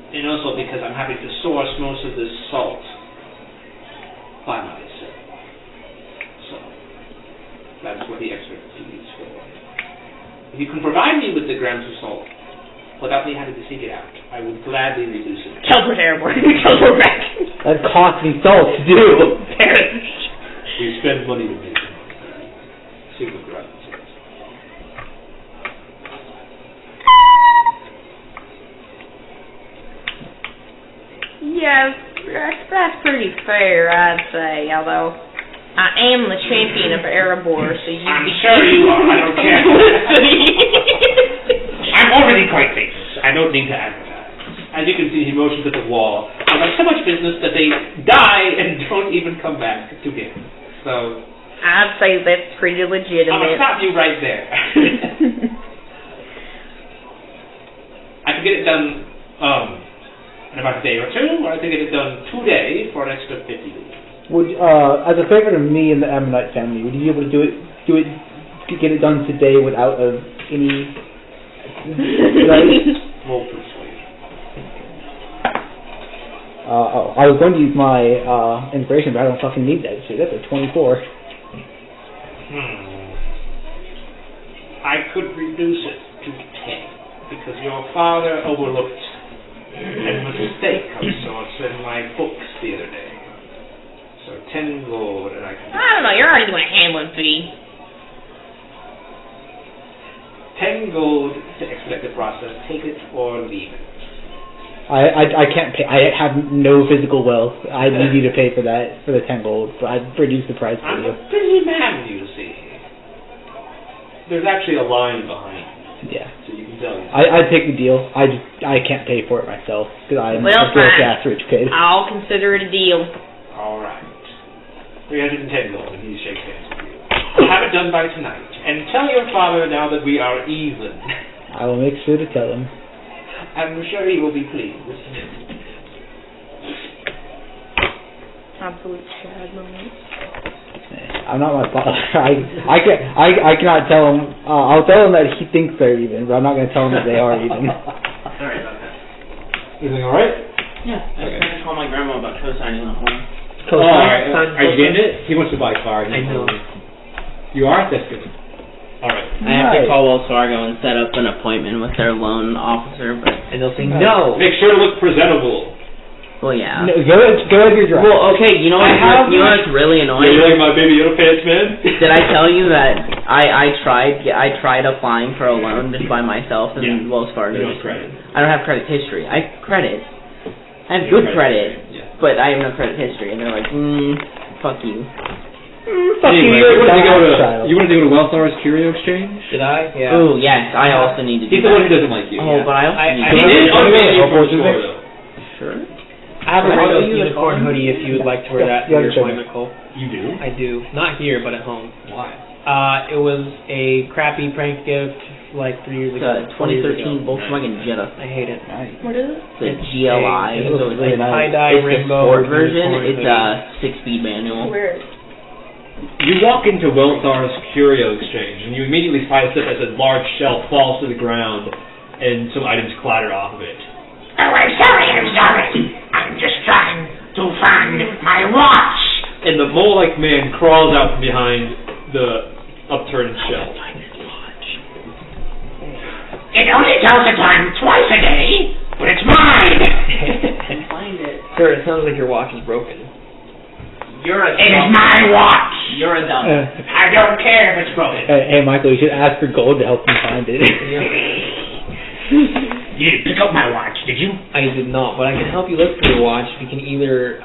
And also because I'm happy to source most of this salt by myself. So that's what the extra fee is for. If you can provide me with the grams of salt without me having to seek it out, I would gladly reduce it. Teleport airborne. Teleport back. That costs me salt to do. We spend money to make it. Super grunt. Yes, that's pretty fair, I'd say, although I am the champion of Erebor, so you I'm sure you are, I don't care. I'm already quite famous. I don't need to advertise. As you can see, he motions at the wall. There's like so much business that they die and don't even come back to him. So I'd say that's pretty legitimate. I'm gonna stop you right there. I can get it done in about a day or two, or I can get it done today for an extra 50 gold. Would as a favor to me and the Ammonite family, would you be able to get it done today without any? Roll persuasion. I was going to use my inspiration, but I don't fucking need that shit. That's a 24. I could reduce it to 10 because your father overlooked a mistake of sorts in my books the other day. So 10 gold, and I can. I don't know. You're already doing a handling fee. 10 gold to expedite the process. Take it or leave it. I can't pay. I have no physical wealth. I need you to pay for that, for the 10 gold. But I'd reduce the price for I'm you. a busy man, you see. There's actually a line behind, Yeah. so you can tell. I'd take the deal. I can't pay for it myself because I'm Well, a broke fine. ass rich kid. I'll consider it a deal. All right. 310 gold, and he shakes hands with you. I'll have it done by tonight, and tell your father now that we are even. I will make sure to tell him. I'm sure he will be pleased. Absolute sad moment. I'm not my father. I cannot tell him. I'll tell him that he thinks they're even, but I'm not going to tell him that they are even. Sorry about that. Everything all right? Yeah, I was trying to call my grandma about co-signing on one. Are you getting it? He wants to buy a car. I know. You are? That's good. Alright. I have to call Wells Fargo and set up an appointment with their loan officer, and they'll say no. Make sure to look presentable. Well, yeah. No, go with your drive. Well, okay, you know what's really annoying? You like my Baby Yoda pants, man? Did I tell you that I tried applying for a loan just by myself and Wells Fargo? No credit. I don't have credit history. I have good credit, but I have no credit history, and they're like, fuck you. Anyway, you want to go to Wells Fargo's Curio Exchange? Did I? Yeah. Oh, yes, I also need to do He's the one who doesn't like you. Oh, but I also need to He did unveil you from the store, though. Sure. I have a Red Oak unicorn hoodie if you would like to wear that for your appointment, Cole. You do? I do. Not here, but at home. Why? It was a crappy prank gift like 3 years ago. 2013 Volkswagen Jetta. I hate it. What is it? The GLI. It looks really nice. It's Tie-dye the rainbow. sport version. It's a 6-speed manual. Where? You walk into Welthar's Curio Exchange, and you immediately find yourself as a large shelf falls to the ground, and some items clatter off of it. Oh, I'm sorry. I'm just trying to find my watch. And the mole-like man crawls out from behind the upturned shelf. It only tells the time twice a day, but it's mine. Find it. Sir, it sounds like your watch is broken. It is my watch. You're a dumb. I don't care if it's broken. Hey, Michael, you should ask for gold to help you find it. You didn't pick up my watch, did you? I did not, but I can help you look for your watch. You can either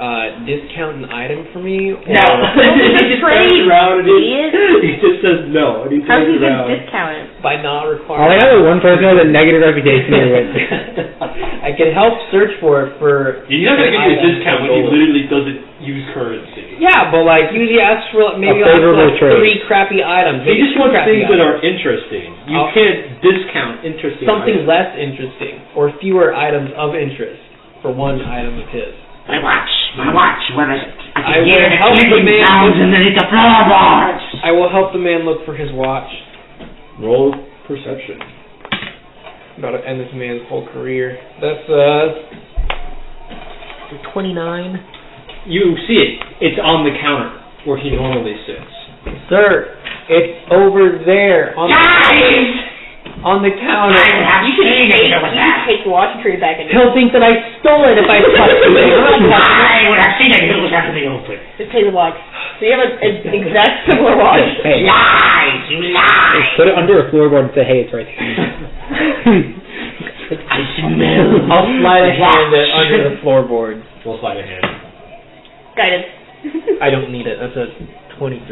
discount an item for me, or... No. He just turns around and he just says no, and he How do turns you around. discount it? by not I requiring... know that one person has a negative reputation here. I can help search for it for... He's not going to give you a discount when he literally doesn't use currency. Yeah, but like, usually ask for maybe A favorable trade. 3 crappy items. He just wants things that are items. interesting. You can't discount interesting Something items. less interesting, or fewer items of interest for one item of his. My watch, where is it? I can hear will the help the clicking man sounds look- underneath the floorboards. I will help the man look for his watch. Roll perception. About to end this man's whole career. That's 29. You see it. It's on the counter where he normally sits. Sir, it's over there on the counter. You should take your watch and trade it back in. He'll think that I stole it if I touch it. I would have seen it if it was out in the open. Just take the watch. So you have an exact similar watch. Hey, Lies, you lie. put it under a floorboard and say, hey, it's right here. I smell. I'll slide a hand under the floorboard. We'll slide a hand. Guidance. I don't need it. That's a 23.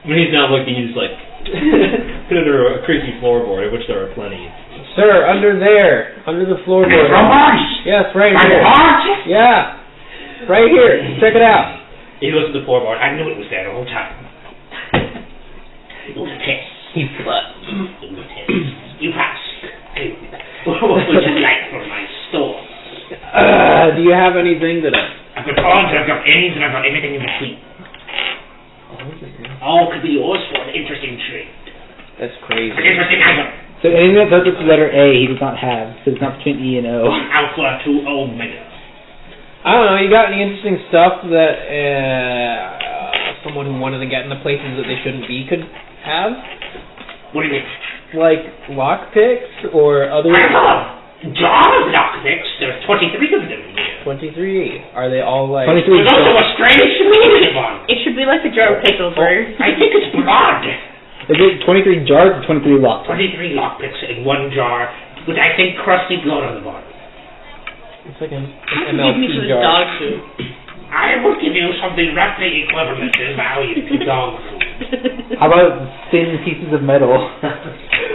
When he's not looking, he's like put it under a creaky floorboard, of which there are plenty. Sir, under there. Under the floorboard. Floorboards? Yes, right My here. watch? Yeah. Right here. Check it out. He looks at the floorboard. I knew it was there the whole time. It was a test. He's slut. It was a test. You passed. What would you like from my store? Do you have anything that I've got odds, I've got ends, and I've got everything in between. All could be yours for an interesting trade. That's crazy. An interesting item. So anything that starts with the letter A, he does not have. So it's not between E and O. Alpha to Omega. I don't know, you got any interesting stuff that someone who wanted to get in the places that they shouldn't be could have? What do you mean? Like lockpicks or other... Jar of lockpicks. There's 23 of them here. 23. Are they all like... 23. There's also a strange limited one. It should be like the jar of pickles, right? I think it's blood. Is it 23 jars or 23 locks? 23 lockpicks in one jar with, I think, crusty blood on the bottom. It's like an Give me MLP some jar. dog food. I will give you something roughly equivalent in value to dog food. How about thin pieces of metal?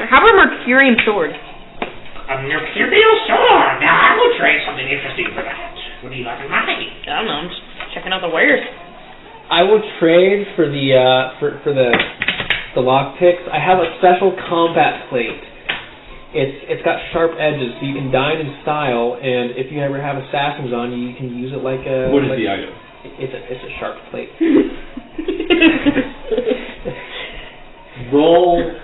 How about a Mercurian sword? A mercurial sword. Now, I will trade something interesting for that. What do you have in mind? I don't know. I'm just checking out the wares. I will trade for the for the lockpicks. I have a special combat plate. It's got sharp edges, so you can dine in style. And if you ever have assassins on you, you can use it like a. What is the item? It's a sharp plate. Roll.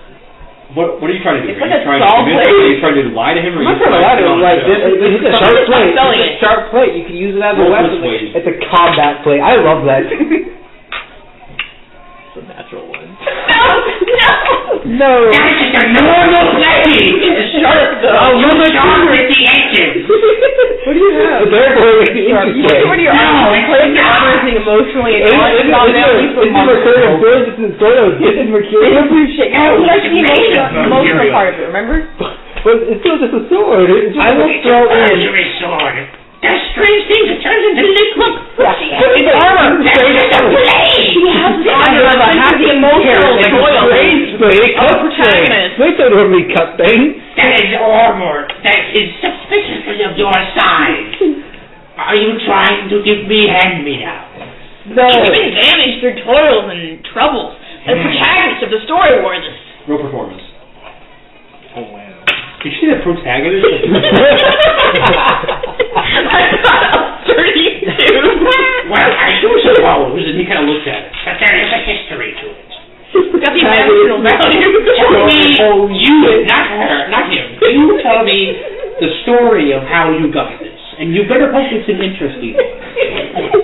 What are you trying to do? It's Are like you a trying to saw convince blade. him? Are you trying to lie to him? Or I'm are not you trying to lie to put him. on Like show? it's a sharp plate. selling It's a it. sharp plate. You can use it as a Roll weapon. persuasion. It's a combat plate. I love that. It's a natural one. No! No. That's just a normal blade. It's sharp, though. It's sharp at the edges. What do you have? Therefore, What do you playing your armor thing emotionally and it's the emotional part of it, remember? But it's still just a sword. I will throw in. Sword. There's strange things. It turns into liquid. It's armor. That's just a blade. He has the honor of the emotional toil. They don't normally cut things. That is armor. That is suspiciously of your size. Are you trying to give me hand-me-down? No. You've been damaged through toils and troubles. The protagonist of the story wore this. Roll performance. Oh, wow. Did you see the protagonist? I thought 32. Well, I do suppose, and he kind of looked at it, that there is a history to it. Got the emotional value. Tell me, you, not her, not him, you tell me the story of how you got this. And you better hope it's an interesting one.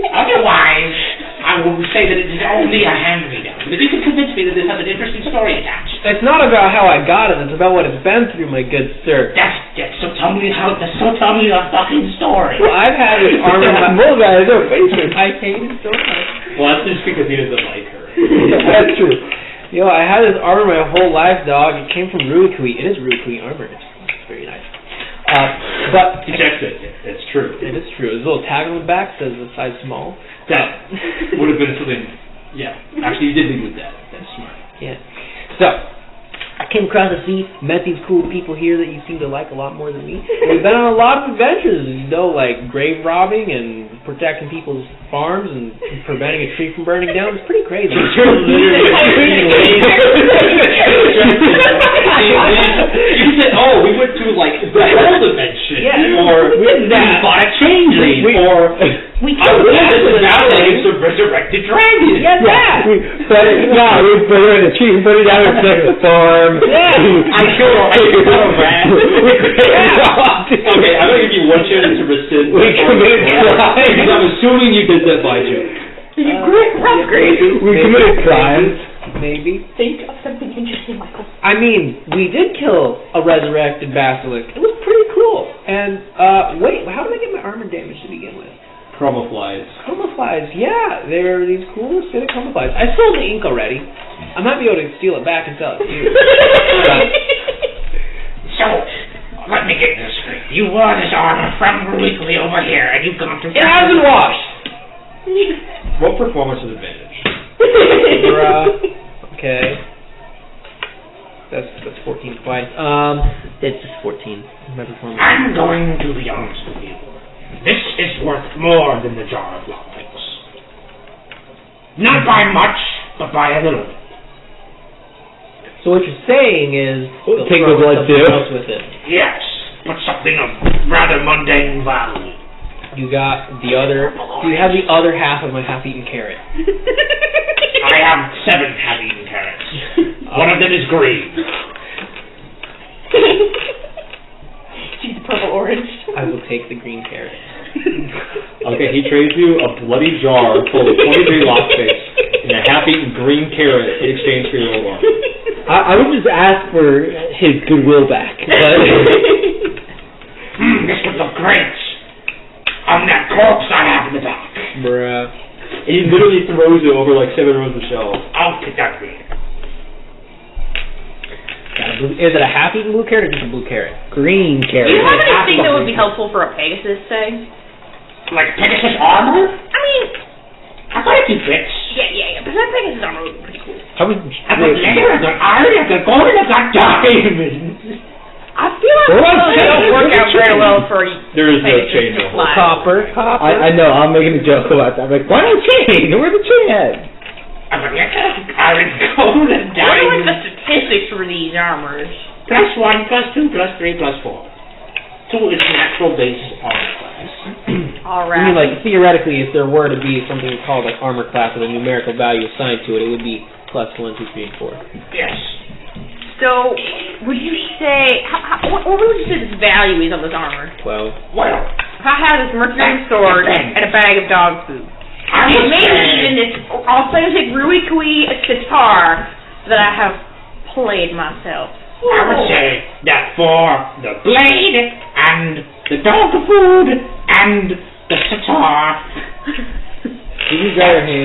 Otherwise, I will say that it is only a hand-me-down. But if you can convince me that this has an interesting story attached. It's not about how I got it, it's about what it's been through, my good sir. So tell me the fucking story. Well, I've had this armor in my I hate it so much. Well, that's just because he doesn't like her. That's true. Yo, I had this armor my whole life, dog. It came from Ruikui. It is Ruikui armor. It's very nice. But It's true. It is true. There's a little tag on the back says the size small. That would have been something. Yeah, actually, you did lead with that. That's smart. Yeah. So I came across the sea, met these cool people here that you seem to like a lot more than me. We've been on a lot of adventures, like grave robbing and protecting people's farms and preventing a tree from burning down. It's pretty crazy. You said, "Oh, we went to like the whole dimension," or we bought a changeling, or we killed the resurrected dragon. Yeah, that. We put it in a tree, we put it down and took the farm. I killed a rat. Okay, I'm gonna give you one chance to rescind. We committed crimes. Because I'm assuming you did that by joke. We committed crimes. Maybe. Think of something interesting, Michael. I mean, we did kill a resurrected basilisk. It was pretty cool. And, wait, how did I get my armor damaged to begin with? Chromaflies. Chromaflies, yeah. They're these cool acidic chromaflies. I sold the ink already. I might be able to steal it back and sell it to you. So, let me get this straight. You wore this armor from Ruikui over here, and you've gone to... It hasn't washed. What performance is advantage? Okay. That's 14 twice. It's just 14. My performance. I'm going to be honest with you. This is worth more than the jar of lockpicks. Not by much, but by a little bit. So what you're saying is Take the blood too. else with it. Yes, but something of rather mundane value. You got the other. Do you have the other half of my half-eaten carrot? I have 7 half-eaten carrots. One of them is green. She's purple orange. I will take the green carrot. Okay, he trades you a bloody jar full of 23 lockpicks and a half-eaten green carrot in exchange for your old armor. I would just ask for his goodwill back. But This would look great on that corpse I have in the back. Bruh. And he literally throws it over like 7 rows of shelves. I'll pick that green. Is it a half-eaten blue carrot or just a blue carrot? green Do carrot. you have anything that would be helpful for a Pegasus, say? Like Pegasus armor? I mean, I've got a few tricks. yeah, but that Pegasus armor would be pretty cool. How would I've got leather, I've got iron, I've got gold, I've got diamonds. I feel like they don't work out very well for There is no Pegasus chain to to fly. Copper. I know, I'm making a joke about that. I'm like, why not chain? Where's the chain at? I've got leather, iron, gold, and What are like the diamonds. statistics for these armors? +1, +2, +3, +4. 2 is the natural base armor class. Alright. I mean, like, theoretically, if there were to be something called like armor class with a numerical value assigned to it, it would be +1, 2, 3, and 4. Yes. So, would you say, what would you say this value is on this armor? 12. Well, If I had this mercenary sword and a bag of dog food, I and would maybe say... even this, I'll say take Ruikui a sitar, so that I have played myself. I would say that for the blade and the dog food and the sitar,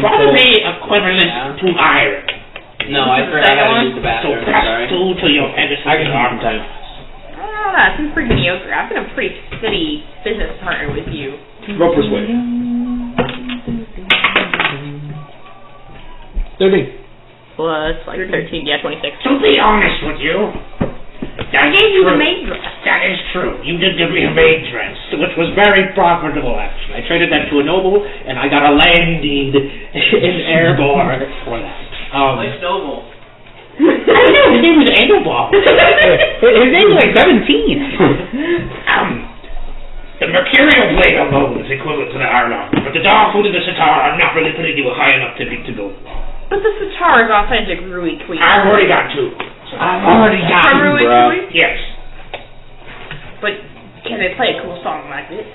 probably equivalent to iron. No, I forgot how to use the bathroom. So press 2 to your Pegasus arm. I don't know, that seems pretty mediocre. I've been a pretty steady business partner with you. Roll persuade. 13. Plus, like 13, yeah, 26. To be honest with you, I gave you the maid dress. That is true. You did give me a maid dress, which was very profitable, actually. I traded that to a noble, and I got a land deed in Erebor for that. Which noble? I don't know, his name was Erebor. His name was like 17. The mercurial blade alone is equivalent to the iron armor, but the dog food and the sitar are not really putting you high enough to go. But the sitar is authentic Rui Tweet. I've already got 2. I've already got 2, Rui bro. Tweet? Yes. But can they play a cool song like this?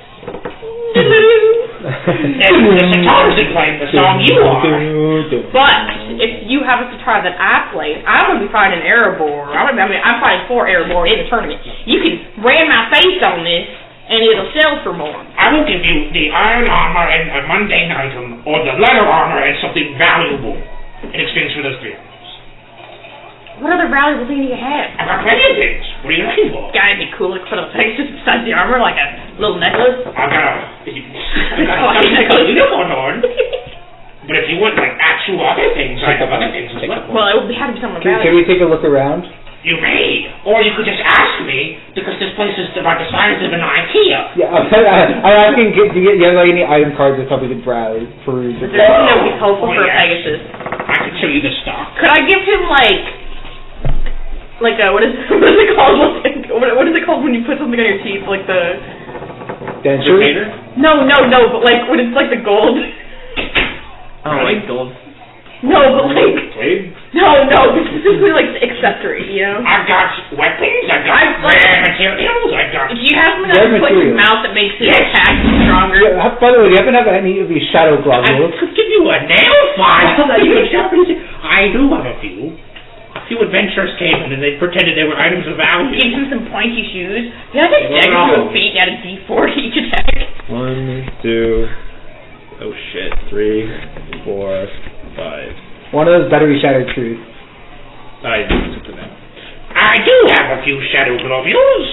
And the sitar isn't playing the song you are. But if you have a sitar that I play, I'm going to be fighting Erebor. I'm fighting for Erebor in the tournament. You can ram my face on this, and it'll sell for more. I will give you the iron armor and a mundane item, or the leather armor and something valuable in exchange for those 3 items. What other valuable thing do you have? I've got plenty of things. What are you looking for? Gotta be cool to put a face just besides the armor, like a little necklace. I've got something like a unicorn horn. But if you want like actual other things, I have other things as well. Well, it would have to be something Can valuable. we take a look around? You may, or you could just ask me, because this place is about the size of an IKEA. Yeah, I'm asking, do you have like any item cards or something to browse, peruse? Is there something that would be helpful for a Pegasus? I can show you the stock. Could I give him like a, what is it called? What is it called when you put something on your teeth? Like the Denture? No, but like when it's like the gold. Oh, like gold. No, but like Blade? No, specifically like the accessory, you know? I've got weapons, I've got rare materials, I've got... Do you have something that you put in your mouth that makes it attack stronger? Yeah, by the way, do you happen to have any of these shadow I globules? could give you a nail file that you could sharpen. I do have a few. A few adventurers came in and they pretended they were items of value. Give him some pointy shoes. You have to stagger through a feet at a D4 each attack. 1, 2, oh shit, 3, 4, 5. One of those battery shattered truths. I took them out. I do have a few shadow globules.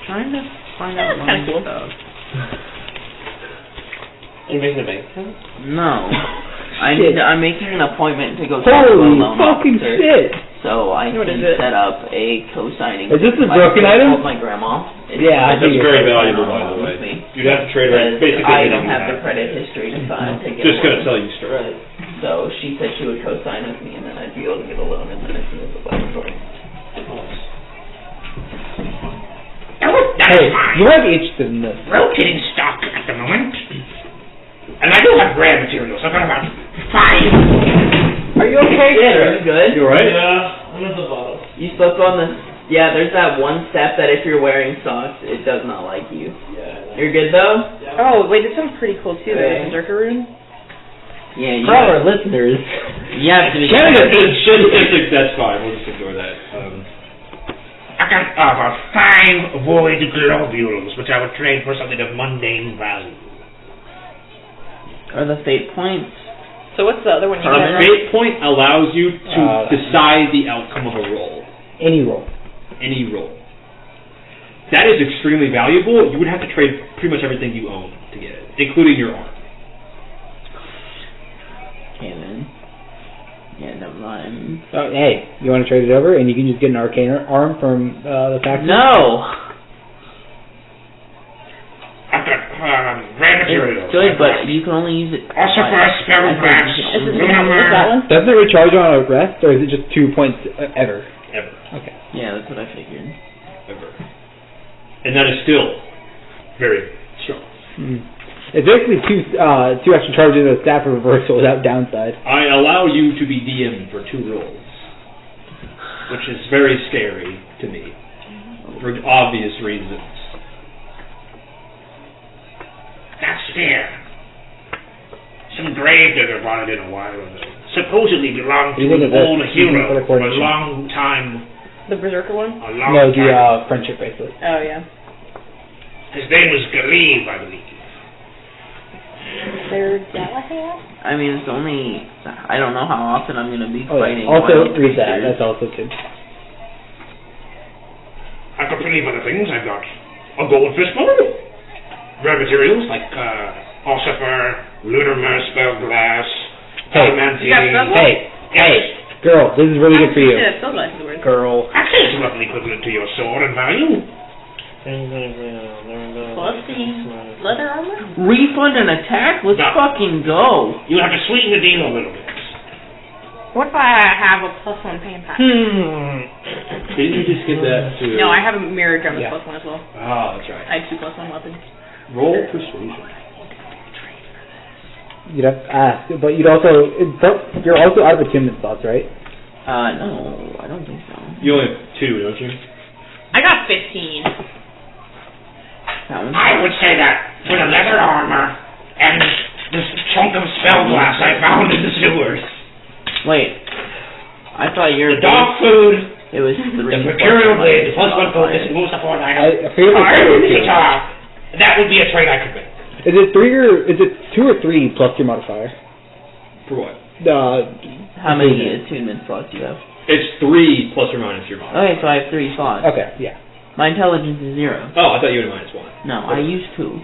Trying to find out That's kind of cool. Are you making a bank account? No. Shit. I'm making an appointment to go talk to a Holy loan fucking officer, shit! so I What can is it? set up a co-signing. Is this a I broken item? told my grandma. Yeah, I That's think very it's valuable, by along the way. with me. You'd have to trade right, Because basically I anything don't you have the credit history to sign to get Just a gonna loan. tell you straight. Right. So she said she would co-sign with me, and then I'd be able to get a loan, and then it's in the laboratory. That's Hey, fine. you might be interested in this. Rotating stock at the moment. And I do have rare materials. I've got about 5. Are you okay, sir? Are you good? You alright? Yeah, I'm at the bottom. You supposed to go on the... Yeah, there's that one step that if you're wearing socks, it does not like you. Yeah. You're good, though? Oh, wait, this sounds pretty cool too, though. Okay. The Berserker rune. Yeah, you For all our listeners, You have to be... That's fine, we'll just ignore that. I got about 5 void globules, which I would trade for something of mundane value. Or the fate points. So what's the other one you Permanent? got? Fate point allows you to decide the outcome of a roll. any roll. Any roll. That is extremely valuable. You would have to trade pretty much everything you own to get it, including your arm. Okay, then. Yeah, never mind. Oh, hey, you want to trade it over, and you can just get an arcane arm from the factory? No! I've got rare materials. It's good, but you can only use it Also for a spare I think glass. you Is can- this what's that one? Doesn't it recharge on a rest, or is it just 2 points ever? Ever. Okay. Yeah, that's what I figured. Ever. And that is still very strong. It's basically two extra charges of staff reversal without downside. I allow you to be DM for 2 rolls, which is very scary to me, for obvious reasons. That's fair. Some gravedigger bought it in a while ago. Supposedly belonged to You think an of this, old you think hero of the from a coordination. long time. The Berserker one? A long No, time. the friendship bracelet. Oh, yeah. His name was Galib, I believe. They're Galahad? I mean, it's only... I don't know how often I'm going to be Oh, fighting. yeah. Also, wild read that. creatures. That's also good. I've got plenty of other things. I've got a gold fistful. Rare materials like Ossifer, Lunar Spell Glass, Hey. Dunamancy. You got stuff? Hey, girl, this is really good for you. Yeah, still nice to wear. Girl. Actually, it's roughly equivalent to your sword in value. Plus the leather armor? Refund an attack? Let's No. fucking go. You have to sweeten the deal a little bit. What if I have a +1 pain pack? Didn't you just get that to... No, I have a mirror drum Yeah. with +1 as well. Oh, that's right. I have 2 +1 weapons. Roll persuasion. You'd have to ask, but you'd also... You're also out of attunement slots, right? No, I don't think so. You only have 2, don't you? I got 15. That one's I would say that for the leather armor and this chunk of spell glass I found in the sewers, Wait. I thought you were... the dog food, It was 3 the plus mercurial one. blade, the +1 focus, and moves support item. I forget what it's called. That would be a trade I could make. Is it 3 or... Is it 2 or 3 plus your modifier? For what? How many attunement slots do you have? It's 3 plus or minus your modifier. Okay, so I have 3 slots. Okay, yeah. My intelligence is 0. Oh, I thought you had a -1. No, I used 2.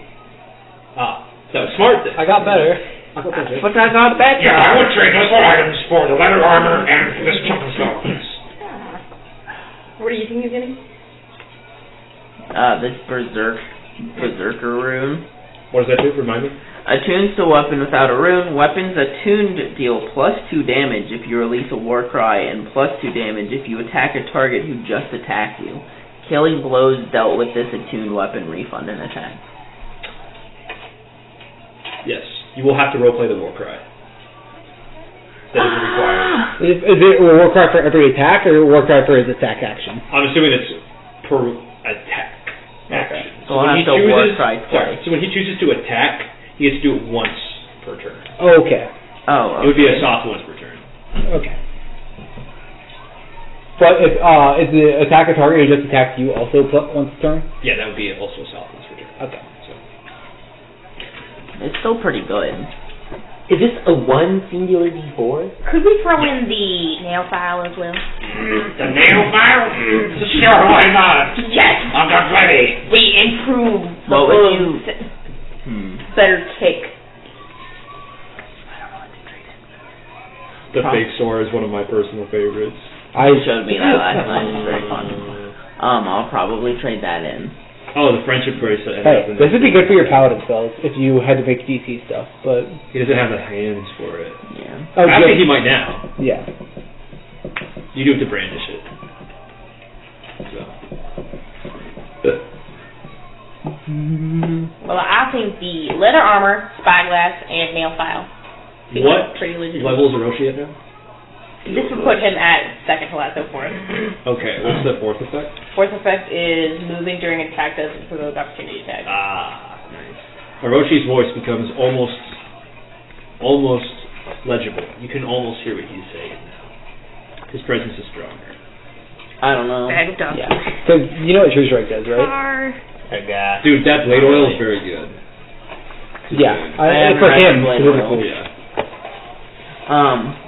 Ah, that was smart then. I got better. But I got better. Yeah, I would trade those 4 items for the leather armor and this chunk of spell glass. What do you think you're getting? This Berserker rune. What does that do? Remind me? Attunes to weapon without a rune. Weapons attuned deal +2 damage if you release a war cry, and +2 damage if you attack a target who just attacked you. Killing blows dealt with this attuned weapon refund an attack. Yes. You will have to roleplay the war cry. That is required. Is it a war cry for every attack, or a war cry for his attack action? I'm assuming it's per attack action. So I'll have to war cry twice. So when he chooses to attack, he gets to do it once per turn. Okay. Oh, okay. It would be a soft once per turn. Okay. But if the attack a target who just attacked you also once a turn? Yeah, that would be also a soft once per turn. Okay. It's still pretty good. Is this a 1 singular D4? Could we throw in the nail file as well? The nail file? Sure, why not? Yes! I've got plenty. We improve the What would you... better kick. The fake sword is one of my personal favorites. You showed me that last night. It's very fun. I'll probably trade that in. Oh, the friendship bracelet. Hey, this would be good for your paladin spells if you had to make DC stuff, but... He doesn't have the hands for it. Yeah. Oh, I think he might now. Yeah. You do have to brandish it. So. Well, I think the leather armor, spyglass, and nail file. seems What pretty legit. level is Orochi at now? This would put him at second to last so far. Okay, what's the 4th effect? Fourth effect is moving during attack doesn't provoke opportunity attack. Ah, nice. Orochi's voice becomes almost legible. You can almost hear what he's saying now. His presence is stronger. I don't know. Bag of dog. Yeah. Because you know what True Strike does, right? Dude, that blade oil is very good. Yeah. I For him, blade specifically. oil. Yeah.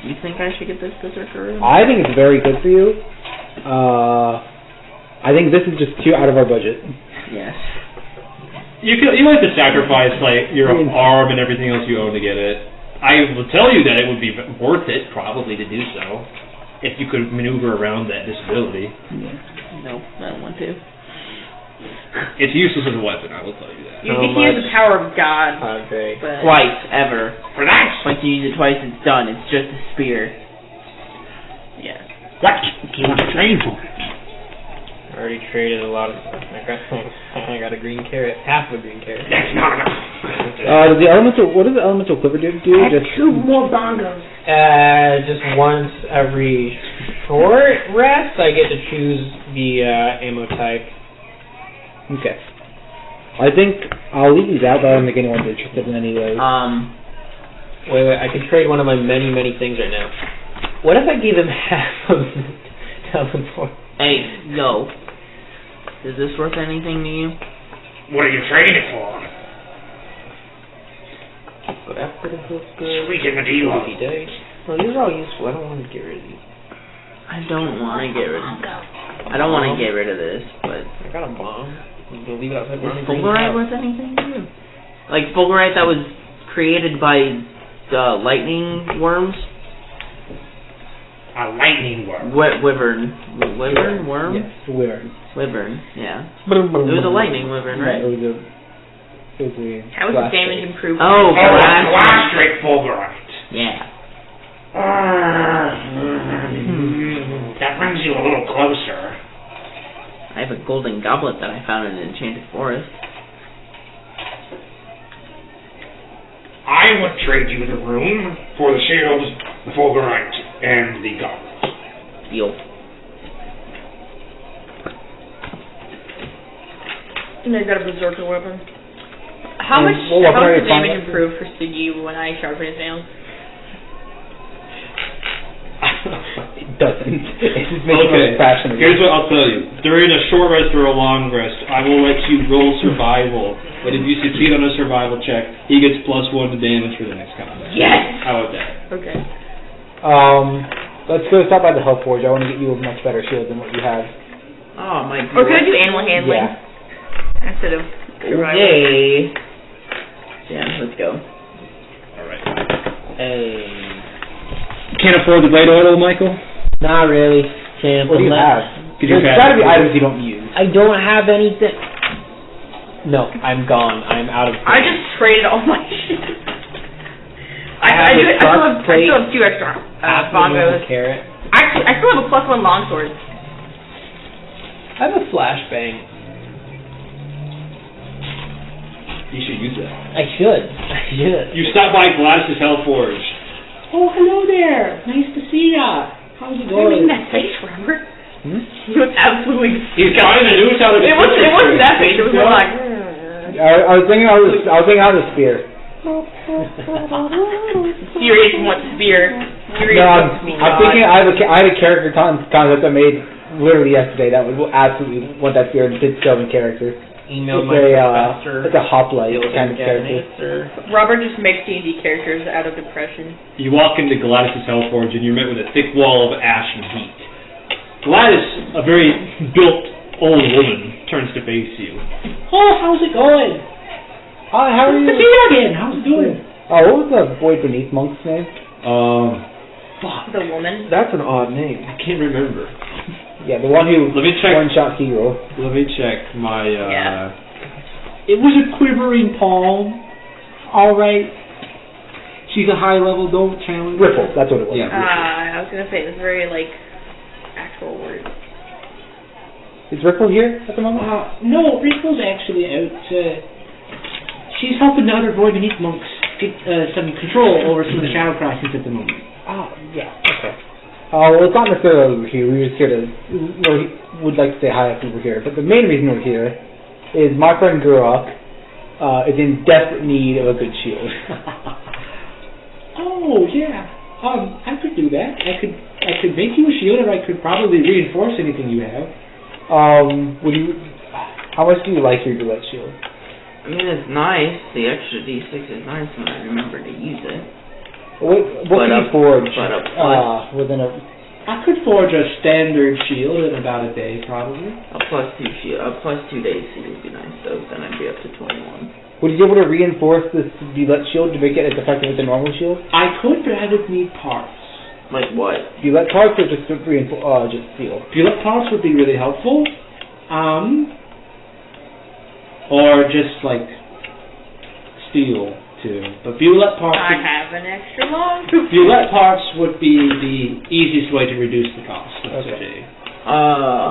You think I should get this Berserker rune? I think it's very good for you. I think this is just too out of our budget. Yes. You have to sacrifice like your arm and everything else you own to get it. I will tell you that it would be worth it probably to do so if you could maneuver around that disability. No, I don't want to. It's useless as a weapon, I will tell you that. You can use the power of God. Okay. But Twice, ever. For that? Once you use it twice, it's done. It's just a spear. yeah. What do you want to trade for? I already traded a lot of stuff. I got a green carrot. Half of a green carrot. That's not enough. What does the elemental quiver do? Just 2 more bongos. Just once every short rest, I get to choose the ammo type. okay. I think I'll leave these out, but I don't think anyone's interested in any of those. Wait, I can trade one of my many, many things right now. What if I gave him half of the teleport? Hey, yo. Is this worth anything to you? What are you trading it for? Sweeten the deal. Well, these are all useful. I don't want to get rid of these. I don't want to get rid of this. I don't want to get rid of this, but... I got a bomb. You can leave it outside. Is Fulgurite worth anything to you? Like Fulgurite that was created by lightning worms? A lightning worm. Wyvern. Wyvern? Worm? Yes, wyvern. Wyvern, yeah. It was a lightning wyvern, right? It was a How was the damage improved? Oh, blast straight Fulgurite. Yeah. That brings you a little closer. I have a golden goblet that I found in an enchanted forest. I would trade you the rune for the shield, the Fulgurite, and the goblet. Deal. And I got a berserker weapon. How much the damage improve for Siggy when I sharpen his nails? It doesn't. It just makes it fashionable. Here's what I'll tell you. During a short rest or a long rest, I will let you roll survival. But if you succeed on a survival check, he gets +1 to damage for the next combat. Yes! How about that? Okay. Let's go stop by the Health Forge. I want to get you a much better shield than what you have. Oh my god. Or could I do animal handling? Yeah. Instead of survival? Yay. Yeah, let's go. Alright. Hey. Can't afford the blade oil, Michael? Not really. Can't. What do you have? There's got to be items you don't use. I don't have anything. No, I'm gone. I'm out of. I just traded all my shit. I still have 2 extra bongos. Carrot. Actually, I still have a +1 longsword. I have a flashbang. You should use that. I should. You stopped by Gladys' Hellforge. Oh, hello there. Nice to see ya. How's it What are you going? making that face, Robert? He was absolutely He's trying to do how to. It wasn't that face. It was more like. I was thinking out the spear. Serious wants spear. Serious wants to be I'm thinking I had a character concept I made literally yesterday that would absolutely want that spear and did so in character. Email it's my professor. It's a hoplite kind of character. Robert just makes D&D characters out of depression. You walk into Gladys' Hellforge and you're met with a thick wall of ash and heat. Gladys, a very built old woman, turns to face you. Oh, how's it going? Hi, how are you? Good to see you again. How's it going? Oh, what was the boy beneath monk's name? The woman. That's an odd name. I can't remember. Yeah, the one who Let me check. one-shot hero. Let me check my. It was a quivering palm. All right. She's a high level. Don't challenge. Ripple, that's what it was. Yeah. I was gonna say it was very like actual word. Is Ripple here at the moment? No, Ripple's actually out. She's helping the other Void Beneath monks get some control over some of the Shadow Crisis at the moment. Oh, yeah, okay. Well, it's not necessarily we're here. We were just here to, would like to say hi if we were here. But the main reason we're here is my friend Gurak is in desperate need of a good shield. Oh, yeah. I could do that. I could make you a shield, or I could probably reinforce anything you have. How much do you like your roulette shield? I mean, it's nice. The extra D6 is nice when I remember to use it. What can you forge within a... I could forge a standard shield in about a day, probably. A +2 shield. A +2 days would be nice, though. Then I'd be up to 21. Would you be able to reinforce this roulette shield to make it as effective as a normal shield? I could, but I would need parts. Like what? Roulette parts or just just steel? Roulette parts would be really helpful. Or just like steel too. But Violette parts. I have an extra long. Violette parts would be the easiest way to reduce the cost. Okay.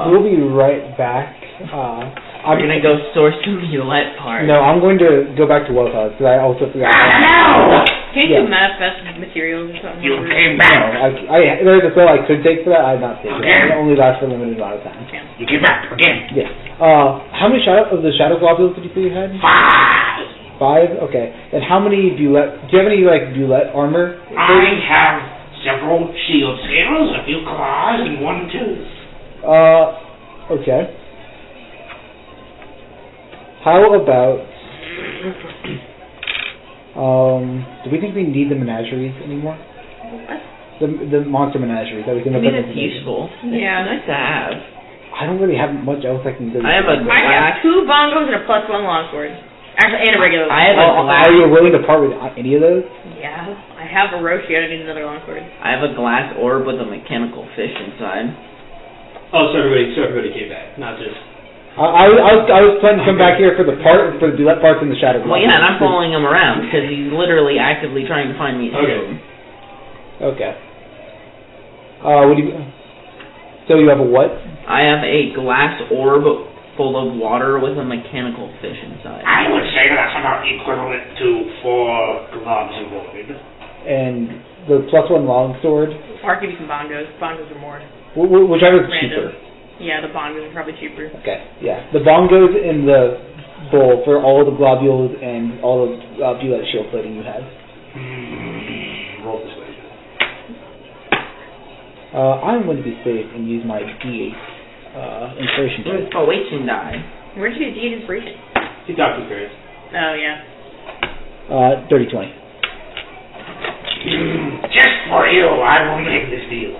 We'll be right back. I'm gonna go source some Violette parts. No, I'm going to go back to Wellhouse because I also forgot. Can you do manifest materials or something? You came back. No, there's a spell I could take for that. I've not taken it. It only lasts for a limited amount of time. You came back again. Yeah. How many of the shadow globules did you say you had? 5. 5? Okay. And how many bulette? Do you have any bulette armor? I have several shield scales, a few claws, and 1 tooth. Okay. How about? Do we think we need the menageries anymore? What? The monster menageries that we can I look mean, up. it's useful. Yeah. It's nice to have. I don't really have much else I can do. I have a I have 2 bongos and a +1 longsword. Actually, and a regular I have longsword. a glass. Are you willing to part with any of those? Yeah. I have a Roshi. I don't need another longsword. I have a glass orb with a mechanical fish inside. Oh, so everybody came back, not just. I was planning to come back here for the bulette parts in the shadow. Well, yeah, and I'm following him around because he's literally actively trying to find me. Okay. What do you? So you have a what? I have a glass orb full of water with a mechanical fish inside. I would say that's about equivalent to 4 gloves of wood. And the +1 longsword. Or I'll give you some bongos. Bongos are more. Whichever is Random. cheaper. Yeah, the bongos are probably cheaper. Okay, yeah. The bongos in the bowl for all the globules and all the bulette shield plating you have. Roll persuasion. I'm going to be safe and use my D8 inspiration die. Inspiration die. Where'd you get D8 inspiration? He talked to Chris. Oh, yeah. 30-20. Just for you, I will make this deal.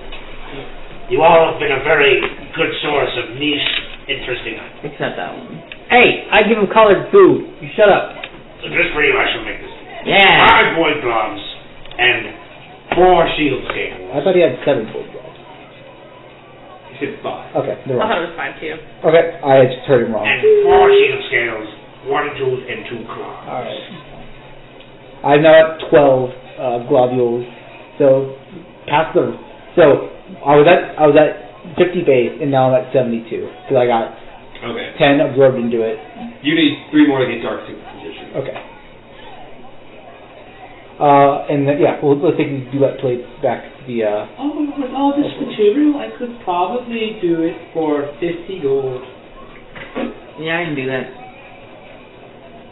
You all have been a very good source of niche, interesting items. Except that one. Hey, I give him Collid food. You shut up. So just for you, I shall make this deal. Yeah. 5 void gloves and 4 shield scales. I thought he had 7 gold gloves. He said 5. Okay, I never mind. thought it was 5 too. Okay, I just heard him wrong. And 4 shield scales, 1 tooth, and 2 claws. Alright. I'm now at 12 globules. So past the I was at 50 base and now I'm at 72 because I got 10 absorbed into it. You need 3 more to get dark superposition. Okay. And then, yeah, let's take these bulette plates back to the. With all this material, I could probably do it for 50 gold. Yeah, I can do that.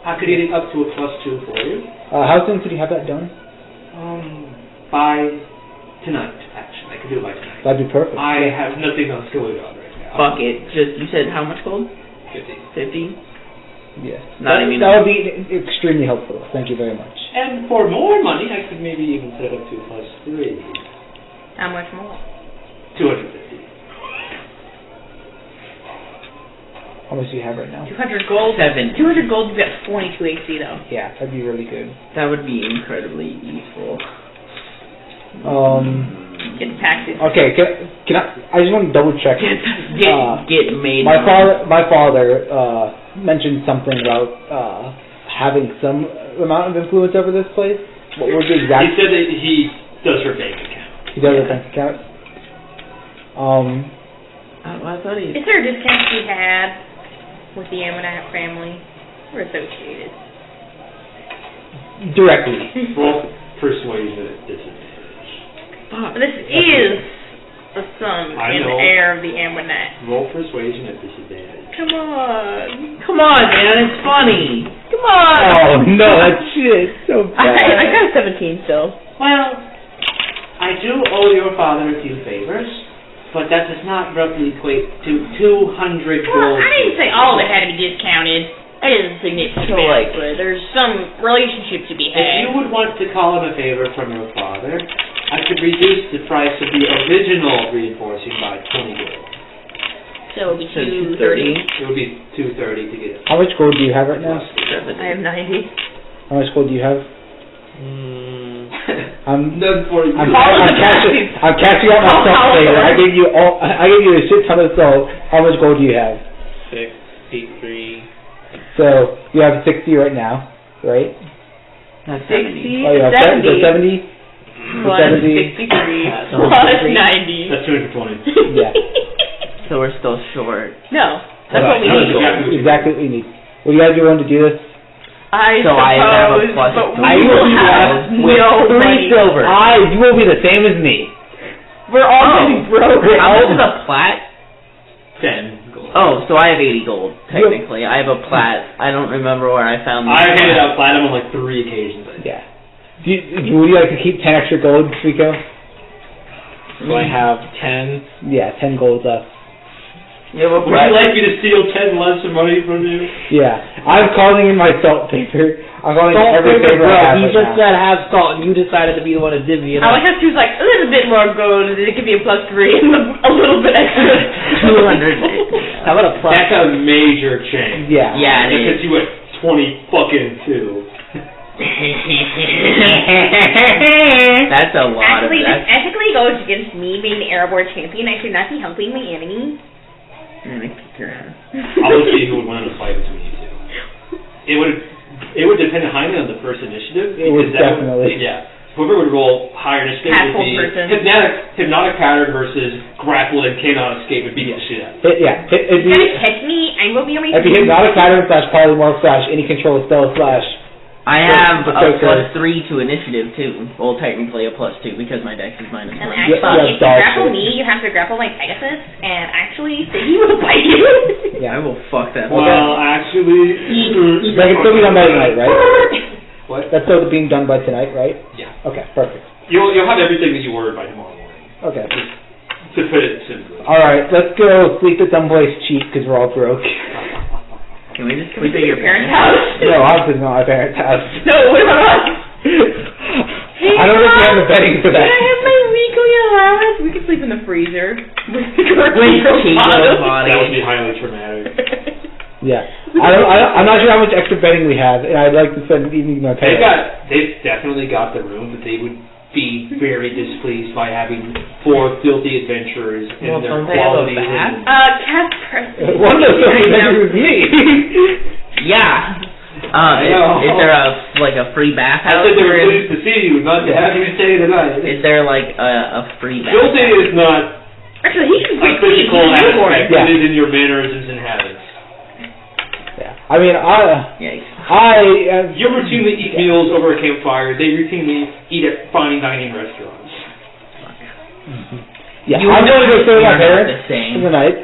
I could get it up to a +2 for you. How soon could you have that done? By tonight, actually. I could do it by tonight. That'd be perfect. I have nothing else going on right now. Fuck it. You said how much gold? 50. 50? Yeah. Not even. That would be extremely helpful. Thank you very much. And for more money, I could maybe even set it up to a +3. How much more? 250. How much do you have right now? 200 gold. 7. 200 gold, you got 22 AC though. Yeah, that'd be really good. That would be incredibly useful. Get taxes. Okay, can I just want to double check. Get made. My father mentioned something about having some amount of influence over this place. What was the exact? He said that he does her bank account. He does a bank account. I thought he. Is there a discount to be had with the Ammonite family? We're associated. Directly. Roll persuasion at disadvantage. This is the son and the heir of the Ammonite. Roll persuasion at disadvantage. Come on. Come on, man, it's funny. Come on. Oh no, that shit so bad. I got a 17 still. Well, I do owe your father a few favors, but that does not roughly equate to 200 Well, gold. I didn't say all of it had to be discounted. That is a significant amount, but there's some relationship to be If had. you would want to call him a favor from your father, I could reduce the price of the original reinforcing by 20 gold. So it would be So 230. It would be 230 to get it. How much gold do you have right now? I have 90. How much gold do you have? I'm None for you. I'm cashing out my stuff later. I gave you a shit ton of salt. How much gold do you have? 63. So you have 60 right now, right? That's 60. 70. Oh, yeah, 70. 70. Plus 70. 63. So Plus 90. That's 220. Yeah. So we're still short. No. That's what we need. Exactly what we need. Would you guys be willing to do this? I So suppose, I have a plus but three. we will have with no 3 money. silver. You will be the same as me. We're all getting broke. How much is a plat? 10 gold. Oh, so I have 80 gold, technically. I have a plat. I don't remember where I found I handed out platinum on like 3 occasions. Yeah. Would you like to keep 10 extra gold, Rico? So I have 10. Yeah, 10 gold left. You have a Would you like me to steal 10 less of money from you? Yeah. I'm calling in my salt paper. I'm calling in Salt every paper, favor bro. I have He right just now. said have salt, and you decided to be the one to divvy it I up. like how she was like, a little bit more gold, and it could be a +3, and a little bit extra. 200. How about a plus? That's a major change. Yeah. Yeah, it That is. puts you at 20 fucking 2. That's a lot Actually, of this ethically goes against me being the Arab War champion. I should not be helping my enemy. I will see who would win in a fight between you two. It would depend highly on the first initiative. It would because that definitely. Yeah. Whoever would roll higher initiative would be hypnotic pattern versus grapple and cannot escape would beat the shit out. It'd If you guys catch me, I will be on my be hypnotic pattern / polymorph / any control spell / I have a Okay. +3 to initiative too. Well, technically a +2 because my dex is -1. And actually, if you grapple me, you have to grapple my Pegasus, and actually, Siggy will bite you. Yeah. I will fuck that. Well, actually, That can still be done by tonight, right? What? That's still being done by tonight, right? Yeah. Okay, perfect. You'll have everything that you ordered by tomorrow morning. Okay. To put it simply. Alright, let's go sleep at someplace cheap because we're all broke. Can we just Can we sleep go at to your your parents' parents' house? No, I'm sleeping at my parents' house. No, what about us? I don't know if you have the bedding for Can that. I have my weekly allowance? We could sleep in the freezer. With Chico's body. That would be highly traumatic. Yeah. I'm not sure how much extra bedding we have, and I'd like to spend evening with my parents. They've definitely got the room, but they would be very displeased by having 4 filthy adventurers and Well, their don't they have a qualities. bath? Casper. One of those with me. Yeah. know. Is there a free bathhouse? I said they were or pleased to see you, not to have you stay the night. is there like a free Guilty bathhouse? is not Actually, he can a be physical aspect, Yeah. it is in your mannerisms and habits. Yeah. I mean, Yikes. You routinely eat meals over a campfire, they routinely eat at fine dining restaurants. yeah. You I'm and going to go stay with my I are not parents the same. for the night.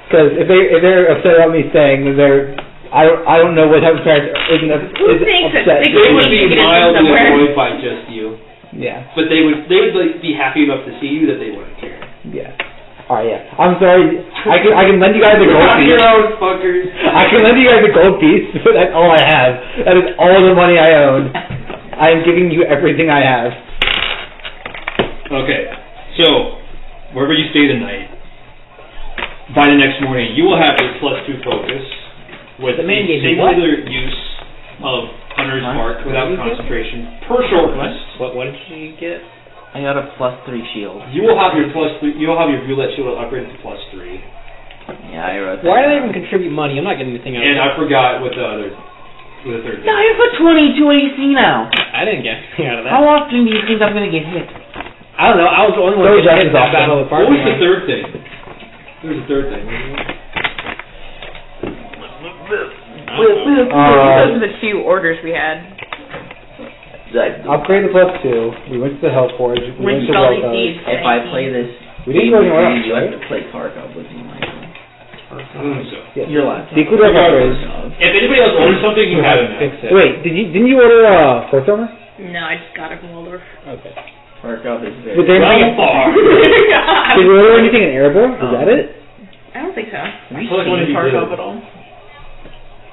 Because if they're upset about me staying, then I don't know what type of parents isn't Who thinks that upset. they They would We be should get into mildly somewhere. annoyed by just you. Yeah. But they would like be happy enough to see you that they wouldn't care. Yeah. Alright, yeah. I'm sorry. I can lend you guys a gold Not piece. your own fuckers. I can lend you guys a gold piece, but that's all I have. That is all the money I own. I am giving you everything I have. Okay, so wherever you stay the night, by the next morning, you will have a +2 focus with The a man gave me what? singular use of Hunter's Mark without concentration per short rest. What did she get? I got a +3 shield. You will have your +3. You will have your roulette shield upgraded to +3. Yeah, I wrote that. Why do they down. even contribute money? I'm not getting anything out of And it. I forgot what the third. No, I have a 22 AC now. I didn't get anything out of that. How often do you think I'm gonna get hit? I don't know. I was the only one So who got Jack hit is in that awesome. battle of the What parking was the lot. third thing? There was a third thing. Those are the 2 orders we had. Upgrade the +2. We went to the Health Forge. We When went you to saw these Welcome. seeds. If I play this, We didn't go anywhere else, you have right? to play Tarkov with me, Michael. So. Yeah. You're last. The Equal upgrades. If anybody else orders something, you have it now. Fix it. Wait, didn't you order Force Armor? No, I just got it from Waldorf. Okay. Tarkov is very. Was there Well, anything? far. Did you order anything in Erebor? Was that it? I don't think so. Have you I feel like one of seen you Tarkov did. at all?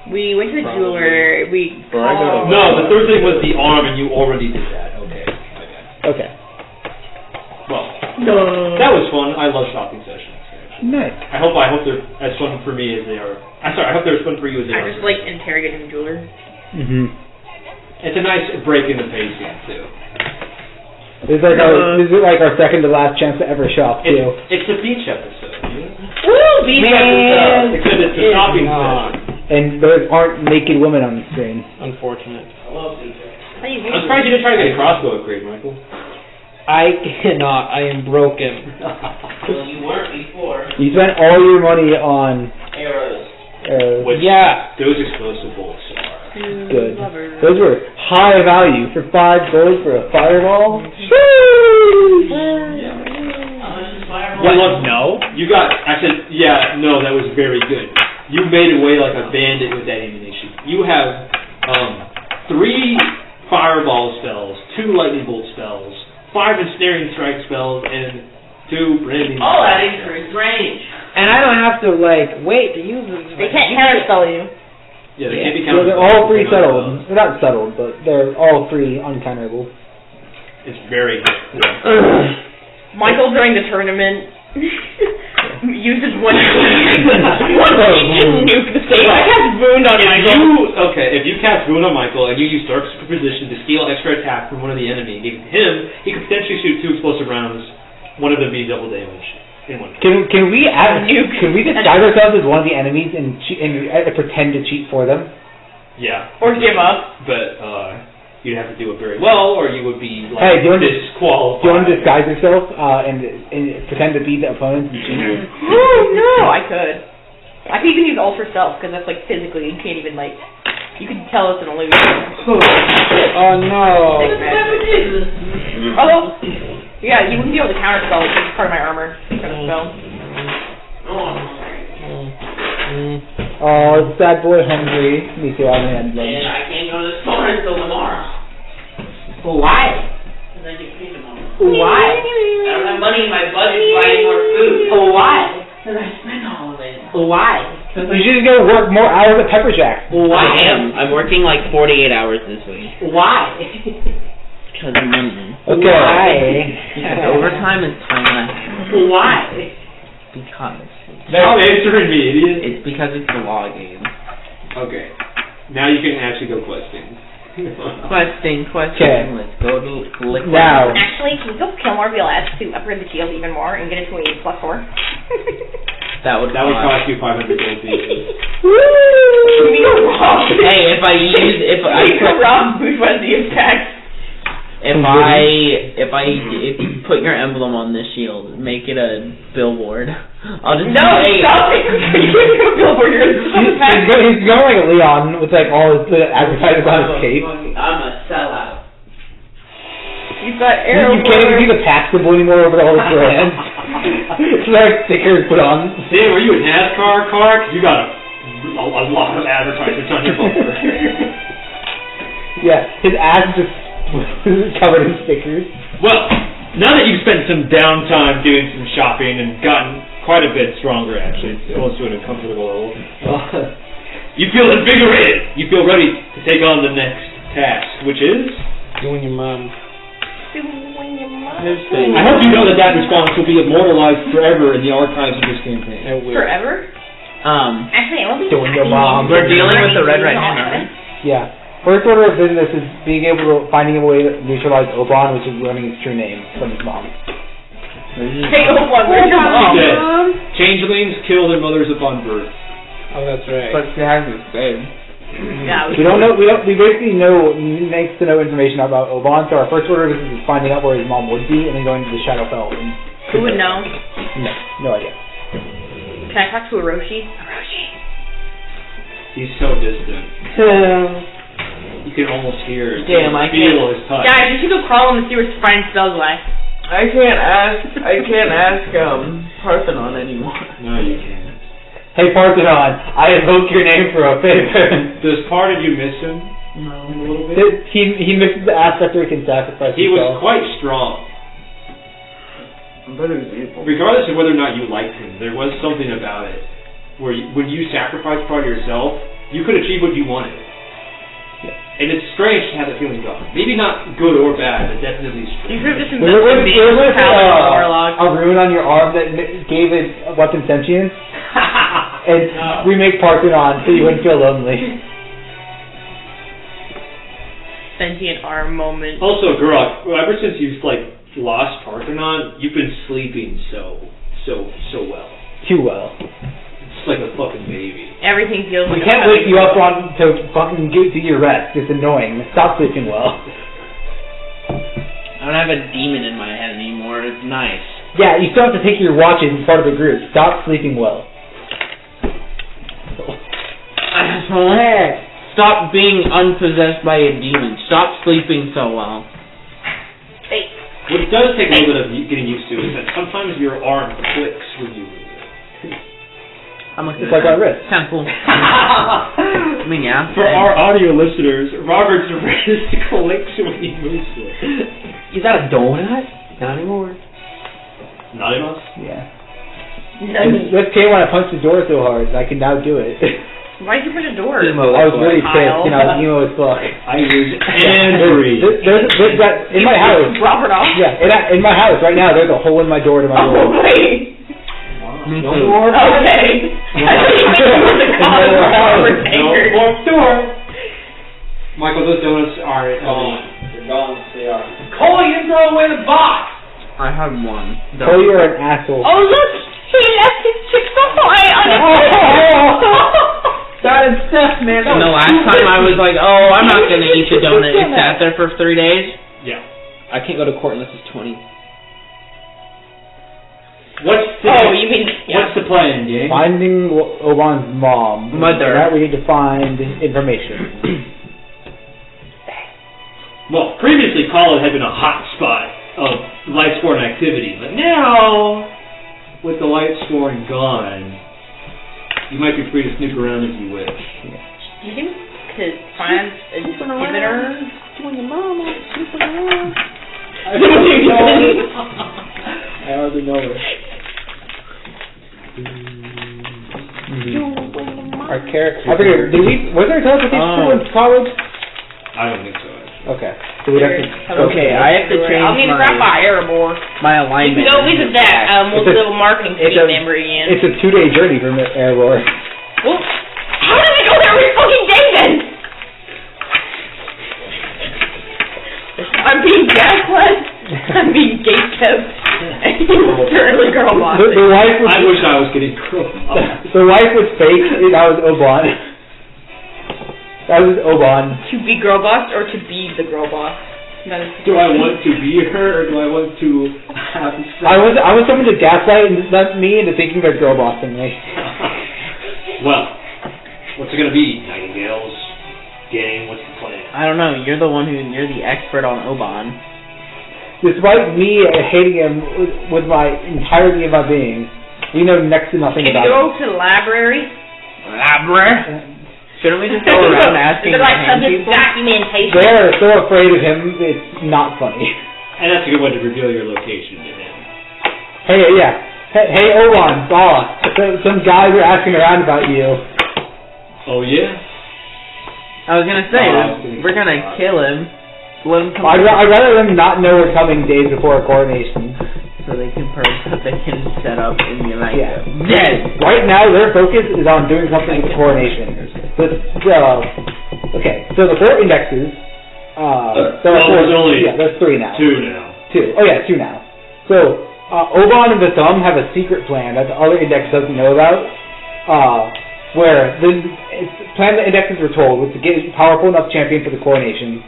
We went to the jeweler. We Or I go to- called. No, the third thing was the arm, and you already did that. Okay. Okay. Well, No. that was fun. I love shopping sessions. Nice. I hope they're as fun for me as they are. I hope they're as fun for you as they I are. just like interrogating the jeweler. Mhm. It's a nice break in the pacing too. This is like our second to last chance to ever shop too. It's a beach episode. Yeah? Woo, beach Man. Except it's a shopping not. session. And there aren't naked women on the screen. Unfortunate. I'm surprised you didn't try to get a crossbow upgrade, Michael. I cannot. I am broken. Well, you weren't before. You spent all your money on Arrows. Which Yeah. those explosive bullets are. good. Those were high value for 5 gold for a fireball. Yeah, look, No. you got. I said, yeah, No, that was very good. You made away like a bandit with that ammunition. You have 3 fireball spells, 2 lightning bolt spells, 5 ensnaring strike spells, and 2 branding. All that increased range. And I don't have to wait to use them. They can't counterspell you. Yeah, they can't be So countered. they're all 3 settled. They're not settled, but they're all 3 uncounterable. It's very good. Michael during the tournament uses one nuke the stage. I cast wound on Michael. If you cast wound on Michael and you use dark superposition to steal extra attack from one of the enemy, give him, he could potentially shoot 2 explosive rounds, one of them being double damage. Can we disguise ourselves as one of the enemies and pretend to cheat for them? Yeah. Or give up. But you'd have to do it very well, or you would be Hey, do you want disqualified. Do you want to disguise yourself and pretend to be the opponent and cheat? Oh no, I could. I could even use Ultra Self because that's like physically you can't even you can tell it's an illusion. Oh no. Oh. Yeah, you wouldn't be able to counterspell it because it's part of my armor. Kind of spell. Oh, sad boy hungry. Micheal on the end. And I can't go to the store until tomorrow. Why? Because I get paid tomorrow. Why? I don't have money in my budget to buy any more food. Why? Because I spend all of it. Why? You should just go work more hours at Pepper Jack. Why? I am. I'm working like 48 hours this week. Why? Because of money. Okay. Why? Because overtime is time and a half. Why? Because. Stop answering me, idiot. It's because it's the law game. Okay. Now you can actually go questing. Questing. Okay. Let's go to liquid. Now. Actually, can we go kill more VLS to upgrade the shield even more and get it to a +4? That would cost you 500 gold pieces. Hey, if you put your emblem on this shield, make it a billboard. I'll just stop it! You can't make a billboard. He's going like a Leon with like all his advertisements on his cape. I'm a sellout. You've got arrow. You can't even see the tax symbol anymore over all his brands. It's like stickers put on. Damn, were you a NASCAR car? You got a lot of advertisements on your phone. Yeah, his ass just covered in stickers. Well, now that you've spent some downtime doing some shopping and gotten quite a bit stronger, actually, it's almost to an uncomfortable level, you feel invigorated. You feel ready to take on the next task, which is? Doing your mom. I hope you know that response will be immortalized forever in the archives of this campaign. Forever? Actually, I won't be Doing your mom. We're dealing with the red right hand, right? Yeah. First order of business is finding a way to neutralize Obann, which is learning his true name from his mom. Hey, Obann, where's your mom? Dead. Changelings kill their mothers upon birth. Oh, that's right. But she hasn't said. Yeah, We don't know. We basically know next to no information about Obann. So our first order of business is finding out where his mom would be, and then going to the Shadowfell. Who would know? No idea. Can I talk to Orochi? He's so distant. You can almost hear it. Damn, I feel his touch. Guys, you should go crawl him and see where fine spells lie. I can't ask Parthenon anymore. No, you can't. Hey Parthenon, I invoke your name for a favor. Does part of you miss him? No. A little bit? He misses the aspect where he can sacrifice He was himself. quite strong. Regardless of whether or not you liked him, there was something about it where when you sacrificed part of yourself, you could achieve what you wanted. Yeah. And it's strange to have that feeling gone. Maybe not good or bad, but definitely strange. You could have just There was Warlock. a rune on your arm that gave it a weapon sentience, and remake Parthenon so you wouldn't feel lonely. Sentient arm moment. Also, Gurak, ever since you've lost Parthenon, you've been sleeping so well. Too well. It's like a fucking baby. Everything feels We like can't wake you up to fucking get to your rest. It's annoying. Stop sleeping well. I don't have a demon in my head anymore. It's nice. Yeah, you still have to take your watches as part of the group. Stop sleeping well. Stop being unpossessed by a demon. Stop sleeping so well. Hey. What it does take a little bit of getting used to is that sometimes your arm clicks when you move it. I'm looking It's like my wrist. Kind of cool. I mean, yeah. For our audio listeners, Robert's wrist clicks when he moves it. Is that a donut? Not anymore. Not enough? Yeah. This came when I punched the door so hard. I can now do it. Why did you push a door? Emo. I was really Kyle. pissed, and I was emo as fuck. I was angry. There's that in my house. Robert off. Yeah, in my house right now. There's a hole in my door to my Oh, door. wait. No too. more. Okay. No more door. Michael, those donuts are Gone. They're gone. They are. Collid, you didn't throw away the box! I had one. Oh, you're an asshole. Oh, look! He left his Chick-fil-A on his That is stuff, man. And the last time I was like, oh, I'm not going to eat the donut. It sat there for 3 days. Yeah. I can't go to court unless it's 20. What's the You mean... What's the plan, gang? Finding Obann's mom. Mother. For that we need to find information. Well, previously Collid had been a hot spot of light sport activity, but now, with the light sport gone, you might be free to snoop around if you wish. Do you think to find a distributor? Doing your mama, sleeping around. I already know it. Our character. I forget. Was there a telepathy school in college? I don't think so. Okay. So we'd have to. Okay, I have to change I'll need to grab my Erebor. my You alignment. can go visit that multi-level marketing it's team a- member again. It's a 2-day journey from Airborne. Well, how did we go there every fucking day then? I'm being gaslit. I'm being gate-kept. And you're currently girl boss. The wife was. I wish I was getting girl bossed. The wife was fake. That was Obann. That was Obann. To be girl boss or to be the girl boss? That is Do I want to be her, or do I want to have sex? I was someone to gaslight me into thinking they're girl bossing me. Well, what's it gonna be? Nightingales? Gang? What's the plan? I don't know. You're the expert on Obann. Despite me hating him with my entirety of my being, we know next to nothing Can you about go him. to the library? Library? Shouldn't we just go around asking Is it like random subject people? documentation? They're so afraid of him, it's not funny. And that's a good way to reveal your location to him. Hey, yeah. Hey, Obann, some guys are asking around about you. Oh yeah? I was gonna say, we're gonna kill him. Let him come I'd rather them not know we're coming days before a coronation. so they can set up in the night. Yeah. Dead! Right now, their focus is on doing something with the coronation. Okay, so the 4 indexes, there's only there's 3 now. 2 now. 2. Oh yeah, 2 now. So, Obann and the Thumb have a secret plan that the other index doesn't know about, where the plan the indexes were told was to get a powerful enough champion for the coronation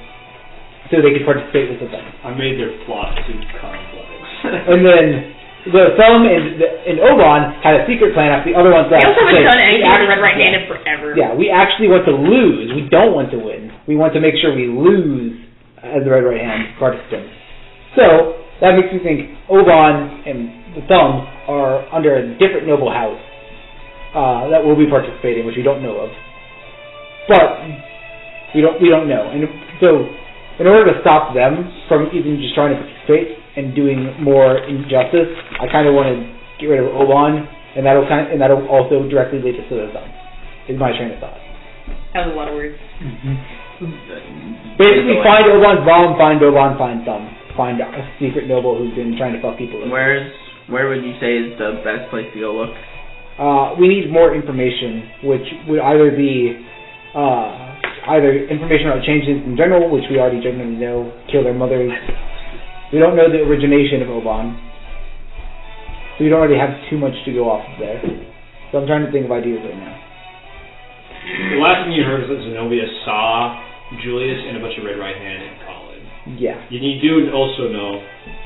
so they could participate with the Thumb. I made their plot too complex. And then the Thumb and Obann had a secret plan after the other ones left. We also haven't done We anything actually- with Red Right-Handed forever. Yeah, we actually want to lose. We don't want to win. We want to make sure we lose as the Red Right Hand participants. So, that makes me think Obann and the Thumb are under a different noble house that will be participating, which we don't know of. But we don't know. And so, in order to stop them from even just trying to participate and doing more injustice, I kind of want to get rid of Obann, and that'll also directly lead us to the Thumb. Is my train of thought. That was a lot of words. Basically, find Obann's bomb, find Obann, find Thumb. Find a secret noble who's been trying to fuck people over. Where would you say is the best place to go look? We need more information, which would either be either information about changes in general, which we already generally know, kill their mothers. We don't know the origination of Obann, so we don't really have too much to go off of there. So I'm trying to think of ideas right now. The last thing you heard was that Zenobia saw Julius and a bunch of Red Right Hand in Collid. Yeah. You do also know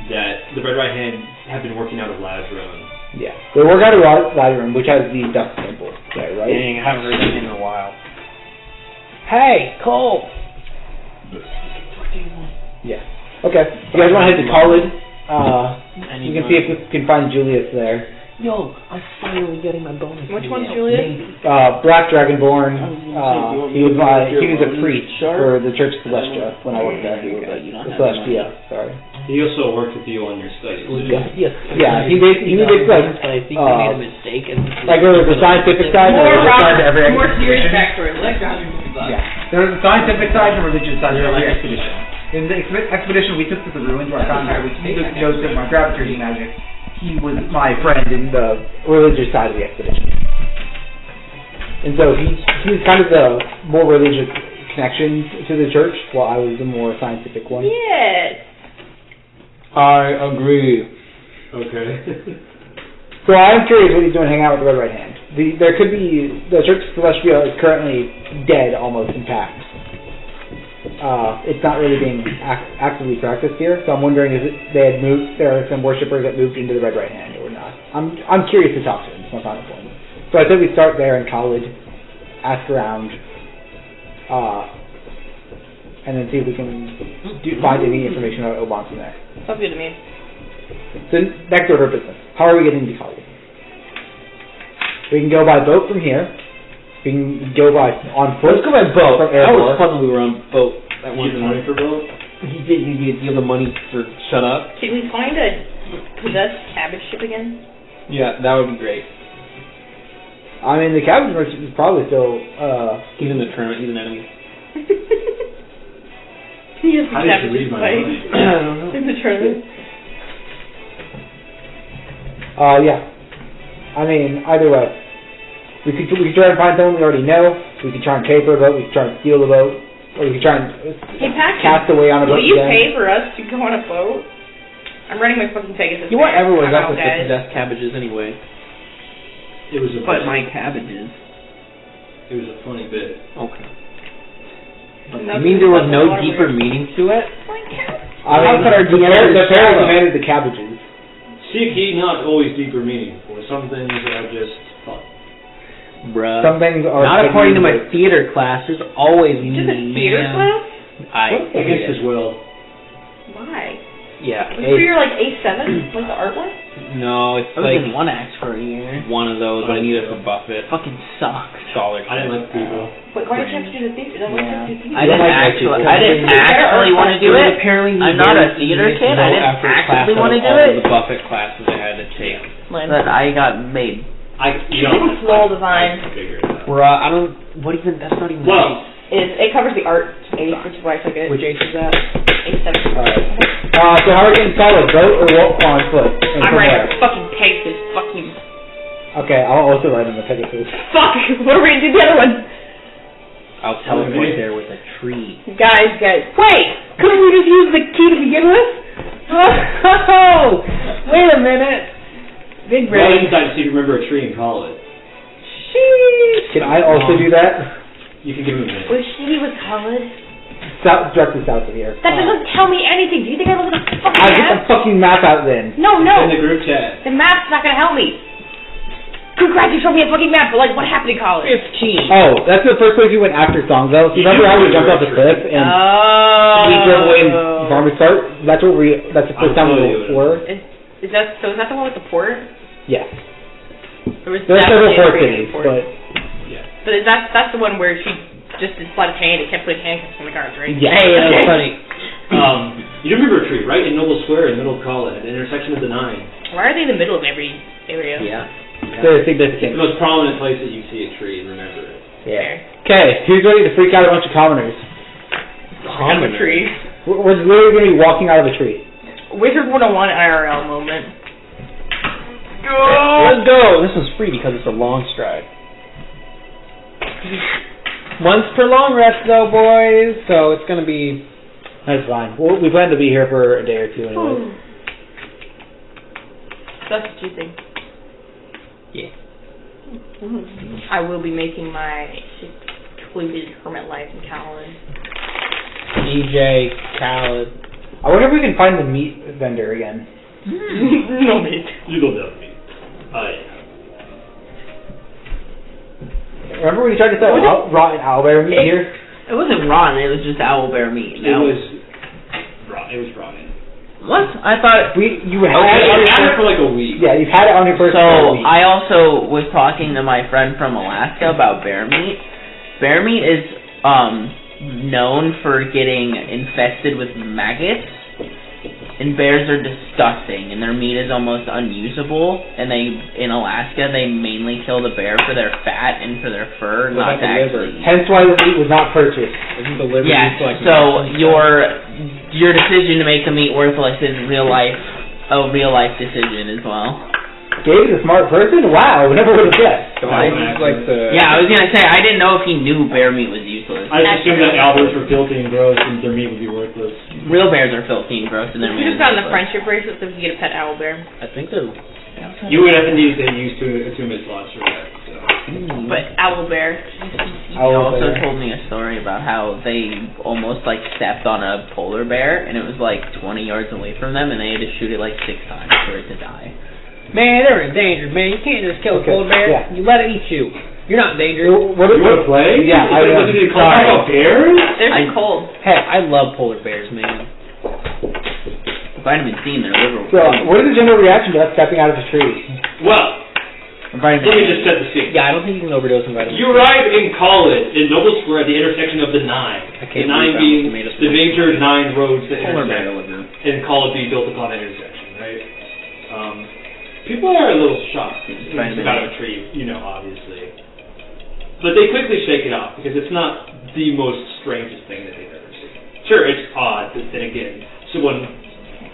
that the Red Right Hand have been working out of Lazarone. Yeah. They work out of Lazarone, which has the Dust Temple there, right? Dang, I haven't heard that in a while. Hey, Cole! Yeah. Okay. You guys want to head to Collid? You can see if we can find Julius there. Yo, I'm finally getting my bonus. Which one's Julius? Black Dragonborn. He was a priest for the Church of Celestia when I worked there. Celestia, sorry. He also worked with you on your studies. Yes. Yeah, he made like I think I made a mistake. like there was the scientific side and the religious side to every More serious expedition. backstory. Yeah, there was the scientific side and the religious side to every expedition. In the expedition we took to the ruins where I found out we took notes of my gravity magic. He was my friend in the religious side of the expedition. And so he was kind of the more religious connection to the church, while I was the more scientific one. Yes. I agree. Okay. So I'm curious what he's doing hanging out with the Red Right Hand. There could be, the Church of Celestia is currently dead, almost intact. It's not really being actively practiced here, so I'm wondering if there are some worshippers that moved into the Red Right Hand or not. I'm curious to talk to him. It's my final point. So I said we start there in Collid, ask around, and then see if we can find any information about Obann from there. Sounds good to me. So next order of business. How are we getting to Collid? We can go by boat from here. We can go on foot. Let's go by boat. From That was airport. fun when we were on boat. That You one have money for boat? He did. He gave you the money for shut up. Can we find a possessed cabbage ship again? Yeah, that would be great. I mean, the cabbage merchant is probably still. He's in the tournament. He's an enemy. He has the How did you cabbage read my fight mind? I don't know. in the tournament. Yeah. I mean, either way. We could try and find someone we already know. We could try and caper a boat. We could try and steal the boat. Or we could try and Hey, Paxton, cast away on a boat will you again. pay for us to go on a boat? I'm running my fucking Pegasus. You weren't back. everywhere I'm up out, with the guys. possessed cabbages anyway. It was a But my cabbages. It was a funny bit. Okay. Nothing You mean there was but no the deeper water. meaning to it? I mean, How could our the DM pair shallow? commanded the cabbages. Seek ye not always deeper meaning, for some things are just fun. Bruh. Some things are Not according to my like- theater classes. Always Just a meaning, theater man. class? Against his will. Why? Yeah. Was it for your like A7, like the art one? No, it's I was like in one act for a year. one of those. I needed to buff it. Fucking sucks. Scholarship. I didn't like people. Wait, why did you have to do the theater? Why did you have to do theater? I didn't actually want to do it. Apparently, I'm not a theater kid. I didn't actively want to do all it. the Buffett classes I had to take. But I got made. You know, Flow design. I figured it out. Bruh, I don't. What even? That's not even. Well, It covers the art ace, which is why I took it. Which age is that? A7. Alright. So how are we getting solid? Boat or walk on foot? And I'm from riding where? a fucking Pegasus. Fuck you. Okay, I'll also ride on the Pegasus. Fuck! What are we gonna do the other one? I'll teleport there with a tree. Guys. Wait! Couldn't we just use the key to begin with? Oh! Wait a minute. Big well, brain. you decided to remember a tree and call it. Sheesh. Can I also do that? You can give him a minute. Was she with Collid? South, directly south of here. That doesn't tell me anything. Do you think I look at the fucking I'll get map? the fucking map out then. No. In the group chat. The map's not gonna help me. Congrats, you showed me a fucking map, but like, what happened in college? 15. Oh, that's the first place we went after Songville. So remember how we jumped off the cliff and we drove away in Farmer's Cart? That's the first time we were. Is that the one with the port? Yes. There was There's several definitely a port creative cities, port. but But that's the one where she just did sleight of hand and kept putting handcuffs on the guards, right? yeah. Hey, that was funny. You remember a tree, right? In Noble Square in the middle of Collid, at the intersection of the 9. Why are they in the middle of every area? Yeah. They're It's the significant. most prominent place that you see a tree and remember it. Yeah. Okay, who's ready to freak out a bunch of commoners? Out of a tree. We're literally going to be walking out of a tree. Wizard 101 IRL moment. Let's go. This one's free because it's a long stride. Once per long rest, though, boys. So it's gonna be. That's fine. We plan to be here for a day or two anyway. That's what you think. Yeah. I will be making my secluded hermit life in Collid. DJ Khaled. I wonder if we can find the meat vendor again. No meat. You don't have me. Remember when you tried to sell rotten owlbear meat here? It wasn't rotten. It was just owlbear meat. It was rotten. What? I thought... You had it for like a week. Yeah, you've had it on your person for a week. I also was talking to my friend from Alaska about bear meat. Bear meat is known for getting infested with maggots, and bears are disgusting, and their meat is almost unusable, and in Alaska, they mainly kill the bear for their fat and for their fur, not to actually... Hence why the meat was not purchased. Isn't the liver so your decision to make the meat worthless is a real life decision as well. Gabe is a smart person? Wow, never would have guessed. I was going to say, I didn't know if he knew bear meat was useless. I just assumed that owls were filthy and gross and their meat would be worthless. Real bears are filthy and gross and their meat is worthless. We just found the worthless. friendship bracelet so we can get a pet owl bear. I think they're... You would have to need to get used to a two-minute lobster for that. So. But owl bear. He also told me a story about how they almost stepped on a polar bear and it was 20 yards away from them and they had to shoot it 6 times for it to die. Man, they're endangered, man. You can't just kill a polar bear. Yeah. You let it eat you. You're not endangered. What you want to play? Yeah, I know. About bears? They're cold. Heck, I love polar bears, man. Vitamin C in their liver. So, what is the general reaction to us stepping out of the tree? Well, let me just set the scene. Yeah, I don't think you can overdose on vitamin C. You arrive in Collid, in Noble Square, at the intersection of the 9. The 9 being the major 9 roads that intersect, and Collid being built upon that intersection, right? People are a little shocked about a tree, obviously. But they quickly shake it off, because it's not the most strangest thing that they've ever seen. Sure, it's odd, but then again, someone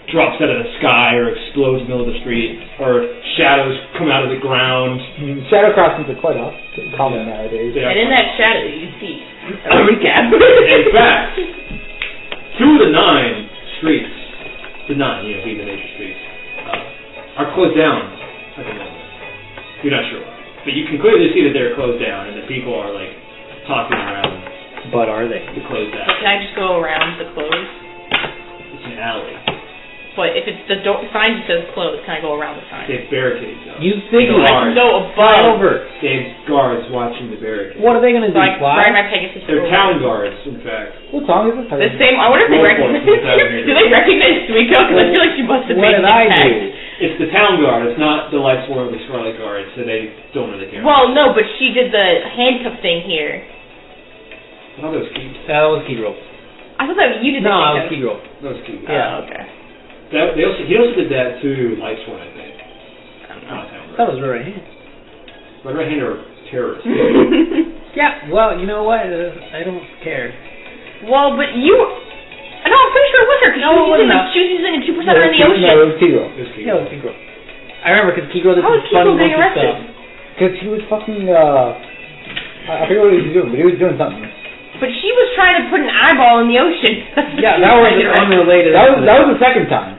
drops out of the sky, or explodes in the middle of the street, or shadows come out of the ground. Shadow crossings are quite common nowadays. And in that shadow, you see a recap. In fact, 2 of the 9 streets, the 9, being the major streets, are closed down at the moment. You're not sure why. But you can clearly see that they're closed down and that people are talking around. But are they? To close down. Can I just go around the close? It's an alley. But if it's the sign that says closed, can I go around the sign? They have barricades up. You think I can go above. over. They have guards watching the barricades. What are they going to do? Ride my Pegasus. They're town guards, in fact. What song is this? The same. I wonder if they recognize. Do they recognize Suiko? Because I feel like she must have made an impact. It's the town guard. It's not the light swarm of the Scarlet Guard, so they don't really care. Well, no, but she did the handcuff thing here. I thought that was Key. That was Key Roll. I thought that you did the handcuff. No, that was Key Roll. That was Key. Yeah. Okay. He also did that to Light Swarm, I think. I don't know. That was right hand. Right hand are terrorists. Yeah, well, you know what? I don't care. Well, but you... No, I'm pretty sure it was her, because she was using a 2% in the ocean. No, it was Kiro. Yeah, it was Kiro. I remember, because Kiro did some fun monkey stuff. Because he was fucking, I forget what he was doing, but he was doing something. But she was trying to put an eyeball in the ocean. Yeah, that was unrelated. That was the second time.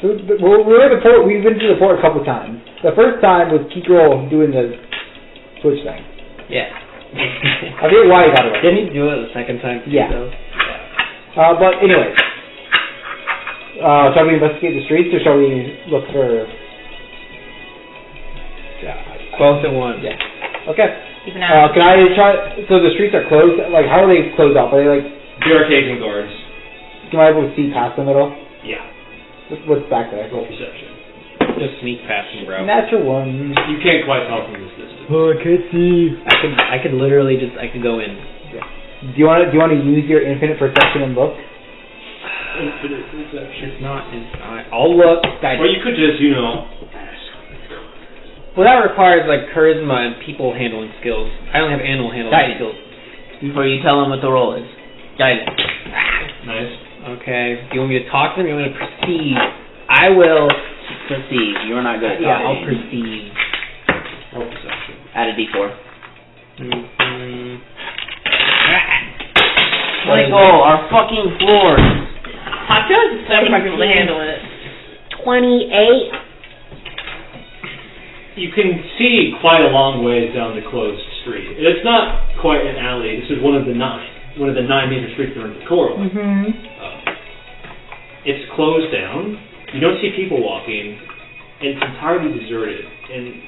We've been to the port a couple times. The first time was Kiko doing the switch thing. Yeah. I forget why he got away. Didn't he do it the second time? Yeah. But anyway, shall we investigate the streets or shall we look for? Both at once. Yeah. Okay. Keep an eye. Can I try? So the streets are closed. How are they closed off? Are they barricades and guards? Am I able to see past them at all? Yeah. What's back there? Roll perception. Just sneak past them, bro. Natural one. You can't quite tell from this distance. Oh, I can't see. I could literally I could go in. Yeah. Do you want to use your infinite perception and look? Infinite perception. It's not. I'll look. Or you could just, ask. Well, that requires charisma and people handling skills. I don't have animal handling skills. Before you tell them what the roll is. Guidance. Nice. Okay. Do you want me to talk to them? Or you want me to perceive? I will perceive. You're not good at talking. I'll perceive. Roll perception. Add a d4. Our fucking floors. I feel like the 7 might be able to handle it. 28. You can see quite a long ways down the closed street. It's not quite an alley. This is one of the 9 major streets that are in the Coral. It's closed down. You don't see people walking, and it's entirely deserted. And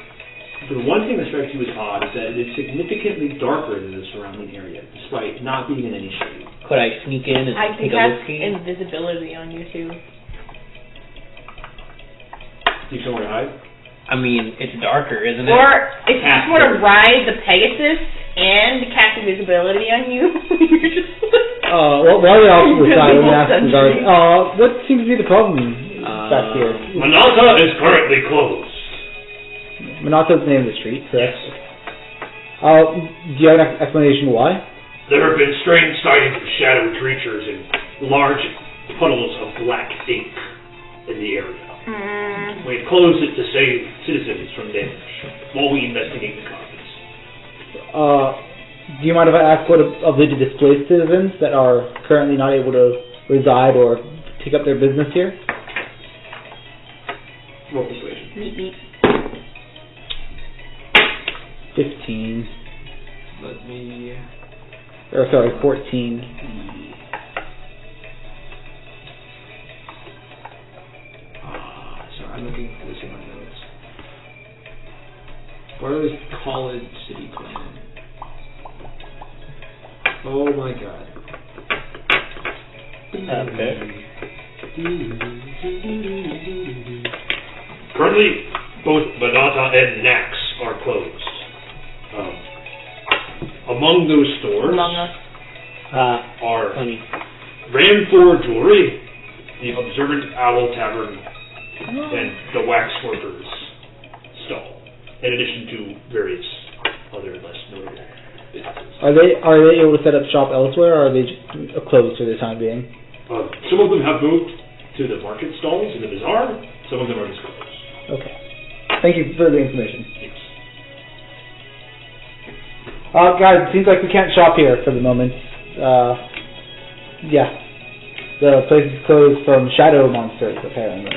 the one thing that strikes you as odd is that it is significantly darker than the surrounding area, despite not being in any shade. could I sneak in and I can take a cast whiskey? invisibility on you too. You somewhere to hide? I mean, it's darker, isn't it? Or if you just want to ride the Pegasus and cast invisibility on you, you're just well, while you're off to the side, let me ask the guard, what seems to be the problem back here? Manata is currently closed. Manata's the name of the street, correct? Do you have an explanation why? There have been strange sightings of shadowy creatures and large puddles of black ink in the area. We've closed it to save citizens from damage while we investigate the causes. Do you mind if I ask what of the displaced citizens that are currently not able to reside or take up their business here? Roll persuasion. Meep. 15. Let me... Or sorry, 14. Sorry, I'm looking for this in my notes. Where is Collid City Plan? Oh my god. Okay. Currently, both Manata and Nax are closed. Among those stores are Ramfor Jewelry, the Observant Owl Tavern, and the Waxworkers stall, in addition to various other less notable businesses. Are they able to set up shop elsewhere, or are they just closed for the time being? Some of them have moved to the market stalls in the bazaar. Some of them are just closed. Okay. Thank you for the information. Yes. Guys, it seems like we can't shop here for the moment. Yeah. The place is closed from shadow monsters, apparently.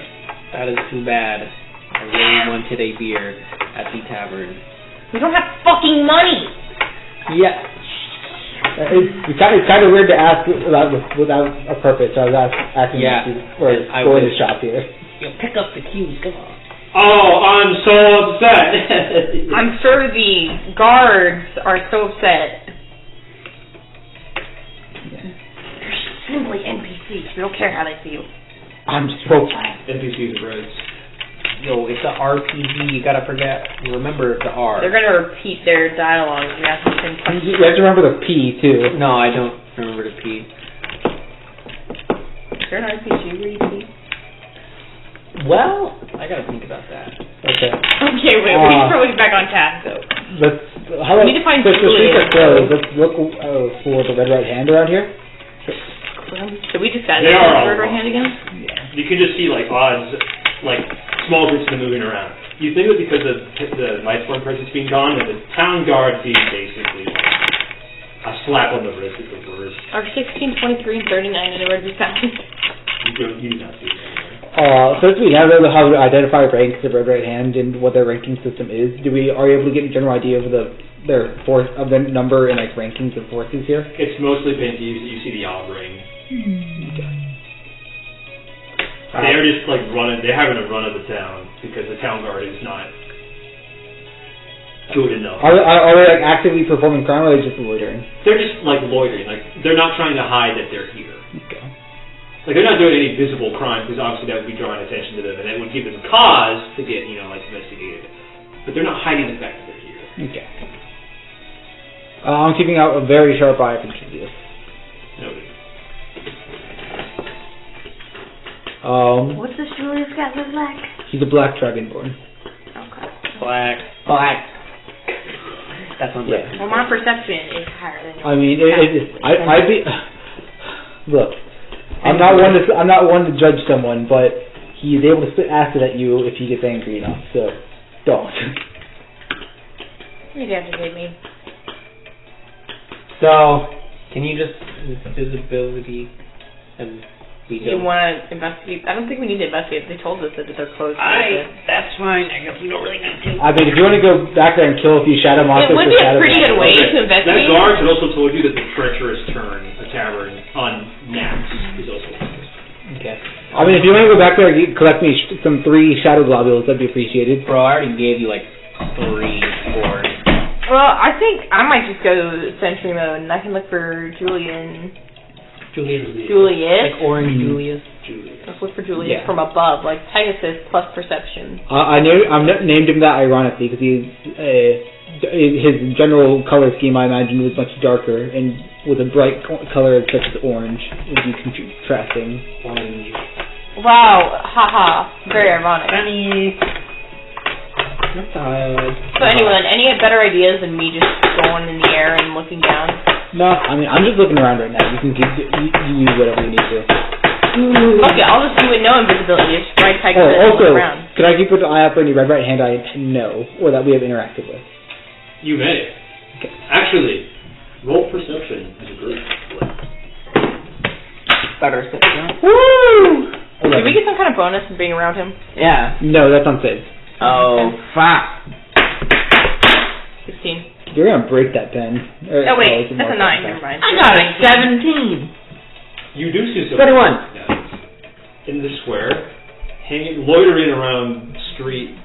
That is too bad. I really wanted a beer at the tavern. We don't have fucking money! Yeah. It's kind of weird to ask without a purpose. So I was asking going to shop here. Pick up the cues, come on. Oh, I'm so upset. I'm sure the guards are so upset. They're simply NPCs. We don't care how they feel. I'm so NPCs are roads. Yo, it's a RPG. You gotta remember the R. They're gonna repeat their dialogue. We have to You have to remember the P too. No, I don't remember the P. Is there an RPG where you see? Well, I gotta think about that. Okay. Okay, wait, we should probably get back on task though. We need to find the streets are Julius. closed. Let's look for the red right hand around here. So we just got They are bird right hand again? You can just see like odds, like small groups of them moving around. You think that because the Mightborn presence being gone, that the town guard being basically like a slap on the wrist is the worst. Are 16, 23, and 39 anywhere to be found? You do not see that. Since we now know how to identify ranks of Red Right Hand and what their ranking system is, are you able to get a general idea of their force of the number and like rankings of forces here? It's mostly Pinkies. You see the odd ring. Okay. They're just like running. They're having a run of the town because the town guard is not good enough. Are they like actively performing crime, or are they just loitering? They're just like loitering. Like they're not trying to hide that they're here. Okay. Like they're not doing any visible crime because obviously that would be drawing attention to them, and that would give them cause to get like investigated. But they're not hiding the fact that they're here. Okay. I'm keeping out a very sharp eye for Julius. Noted. What's this Julius got look like? He's a black dragonborn. Okay. Black. That's one black. Well, my perception is higher than yours. I mean, I'd be. Look, I'm not one to judge someone, but he's able to spit acid at you if he gets angry enough. So, don't. You'd have to hit me. So, can you just visibility and be You want to investigate? I don't think we need to investigate. They told us that they're closed. That's fine. I guess we don't really need to. I mean, if you want to go back there and kill a few shadow monsters, It would be a pretty good way to investigate. That guard had also told you that the treacherous turn, a tavern on Nax, is also closed. Okay. I mean, if you want to go back there and collect me some 3 shadow globules, that'd be appreciated. Bro, I already gave you like 3, 4. Well, I think I might just go sentry mode, and I can look for Julian Julius. Julius. Like Orange Julius. Let's look for Julius from above, like Pegasus plus perception. I named him that ironically because his general color scheme, I imagine, was much darker and with a bright color such as orange would be contrasting. Orange. Wow, haha, very ironic. Funny. So anyway, any better ideas than me just going in the air and looking down? No, I mean, I'm just looking around right now. You can you use whatever you need to. Okay, I'll just do it no invisibility. Just right type and also, look around. could I keep an eye out for any red right hand I know or that we have interacted with? You may. Okay. Actually, roll perception is a group. Better perception. Woo! 11. Did we get some kind of bonus from being around him? Yeah. No, that's on save. Oh, fuck. 16. You're gonna break that pen. Oh wait, that's a 9. Never mind. I got a 17. You do see some 21. in the square, hanging, loitering around the street.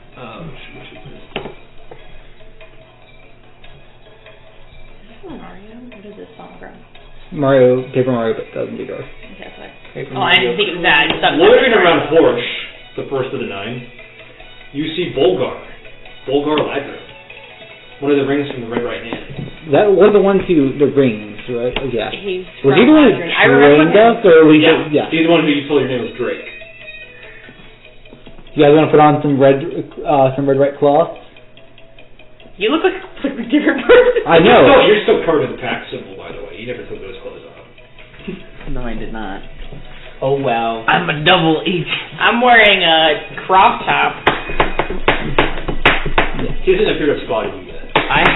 Mario? What is this song from? Paper Mario, but doesn't be dark. Okay, that's right. Oh, I didn't think it was that. Loitering around Horsch, the first of the 9, you see Bolgar Ladra, one of the rings from the red right hand. That one of the ones who the rings, right? Oh, yeah. He's Was he the one who trained us, or we yeah. He's the one who you told your name was Drake. You guys want to put on some red right cloth? You look like a completely different person. I know. You're still part of the pack symbol, by the way. You never took those clothes off. No, I did not. Oh, well. I'm a double H. I'm wearing a crop top. He doesn't appear to have spotted you yet. I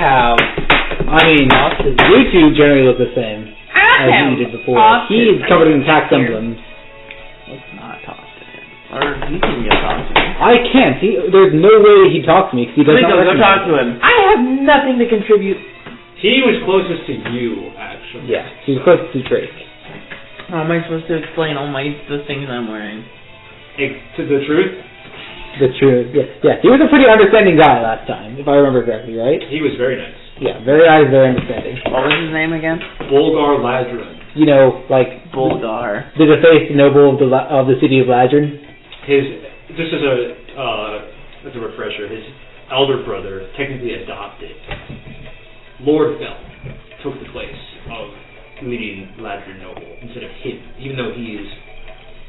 mean, you two generally look the same as you did before. He is covered in tax emblems. Let's not talk to him. Or you can go talk to him. I can't. There's no way he talks to me because he doesn't Please go talk recognize to him. I have nothing to contribute. He was closest to you, actually. Yeah, he's close to Drake. How am I supposed to explain all the things I'm wearing? To the truth? The truth. Yeah. He was a pretty understanding guy last time, if I remember correctly, right? He was very nice. Yeah, very nice, very understanding. What was his name again? Bolgar Ladron. You know, like Bulgar. the defaced noble of the city of Ladron. Just as a refresher, his elder brother, technically adopted, Lord Fell, took the place of leading Ladron noble instead of him, even though he is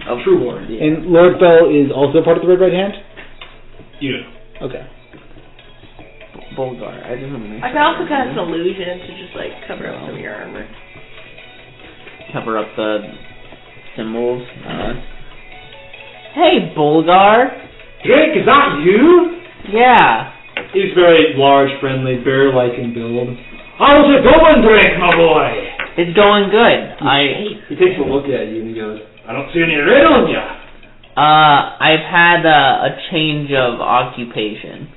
a true lord. Yeah. And Lord Fell is also part of the Red Right Hand? You know. Okay. Bulgar. I didn't know. I can also cast an illusion to just like cover up some of your armor. Cover up the symbols. Hey, Bulgar. Drake, is that you? Yeah. He's very large, friendly, bear-like in build. How's it going, Drake, my boy? It's going good. He takes a look at you and he goes, I don't see any red on ya. I've had a change of occupation.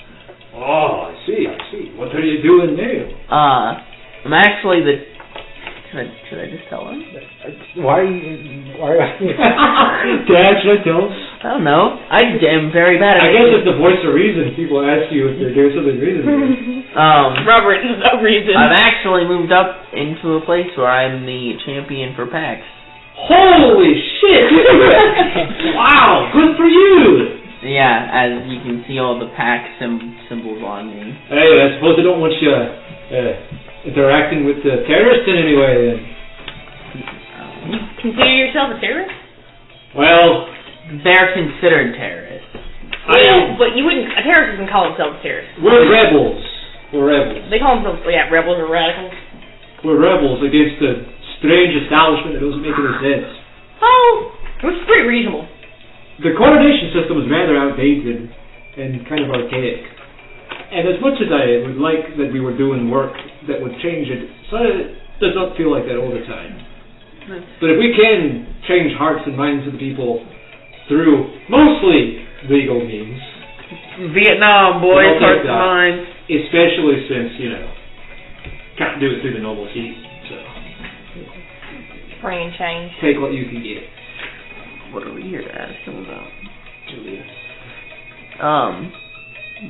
Oh, I see. What are you doing now? I'm actually the... Should I just tell him? Why are you asking? Dad, should I tell him? I don't know. I am very bad at I guess it's the voice of reason. People ask you if they're doing something reasonable. Robert, there's no reason. I've actually moved up into a place where I'm the champion for PAX. Holy shit! Wow, good for you! Yeah, as you can see all the PAX symbols on me. Hey, I suppose I don't want you interacting with the terrorists in any way then. You consider yourself a terrorist? Well, they're considered terrorists. But you wouldn't. A terrorist doesn't call himself a terrorist. We're rebels. They call themselves, rebels or radicals. We're rebels against the strange establishment that doesn't make any sense. Oh, which is pretty reasonable. The coordination system is rather outdated and kind of archaic. And as much as I would like that we were doing work that would change it, so it does not feel like that all the time. But if we can change hearts and minds of the people through mostly legal means, Vietnam, boys, hearts and minds. Especially since, can't do it through the noble seat, so Bring change. take what you can get. What are we here to ask him about? Julius.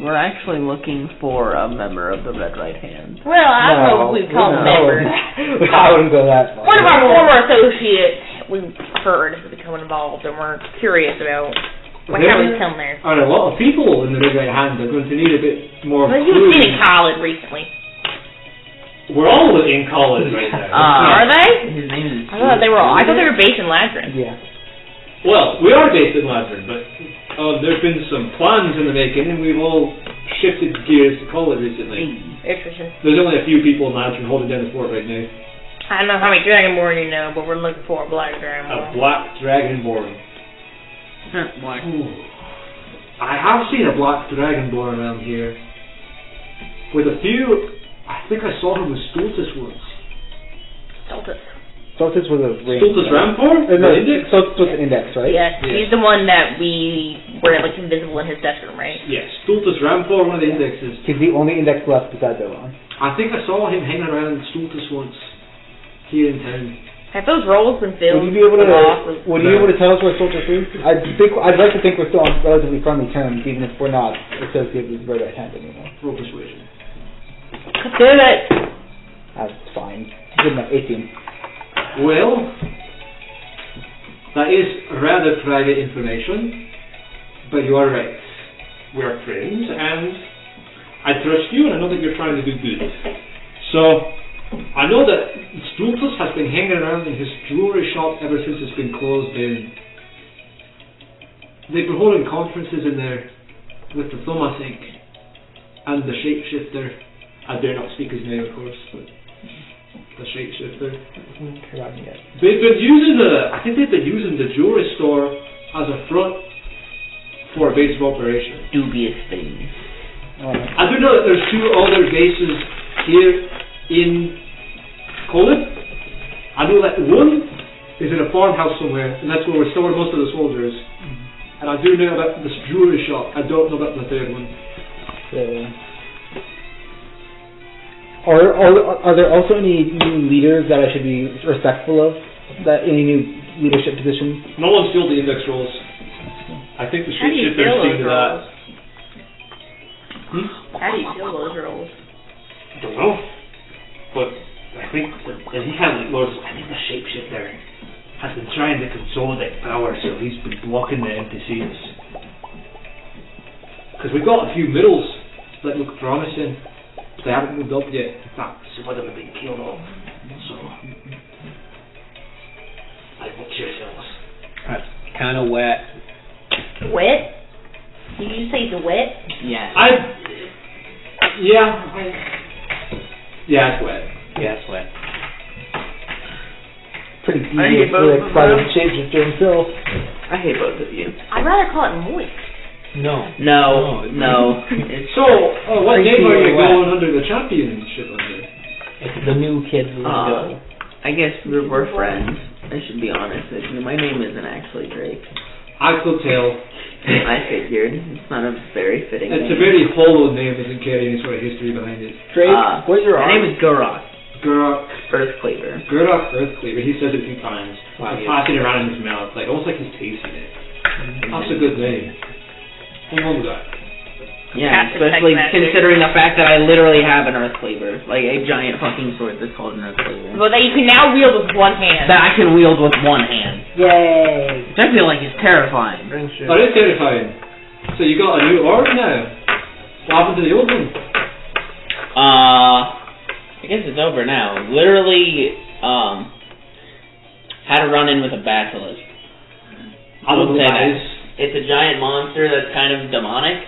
We're actually looking for a member of the Red Right Hand. Well, I don't know if we call them members. I wouldn't go that far. One of our former associates we heard has become involved, and we're curious about what happened down there. Are a lot of people in the Red Right Hand are going to need a bit more. Well, you've been in Collid recently. We're all in Collid right now. Are they? His name is. I thought they were based in Ladrin. Yeah. Well, we are based in Ladrin, but there's been some plans in the making, and we've all shifted gears to Collid recently. Interesting. There's only a few people in Ladrin holding down the fort right now. I don't know how many Dragonborn you know, but we're looking for a black Dragonborn. A black Dragonborn. Black. I have seen a black Dragonborn around here. With a few... I think I saw him with Stultus once. Stultus was a ring. Stultus Rampor? No, Index? Stultus was an index, right? Yes, he's the one that we were like invisible in his desk room, right? Yes, Stultus Rampor, one of the indexes. He's the only index left besides Obann. I think I saw him hanging around Stultus once here in town. Have those roles been filled? Would you be able to tell us where Stultus is? I'd like to think we're still on relatively friendly terms, even if we're not associated with Red Right Hand anymore. Roll persuasion. Do it. That's fine. Good enough. 18. Well, that is rather private information, but you are right. We are friends, and I trust you, and I know that you're trying to do good. So, I know that Stultus has been hanging around in his jewelry shop ever since it's been closed down. They've been holding conferences in there with the Thumb, I think, and the Shapeshifter. I dare not speak his name, of course, but the Shapeshifter. They've been using the jewelry store as a front for a base of operation. Dubious things. I do know that there's 2 other bases here in Collid. I know that one is in a farmhouse somewhere, and that's where we store most of the soldiers. And I do know about this jewelry shop. I don't know about the third one. Are there also any new leaders that I should be respectful of? Any new leadership positions? No one's filled the index roles. I think the Shapeshifter's seen to that. How do you fill those roles? I don't know. But I think that he kind of ignores. I think the Shapeshifter has been trying to consolidate power, so he's been blocking the empty seats. Because we've got a few middles that look promising. They haven't moved up yet. In fact, some of them have been killed off. So, like, what's yourselves? That's kind of wet. Wet? Did you say the wet? Yes. Yeah, it's wet. Yeah, it's wet. Pretty devious for the excited Shapeshifter himself. I hate both of you. I'd rather call it moist. No. It's what game are you going under the championship under? It's the new kids lingo. I guess we're friends. I should be honest. My name isn't actually Drake. I could tell. I figured. It's not a very fitting name. It's a very hollow name. Doesn't carry any sort of history behind it. Drake, where's your My name is Gurak. Gurak. Earthcleaver. Gurak Earthcleaver. He says it 2 times. Wow, Passing it around in his mouth, like almost like he's tasting it. That's a good name. Hold on to that. Yeah, especially considering the fact that I literally have an Earthcleaver. Like a giant fucking sword that's called an Earthcleaver. Well, that you can now wield with one hand. That I can wield with one hand. Yay! Which I feel like is terrifying. That is terrifying. So you got a new orb now. What happened to the old one? I guess it's over now. Literally, had a run-in with a basilisk. I don't know what that is. It's a giant monster that's kind of demonic.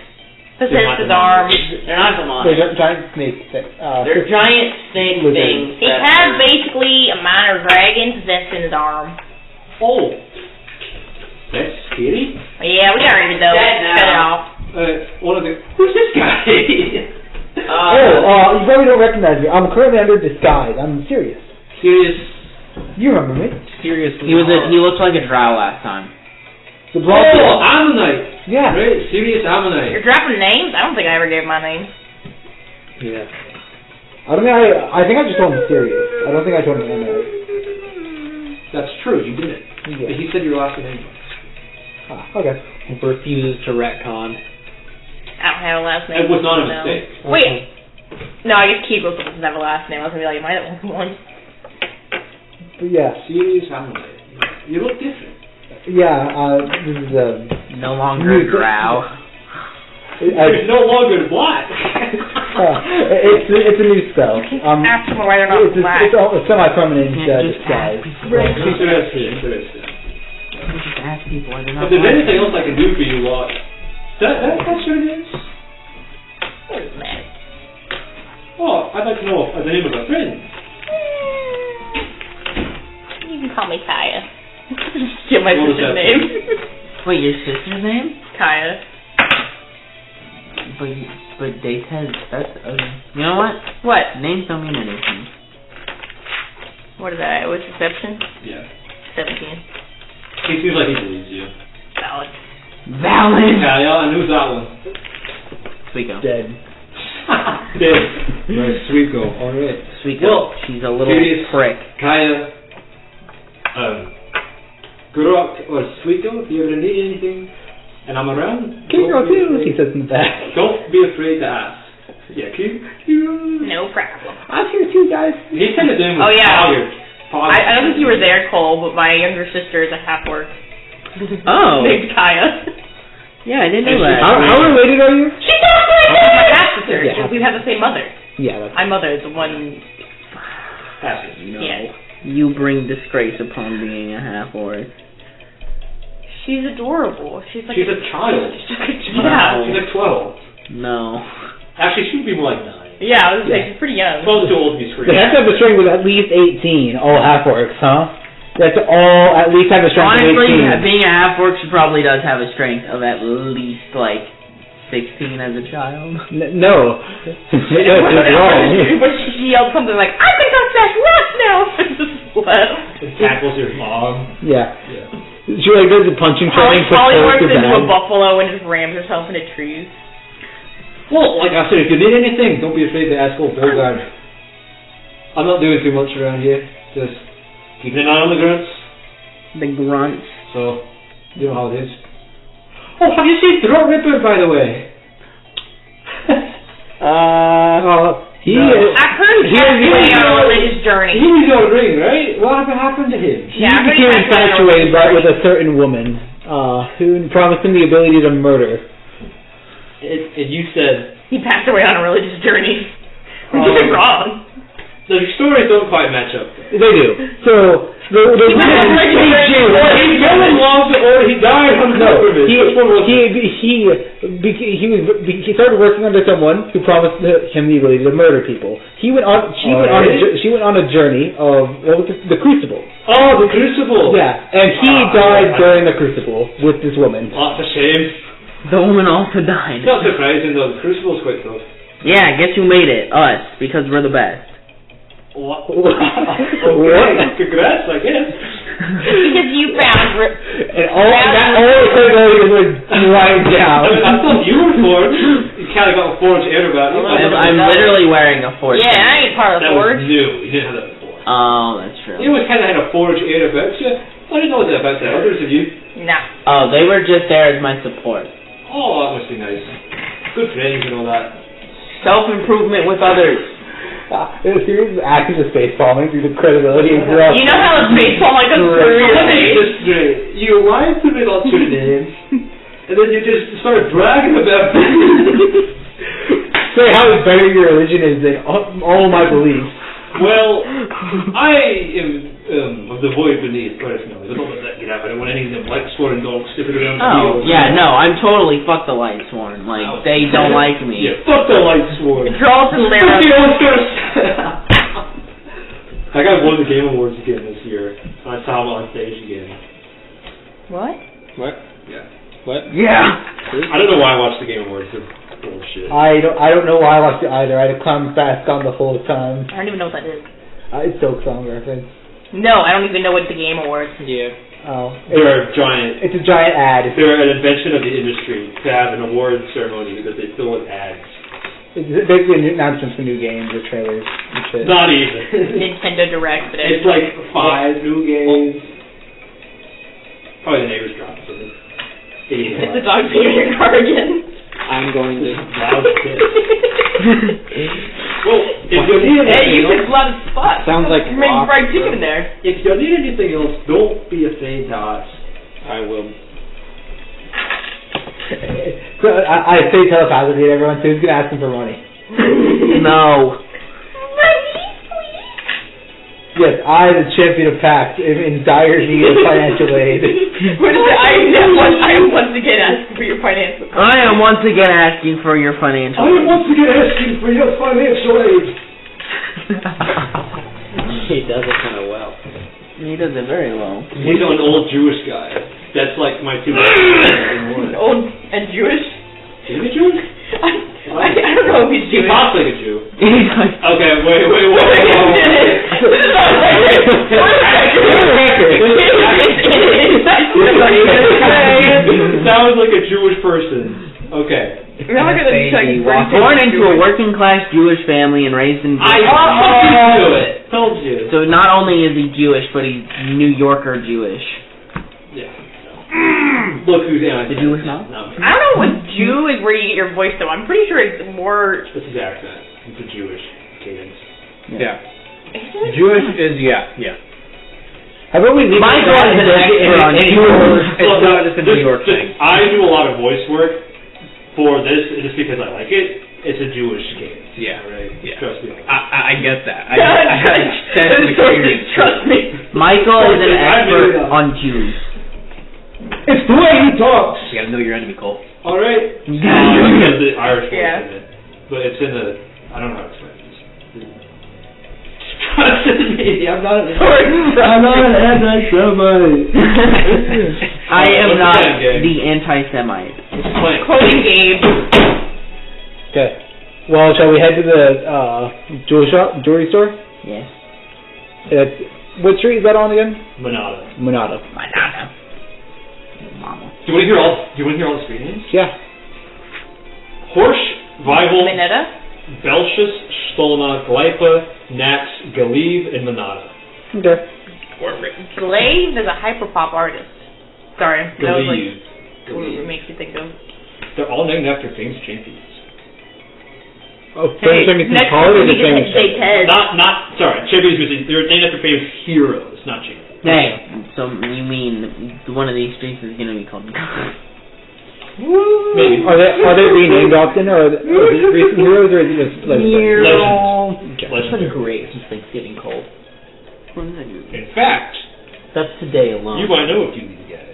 Possessed his arms. They're not demonic. They're giant snake. They're giant snake things. He has basically a minor dragon possessed in his arm. Oh. That's scary. Yeah, we got rid of those. Cut it off. Who's this guy? You probably don't recognize me. I'm currently under disguise. I'm serious. Serious. You remember me? Seriously. He looked like a drow last time. The blonde. Oh, Ammonite. Yeah. Right, serious Ammonite. You're dropping names? I don't think I ever gave my name. Yeah. I think I just told him serious. I don't think I told him Ammonite. That's true, you didn't. Yeah. But he said your last name. Okay. He refuses to retcon. I don't have a last name. It was not a mistake. Wait. No, I guess Keith doesn't have a last name. I was going to be like, am I the only one? But yeah. Serious Ammonite. You look different. Yeah, this is No longer Drow. It's no longer black. it's a new spell. Ask them why they're not black. It's a semi-permanent disguise. Interesting. Just ask people why they're not If there's black. anything else I can do for you, that's what it is. What is that? Oh, I'd like to know the name of a friend. You can call me Kaya. Get my What was sister's that? name. Wait, your sister's name? Kaya. But they said that's you know what? What? Names don't mean anything. What is that? What's deception? Yeah. 17. He seems like he believes you. Valid. Yeah, and who's that one? Suiko. Dead. Dead. Right, Suiko. Alright. Suiko. Well, she's a little curious. prick. Kaya, Gurak or Suiko, if you ever need anything, and I'm around, Kiro too, he says in the back. don't be afraid to ask. Yeah, Kiro. No problem. I'm here too, guys. He said his name was Oh, yeah. Poggers. I don't think you were there, Cole, but my younger sister is a half-orc. Oh. Named Kaya. Yeah, I didn't know And that. How related are you? She's not my half-sister. Yeah. We have the same mother. Yeah, that's My mother is the one. No. Yeah. You bring disgrace upon being a half-orc. She's adorable. She's like She's a child. yeah. She's like 12. No. Actually, she would be more like 9. Yeah, I was gonna say she's pretty young. 12 too old to be They screaming. have to have a strength with at least 18, all half-orcs, huh? That's all at least have a strength Honestly, of 18. being a half-orc, she probably does have a strength of at least, like, 16 as a child. No. No, it's wrong. But she yelled something like, "I'm gonna go slash rats now!" And just left. It tackles your mom. Yeah. Yeah. She like does the punching training. Holly works into a buffalo and just rams herself into trees. Well, like I said, if you need anything, don't be afraid to ask old Bogard. I'm not doing too much around here. Just keeping an eye on the grunts. The grunts. So, you know how it is. Oh, have you seen Throat Ripper, by the way? He No. is. I heard he's actually on a religious journey. He was on ring, right? What happened to him? He became infatuated by with a certain woman, who promised him the ability to murder. And you said He passed away on a religious journey. Which isn't wrong. the stories don't quite match up. They do. So the He went on a religious journey. He fell in love, or he died on No, pilgrimage. Which one was it? he started working under someone who promised him the ability to murder people. She went on a journey of the Crucible. Oh, the Crucible. Yeah, and he died during the Crucible with this woman. Oh, that's a shame. The woman also died. It's not surprising though. The Crucible's quite tough. Yeah, guess who made it? Us, because we're the best. What? What? Congrats, I guess. Because you found And all it was right down. I thought you were forged. You kind of got a forged air about you. I'm literally wearing a forge. Yeah, I ain't part of the That was forge. new. You didn't have that before. Oh, that's true. You always kind of had a forged air about you. I didn't know that about the others of you. Nah. Oh, they were just there as my support. Oh, that must be nice. Good friends and all that. Self-improvement with others. He was acting the space bombing through the credibility of Gurak. You know how a baseball like goes through your Let me face? just straight. You lied to me about your name, and then you just started bragging about it. Say how better your religion is than all my beliefs. Well, I am of the void beneath personally. But don't let that get out. I don't want any of them Lightsworn dogs sniffing around the Oh, field. yeah, no, I'm totally fuck the Lightsworn. Like, they don't like me. Yeah, fuck the Lightsworn. Draws and Fuck lyrics. the Oscars. I got won the Game Awards again this year. I saw him on stage again. What? What? Yeah. What? Yeah. I don't know why I watched the Game Awards. They're bullshit. I don't know why I watched it either. I had to climb fast on the whole time. I don't even know what that is. It's Silk Song reference. No, I don't even know what the Game Awards. Yeah. Oh. They're giant. It's a giant ad. They're an invention of the industry to have an award ceremony because they fill with ads. It's basically announcements for new games or trailers and shit. Not even. Nintendo Direct, but It's like 5 new games. Probably the neighbor's dropped something. It's the dog peeing in your car again. I'm going to. Loud shit. Well, if you need Hey, you anything took a lot of spots. Sounds like you made rock, fried chicken in there. if you need anything else, don't be afraid to ask. I will. I say telepathically to everyone, so who's going to ask him for money? No. Yes, I, the champion of PAX, am in dire need of financial aid. What is it? I am once again asking for your financial aid. I am once again asking for your financial I am aid. once again asking for your financial aid. He does it kind of well. He does it very well. He's an old Jewish guy. That's like my two. Old and Jewish? Is he Jewish? I don't know if he's He Jewish. talks like a Jew. He's like, Okay, wait. Sounds like a Jewish person. Okay. We're not gonna born into a working class Jewish family and raised in. Told you. So not only is he Jewish, but he's New Yorker Jewish. Yeah. Look who's in. The Jewish mouth? No. I don't know what Jew is where you get your voice though. I'm pretty sure it's more. It's his accent. It's a Jewish cadence. Yeah. Jewish is, yeah. How about we leave Michael is an expert on Jewish. It's not just a New York thing. I do a lot of voice work for this just because I like it. It's a Jewish cadence. Yeah. Right? Yeah. Trust me. I get that. I have extensive experience. Trust me. Michael is an expert on Jews. It's the way he talks. You gotta know your enemy, Cole. All right. Because the Irish voice Yeah. in it, but it's in the. I don't know how to explain this. Trust me, I'm not an anti-Semite. I am What's not the game? the anti-Semite. Explain. Quoting Gabe. Okay. Well, shall we head to the jewelry store? Yes. What street is that on again? Monada. Monada. Banana. Mama. Do you want to hear all the street names? Yeah. Horsch, Weivel, Minetta? Belchus, Stolna, Gleipa, Nax, Galiv, and Monada. Okay. Glaive is a hyperpop artist. Sorry. That was like Galiv. what it makes you think of. They're all named after famous champions. Oh, famous champions in Collid or the famous champions? Ted. Sorry, champions, they're named after famous heroes, not champions. Hey, so you mean one of these streets is gonna be called Maybe. Are they renamed often, or are they recent heroes, or is it just like Legends. It's been great since Thanksgiving, Cole. In fact, That's today alone. you might know a few of these guys.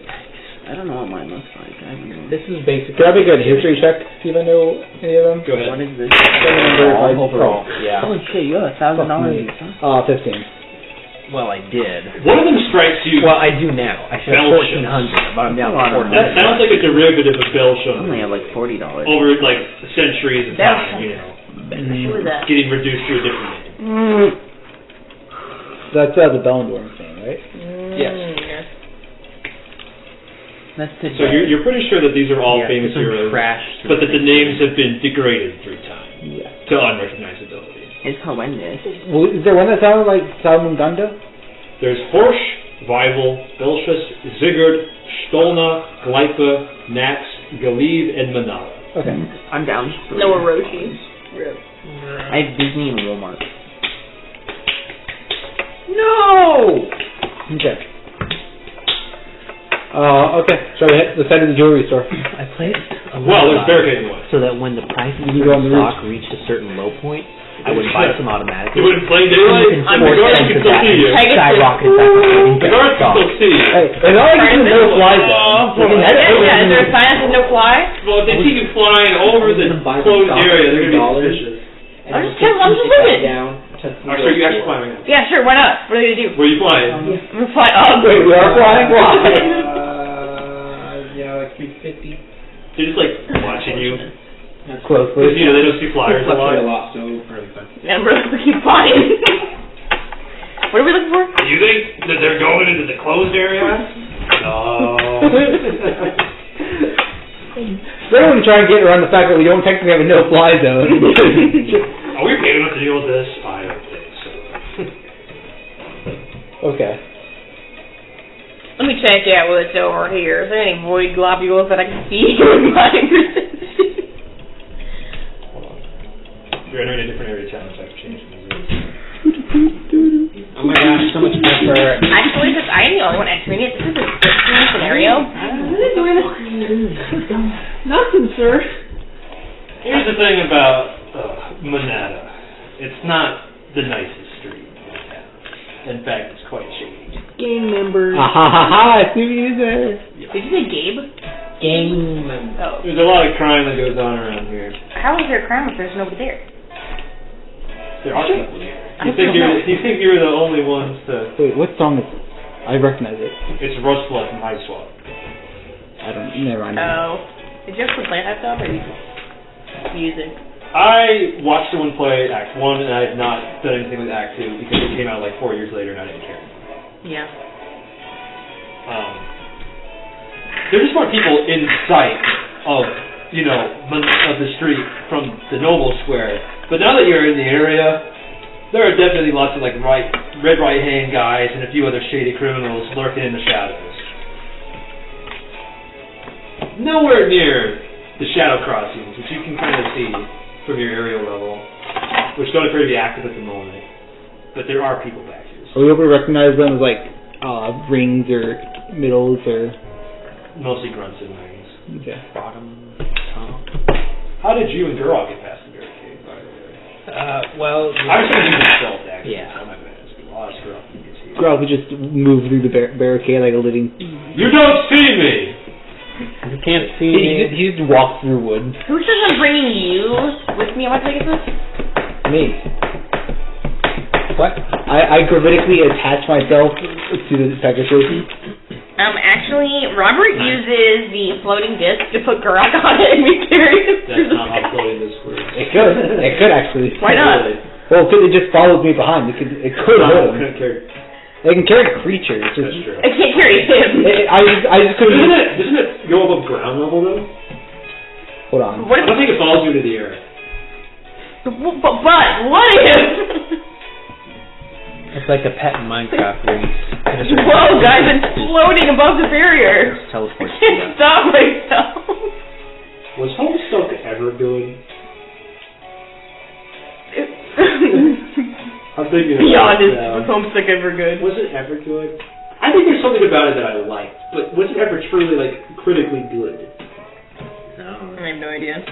I don't know what mine looks like. I don't know. This is basic. Could I make a history check, see if I know any of them? Go ahead. What is this? Overall, yeah. Holy shit, you have $1,000 each, huh? 15. Well, I did. One of them strikes you. Well, I do now. I should have Belgium. 1,400, but I'm down That's a lot to of 400. That sounds like a derivative of I Belgium only have like $40. over like centuries of time, you know, Who was that? getting reduced to a different name. That's the Bellendorm thing, right? Yes. That's today. So you're pretty sure that these are all Yeah, famous some heroes, trash but that the names have been degraded through time Yeah. to unrecognizability. It's horrendous. Well, is there one that sounded like Salmunganda? There's Horsch, Weivel, Belchus, Sigurd, Stolna, Gleipa, Nax, Galiv, and Monada. Okay. I'm down. No Orochi. I have Disney and Walmart. No! Okay. Okay. Shall we let's head to the jewelry store? I placed a Well, there's lot barricades in the way. so that when the prices You of go on the stock reached a certain low point, I would buy some automatically. You wouldn't play daylight? And The guards force can them to still that see you. and skyrocket back up and The guards can stock. still see you. Hey, it's not like it's no fly zone. Yeah, is there a sign that says no fly? Well, if they see you flying over the closed area, they're going to be suspicious. I'm just looking. Or so you actually flying right now. Yeah, sure, why not? What are they gonna do? Where are you flying? I'm gonna fly up. Wait, we are flying? Why? Yeah, like 350. They're just like watching you. Closely. Because, you know, they don't see flyers a lot. so really fun. Yeah, we're looking fine. What are we looking for? You think that they're going into the closed area? No. They don't want to try and get around the fact that we don't technically have a no-fly zone. Are we paying enough to deal with this? I don't think so. Okay. Let me check out what's over here. Is there any void globules that I can see with my perception? You're entering a different area of town, so I Oh my gosh, so much effort. Actually, since I am the only one entering it, this is a split scenario. Nothing, sir. Here's the thing about Monada. It's not the nicest street in town. In fact, it's quite shady. Gang members. I see what you there. Did you say Gabe? Gang members. Oh. There's a lot of crime that goes on around here. How is there a crime if there's nobody there? There are people here. You think you're the only ones to... Wait, what song is this? I recognize it. It's Rust Blood from High Swap. I don't, never mind. Oh. Did you ever play that stuff or you music? I watched someone play Act 1 and I have not done anything with Act 2 because it came out like 4 years later and I didn't care. Yeah. There's just more people in sight of, of the street from the normal square. But now that you're in the area, there are definitely lots of red right-hand guys and a few other shady criminals lurking in the shadows. Nowhere near the shadow crossings, which you can kind of see from your aerial level, which don't appear to be active at the moment. But there are people back here. Are we able to recognize them as rings or middles or... Mostly grunts and rings. Okay. Bottom, top. How did you and Gurak get past the barricade, by the way? Well... I was going to do the stealth action, yeah. so I'm not going to ask you. I'll ask Gurak when he gets here. Gurak would just move through the barricade like a living... You don't see me! You can't see He just walks through wood. Who says I'm bringing you with me on my Pegasus? Me. What? I grammatically attach myself to the Pegasus. Actually, Robert uses the floating disc to put Gurak on it and we carry him through That's the not how floating this works. It could actually. Why not? Well, because it just follows me behind. It could hold him. They can carry creatures. That's true. I can't carry him. I just couldn't. Doesn't it go above ground level though? Hold on. What I don't think it follows you to the air. But what if? It's like a pet in Minecraft where you... Whoa, guys, it's floating above the barrier. Teleport. I can't stop myself. Was Homestuck ever good? I'm thinking Beyond is was Homestuck ever good? Was it ever good? I think there's something about it that I liked, but was it ever truly critically good? No. I have no idea.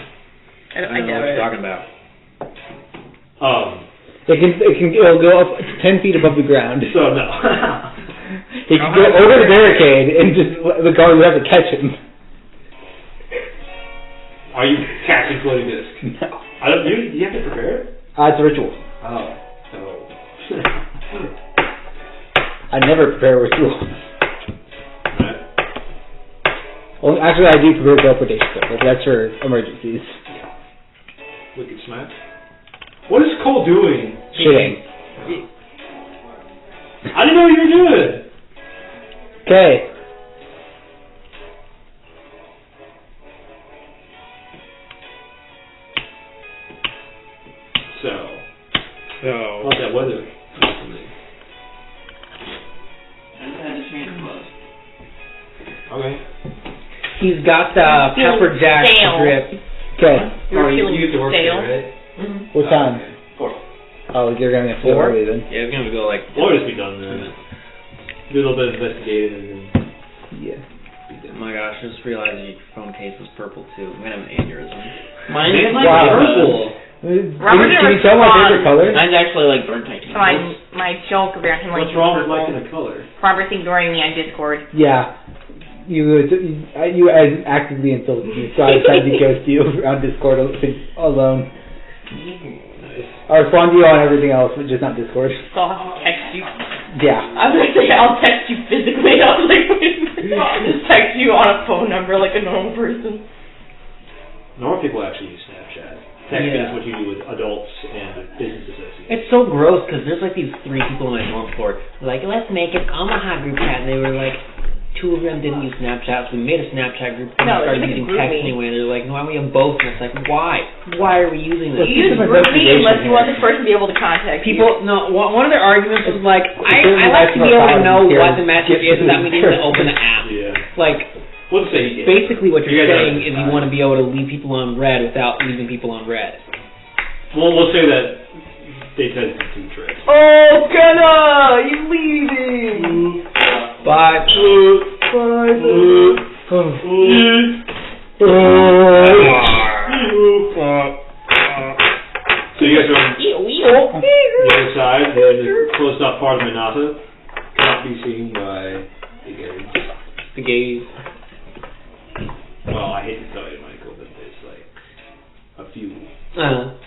I don't know what you're talking about. It'll go up 10 feet above the ground. So no. He can go over the barricade and just the guard would have to catch him. Are you casting floating disc? No. You have to prepare it? It's a ritual. Oh. So. I never prepare rituals. Right. Well, actually, I do prepare teleportation stuff, but that's for emergencies. Wicked smack. What is Cole doing? Shitting. I didn't know what you were doing. Okay. So. How's that weather? Okay. He's got pepper jack drip. Okay. You used to work stale. there, right? Mm-hmm. What time? 4. Oh, you're going to get 4 early then. Yeah, it's going to go like... We'll just be done then. Do a little bit of investigating and then... Yeah. Oh my gosh, I just realized your phone case was purple too. I'm going to have an aneurysm. Mine's Wow. purple. Robert Can you tell my favorite color? Mine's actually burnt titanium. My joke about him What's wrong with liking a color? Robert's ignoring me on Discord. Yeah. You actively insulted me, so I decided to ghost you on Discord alone. I respond to you on everything else, but just not Discord. So I'll text you. Yeah. I was going to say, I'll text you physically. I was like, just text you on a phone number like a normal person. Normal people actually use Snapchat. Texting is what you do with adults and business associates. It's so gross because there's like these 3 people in my dorm floor. Like, let's make an Omaha group chat, and they were like, 2 of them didn't use Snapchat, so we made a Snapchat group. And No, we started it's using like text GroupMe. anyway, and they're like, no, why we have both? And it's like, why? Why are we using this? You use GroupMe unless you want this person to be able to contact People, no, one of their arguments was like, I like to be able to know what the message is without me needing to open the app. Yeah. Like, Let's say you get basically what you're You guys saying are- is you want to be able to leave people on red without leaving people on red. Well, we'll say that they tend to do tricks. Oh, then close up part of Manata cannot be seen by the gaze. The gaze. Well, I hate to tell you, Michael, but there's like a few.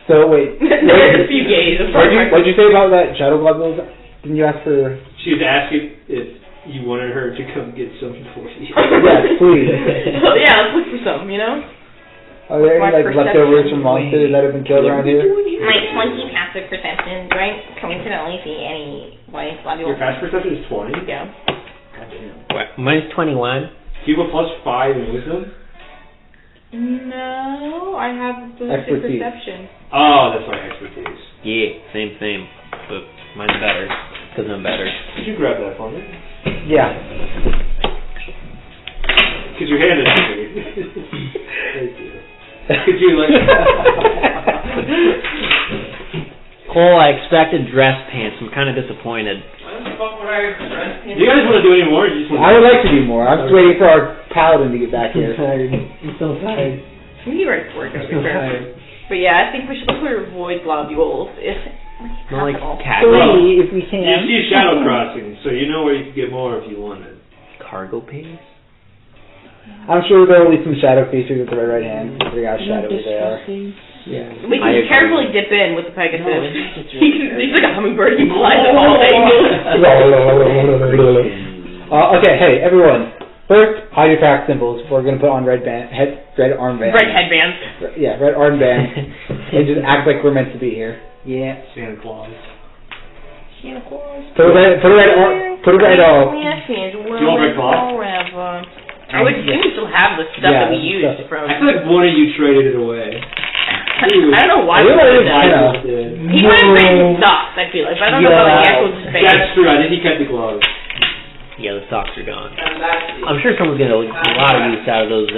So wait. There's a few gays. What'd you say about that shadow globules? Didn't you ask for? She was asking if you wanted her to come get some for you. Yes, please. Yeah, let's look for some. You know. Are there My any like leftovers from monsters that have been killed around here? My 20 passive perception. Do I coincidentally see any white globules? Your passive perception is 20? Yeah. God damn. What? Mine's 21. Do you have a plus 5 in wisdom? No, I have the Expertise. perception. Oh, that's right, expertise. Yeah, same. But mine's better. Because I'm better. Could you grab that for me? Yeah. Because your hand is big. Thank you. Could you like... Cole, I expected dress pants. I'm kind of disappointed. Do you guys want to do any more? Or you just want I would like to do more. I'm just waiting for our paladin to get back here. I'm so tired. We need right to work. I'm so tired. But yeah, I think we should look for void globules. If Not like possible. cat Three, if we You can. see Shadow Crossing, so you know where you can get more if you wanted. cargo pants. I'm sure there will be some shadow features at the right hand. Figure out how shadowy they are. Yeah. We I can agree. carefully dip in with the Pegasus. No, He's like a hummingbird. He flies at all angles. Okay, hey everyone. First, hide your pack symbols. We're gonna put on red armband. Red headbands. Yeah, red armband, and just act like we're meant to be here. Yeah. Santa Claus. Put a red Yes, you want red cloth? forever. I would think we still have the stuff that we used from. I feel like one of you traded it away. I don't know why we did that. He might have traded socks, I feel like, but I don't know about the actual space. That's true. I think he kept the gloves. Yeah, the socks are gone. I'm sure someone's gonna get a lot of use out of those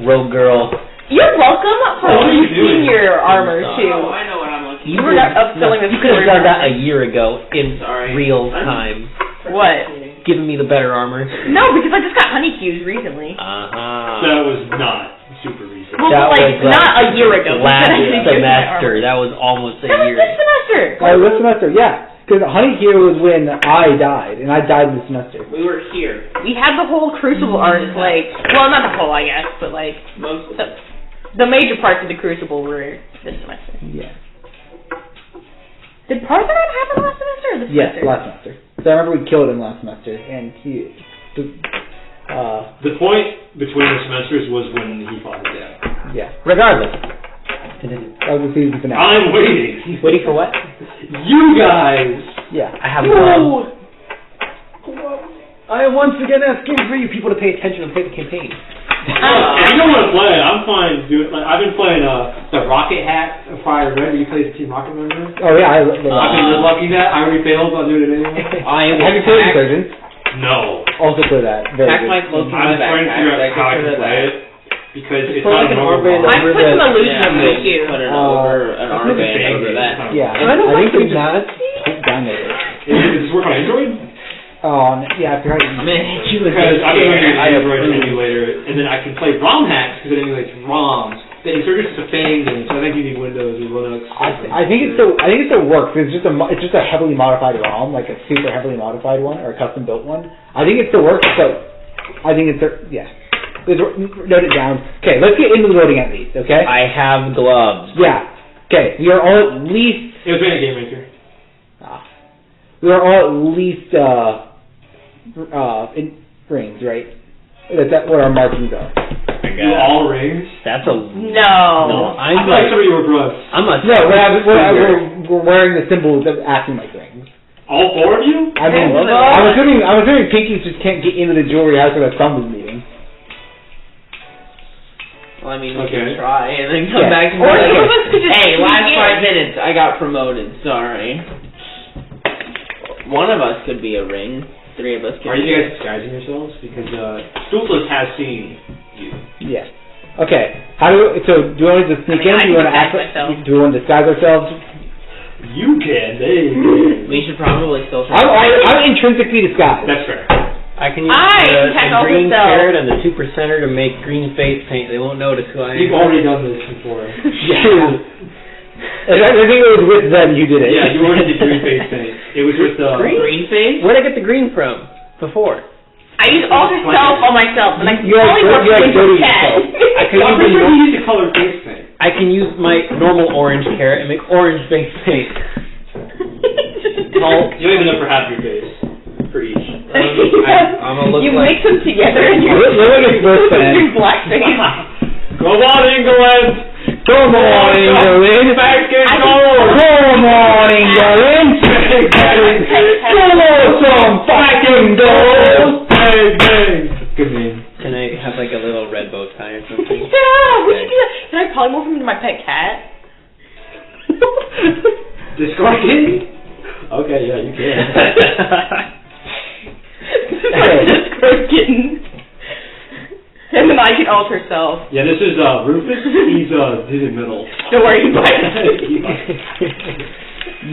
rogue girl. You're welcome for What are you doing? using your armor too. I know what I'm looking You were not upselling this. You could have done that a year ago in Sorry. real time. What? Giving me the better armor. No, because I just got honey cues recently. That was not super recent. Well, That like was, not a year ago. Last Because I didn't use my semester. armor. That was almost a That was year. this semester. Oh, this semester, yeah. Because Honey Hero was when I died, and I died this semester. We were here. We had the whole Crucible arc, like, well, not the whole, I guess, but like Most of the major parts of the Crucible were this semester. Yeah. Did part of that happen last semester or this Yes, semester? last semester. So I remember we killed him last semester, and he. The point between the semesters was when he fought his dad. Yeah. Regardless. That was the season finale. I'm waiting. Waiting for what? You guys. Yeah. I have gloves. I am once again asking for you people to pay attention and play the campaign. If you don't want to play it, I'm fine doing. Like, I've been playing the Rocket Hat Fire Red. You played the Team Rocket, remember? Oh yeah, I've been good lucky that I already failed on doing it anyway. Have you played Insurgents? No. Also play that. Very Pack good. my clothes in I'm my trying to backpack. figure out how I can play it because it's not a normal boss. I put some illusion Yeah, on I'm the gonna queue. put it over an armband over that. Yeah. I don't I think like we the just download it. Does this work on Android? Yeah, I forgot. I'm gonna hit you with Because this I've been using chair. Android emulator, and then I can play ROM hacks because it emulates ROMs. The Insurgents is a fan game, so I think you need Windows or Linux. I think it still works. It's just a heavily modified ROM, like a super heavily modified one or a custom built one. I think it still works. So I think it's yeah. Note it down. Okay, let's get into the voting at least. Okay. I have gloves. Yeah. Okay. We are all at least. It was made a Game Maker. We are all at least in rings, right? That's what our markings are. You all rings? That's a No. I feel like some of you were gross. I'm a No, we're wearing the symbols of acting like rings. All four of you? I mean, I'm assuming pinkies just can't get into the jewelry house where the thumb is meeting. Well, I mean, we Okay. can try and then come Yeah. back and be Or like, some of us could just hey, sneak last in. 5 minutes, I got promoted, sorry. One of us could be a ring. 3 of us could Are be you guys disguising yourselves? Because Stoofless has seen you. Yeah. Okay. Do you want to just sneak in? I Do you can want to act? disguise myself. Do we want to disguise ourselves? You can. They. We should probably still try. I'm intrinsically disguised. That's fair. I can use I the can help green myself. carrot and the 2%er to make green face paint. They won't notice who I am. You've already done this before. Yeah. I think it was with them you did it. Yeah, you already did green face paint. It was with Green face? Where'd I get the green from? Before. I use alter self on myself, and I You have only work dirty with yourself. I can I'm pretty use sure you used the color face paint. I can use my normal orange carrot and make orange face paint. You don't even know for half your face. For each. I'm gonna look you like... mix them together and you're Look at his first fan. doing blackface. Come on, England! Come on, England! Back and I- goal! Come on, England! Come on, some fucking goals! Bang, bang! Good name. Can I have like a little red bow tie or something? Yeah, we should do that. Can I polymorph him into my pet cat? Discord King? Okay, yeah, you can. Discord kitten. And then I can alter self. Yeah, this is Rufus. He's in middle. Don't worry, he bites.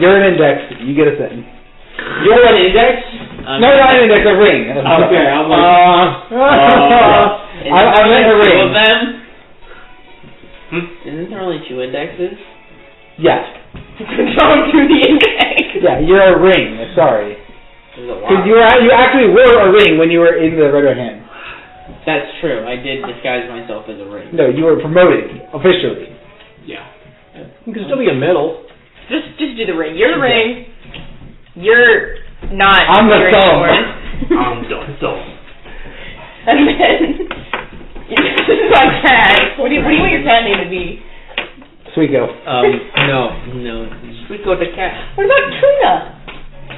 You're an index. You get a sentence. You're an index? No, not an index, a ring. Okay, I'm like... I meant a Two ring. of them? Isn't there only 2 indexes? Yeah. Don't do the index. Yeah, you're a ring. Sorry. There's a lot. Because you actually were a ring when you were in the Red Hand. That's true. I did disguise myself as a ring. No, you were promoted officially. Yeah. You can still be a middle. Just do the ring. You're the ring. You're not. I'm the here thumb. anymore. I'm done. And then this is my cat. What do you want your cat name to be? Sweetgo. No. We go to cat. What about Tuna?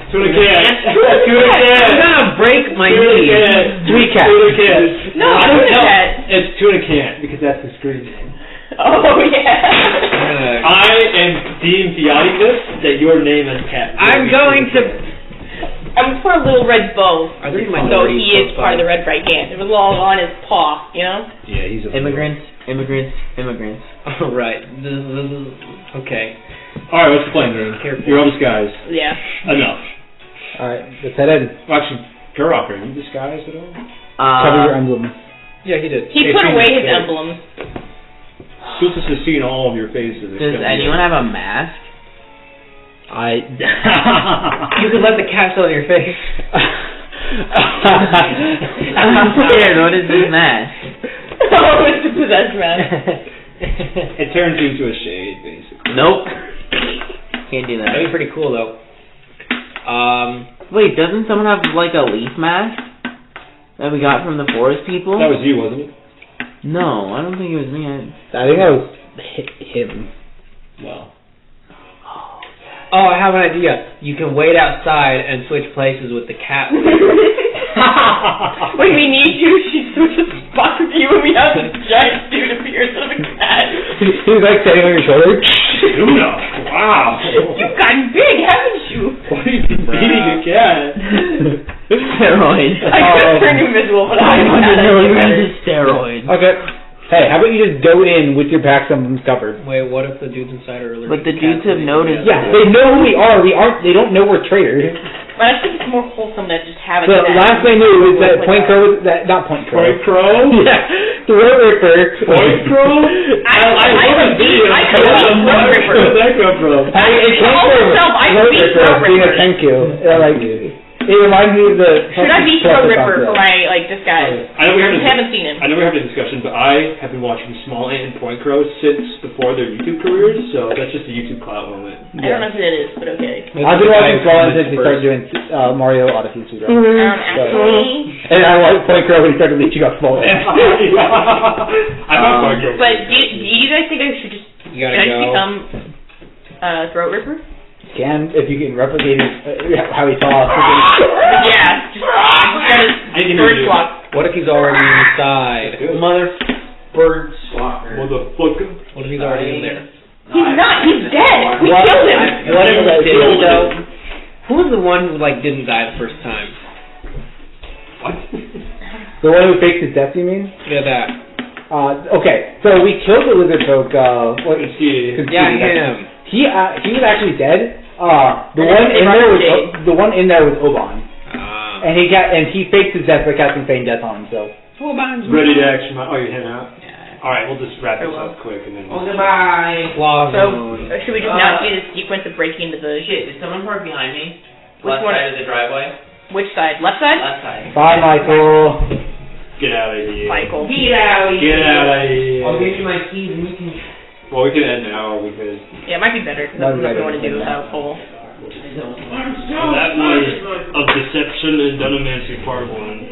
Tuna can. I'm gonna break my knee. Sweet cat. Tuna can. No, Tuna cat. It's Tuna can because that's the screen name. Oh yeah. I am deeming this that your name is cat. I'm going to... I'm gonna put a little red bow. Are there So he is part of the Red Bright Gang. It was all on his paw, you know? Yeah, he's a Immigrants. All right. Okay. Alright, what's the plan, Green? You're all disguised. Yeah. Enough. Alright, let's head in. Well, actually, Gurak, are you disguised at all? Cover your emblem. Yeah, he did. He put away his emblems. Susus has seen all of your faces. Does anyone have a mask? You can let the cat on your face. I'm scared. What is this mask? Oh, it's the possessed man. It turns you into a shade, basically. Nope. Can't do that. That'd be pretty cool, though. Wait, doesn't someone have like a leaf mask that we got from the forest people? That was you, wasn't it? No, I don't think it was me. I think that was him. Well. Oh, I have an idea. You can wait outside and switch places with the cat. When we need you, she switches spots with you and we have this giant dude appear instead of a cat. He's like standing on your shoulder. Tuna! Wow! You've gotten big, haven't you? Why are you beating a cat? Steroids. I could turn invisible, but I don't know how to Steroids. Okay. Hey, how about you just go in with your back emblems covered? Wait, what if the dudes inside are allergic? But the to dudes cats? have noticed. Yeah, they know who we are. They don't know we're traitors. But I think it's more wholesome to just have a The cat. last they knew was that Point Crow was not Point Crow. Point Crow? Yeah, the Road Ripper. Point Crow? I could be Road Ripper. Where did that come from? It came from I Road could be Ripper Road being a Ripper. thank you. It reminds me of the... Should I be Road Ripper for my disguise? I know we haven't seen him. I know we have a discussion, but I have been watching Small Ant and Point Crow since before their YouTube careers, so that's just a YouTube clout moment. I don't know who that is, but okay. I've been watching Small since he started doing Mario Odyssey speedrun. Actually. And I like Point Crow when he started leeching off Small Ant. I love Point Crow. But do you guys think I should just become Throat Ripper? Can, if you can replicate how he talks. Yeah, just got his bird swap. What if he's already inside? Mother bird swapper. Motherfucker. What if he's already in there? He's not. He's dead. We killed him. What if he did, though? Who was the one who didn't die the first time? What? The one who faked his death, you mean? Yeah, that. Okay, so we killed the lizard folk. Yeah, him. He was actually dead. The one in there was Obann, and he faked his death by casting feign death on himself. Obann's ready to action. Oh, you hit out. Yeah. Alright, we'll just wrap this up quick and then... Oh, goodbye. So, should we just not do the sequence of breaking into the... Shit, did someone park behind me? Which Left one? side of the driveway? Which side? Left side? Left side. Bye, Michael. Get out of here. Michael. Get out of here. Get out of here. I'll give you my keys and you can... Well, we can end now, or we could... Yeah, it might be better, because that's what we want to do without Cole. So that was Of Deception and Dunamancy Part 1.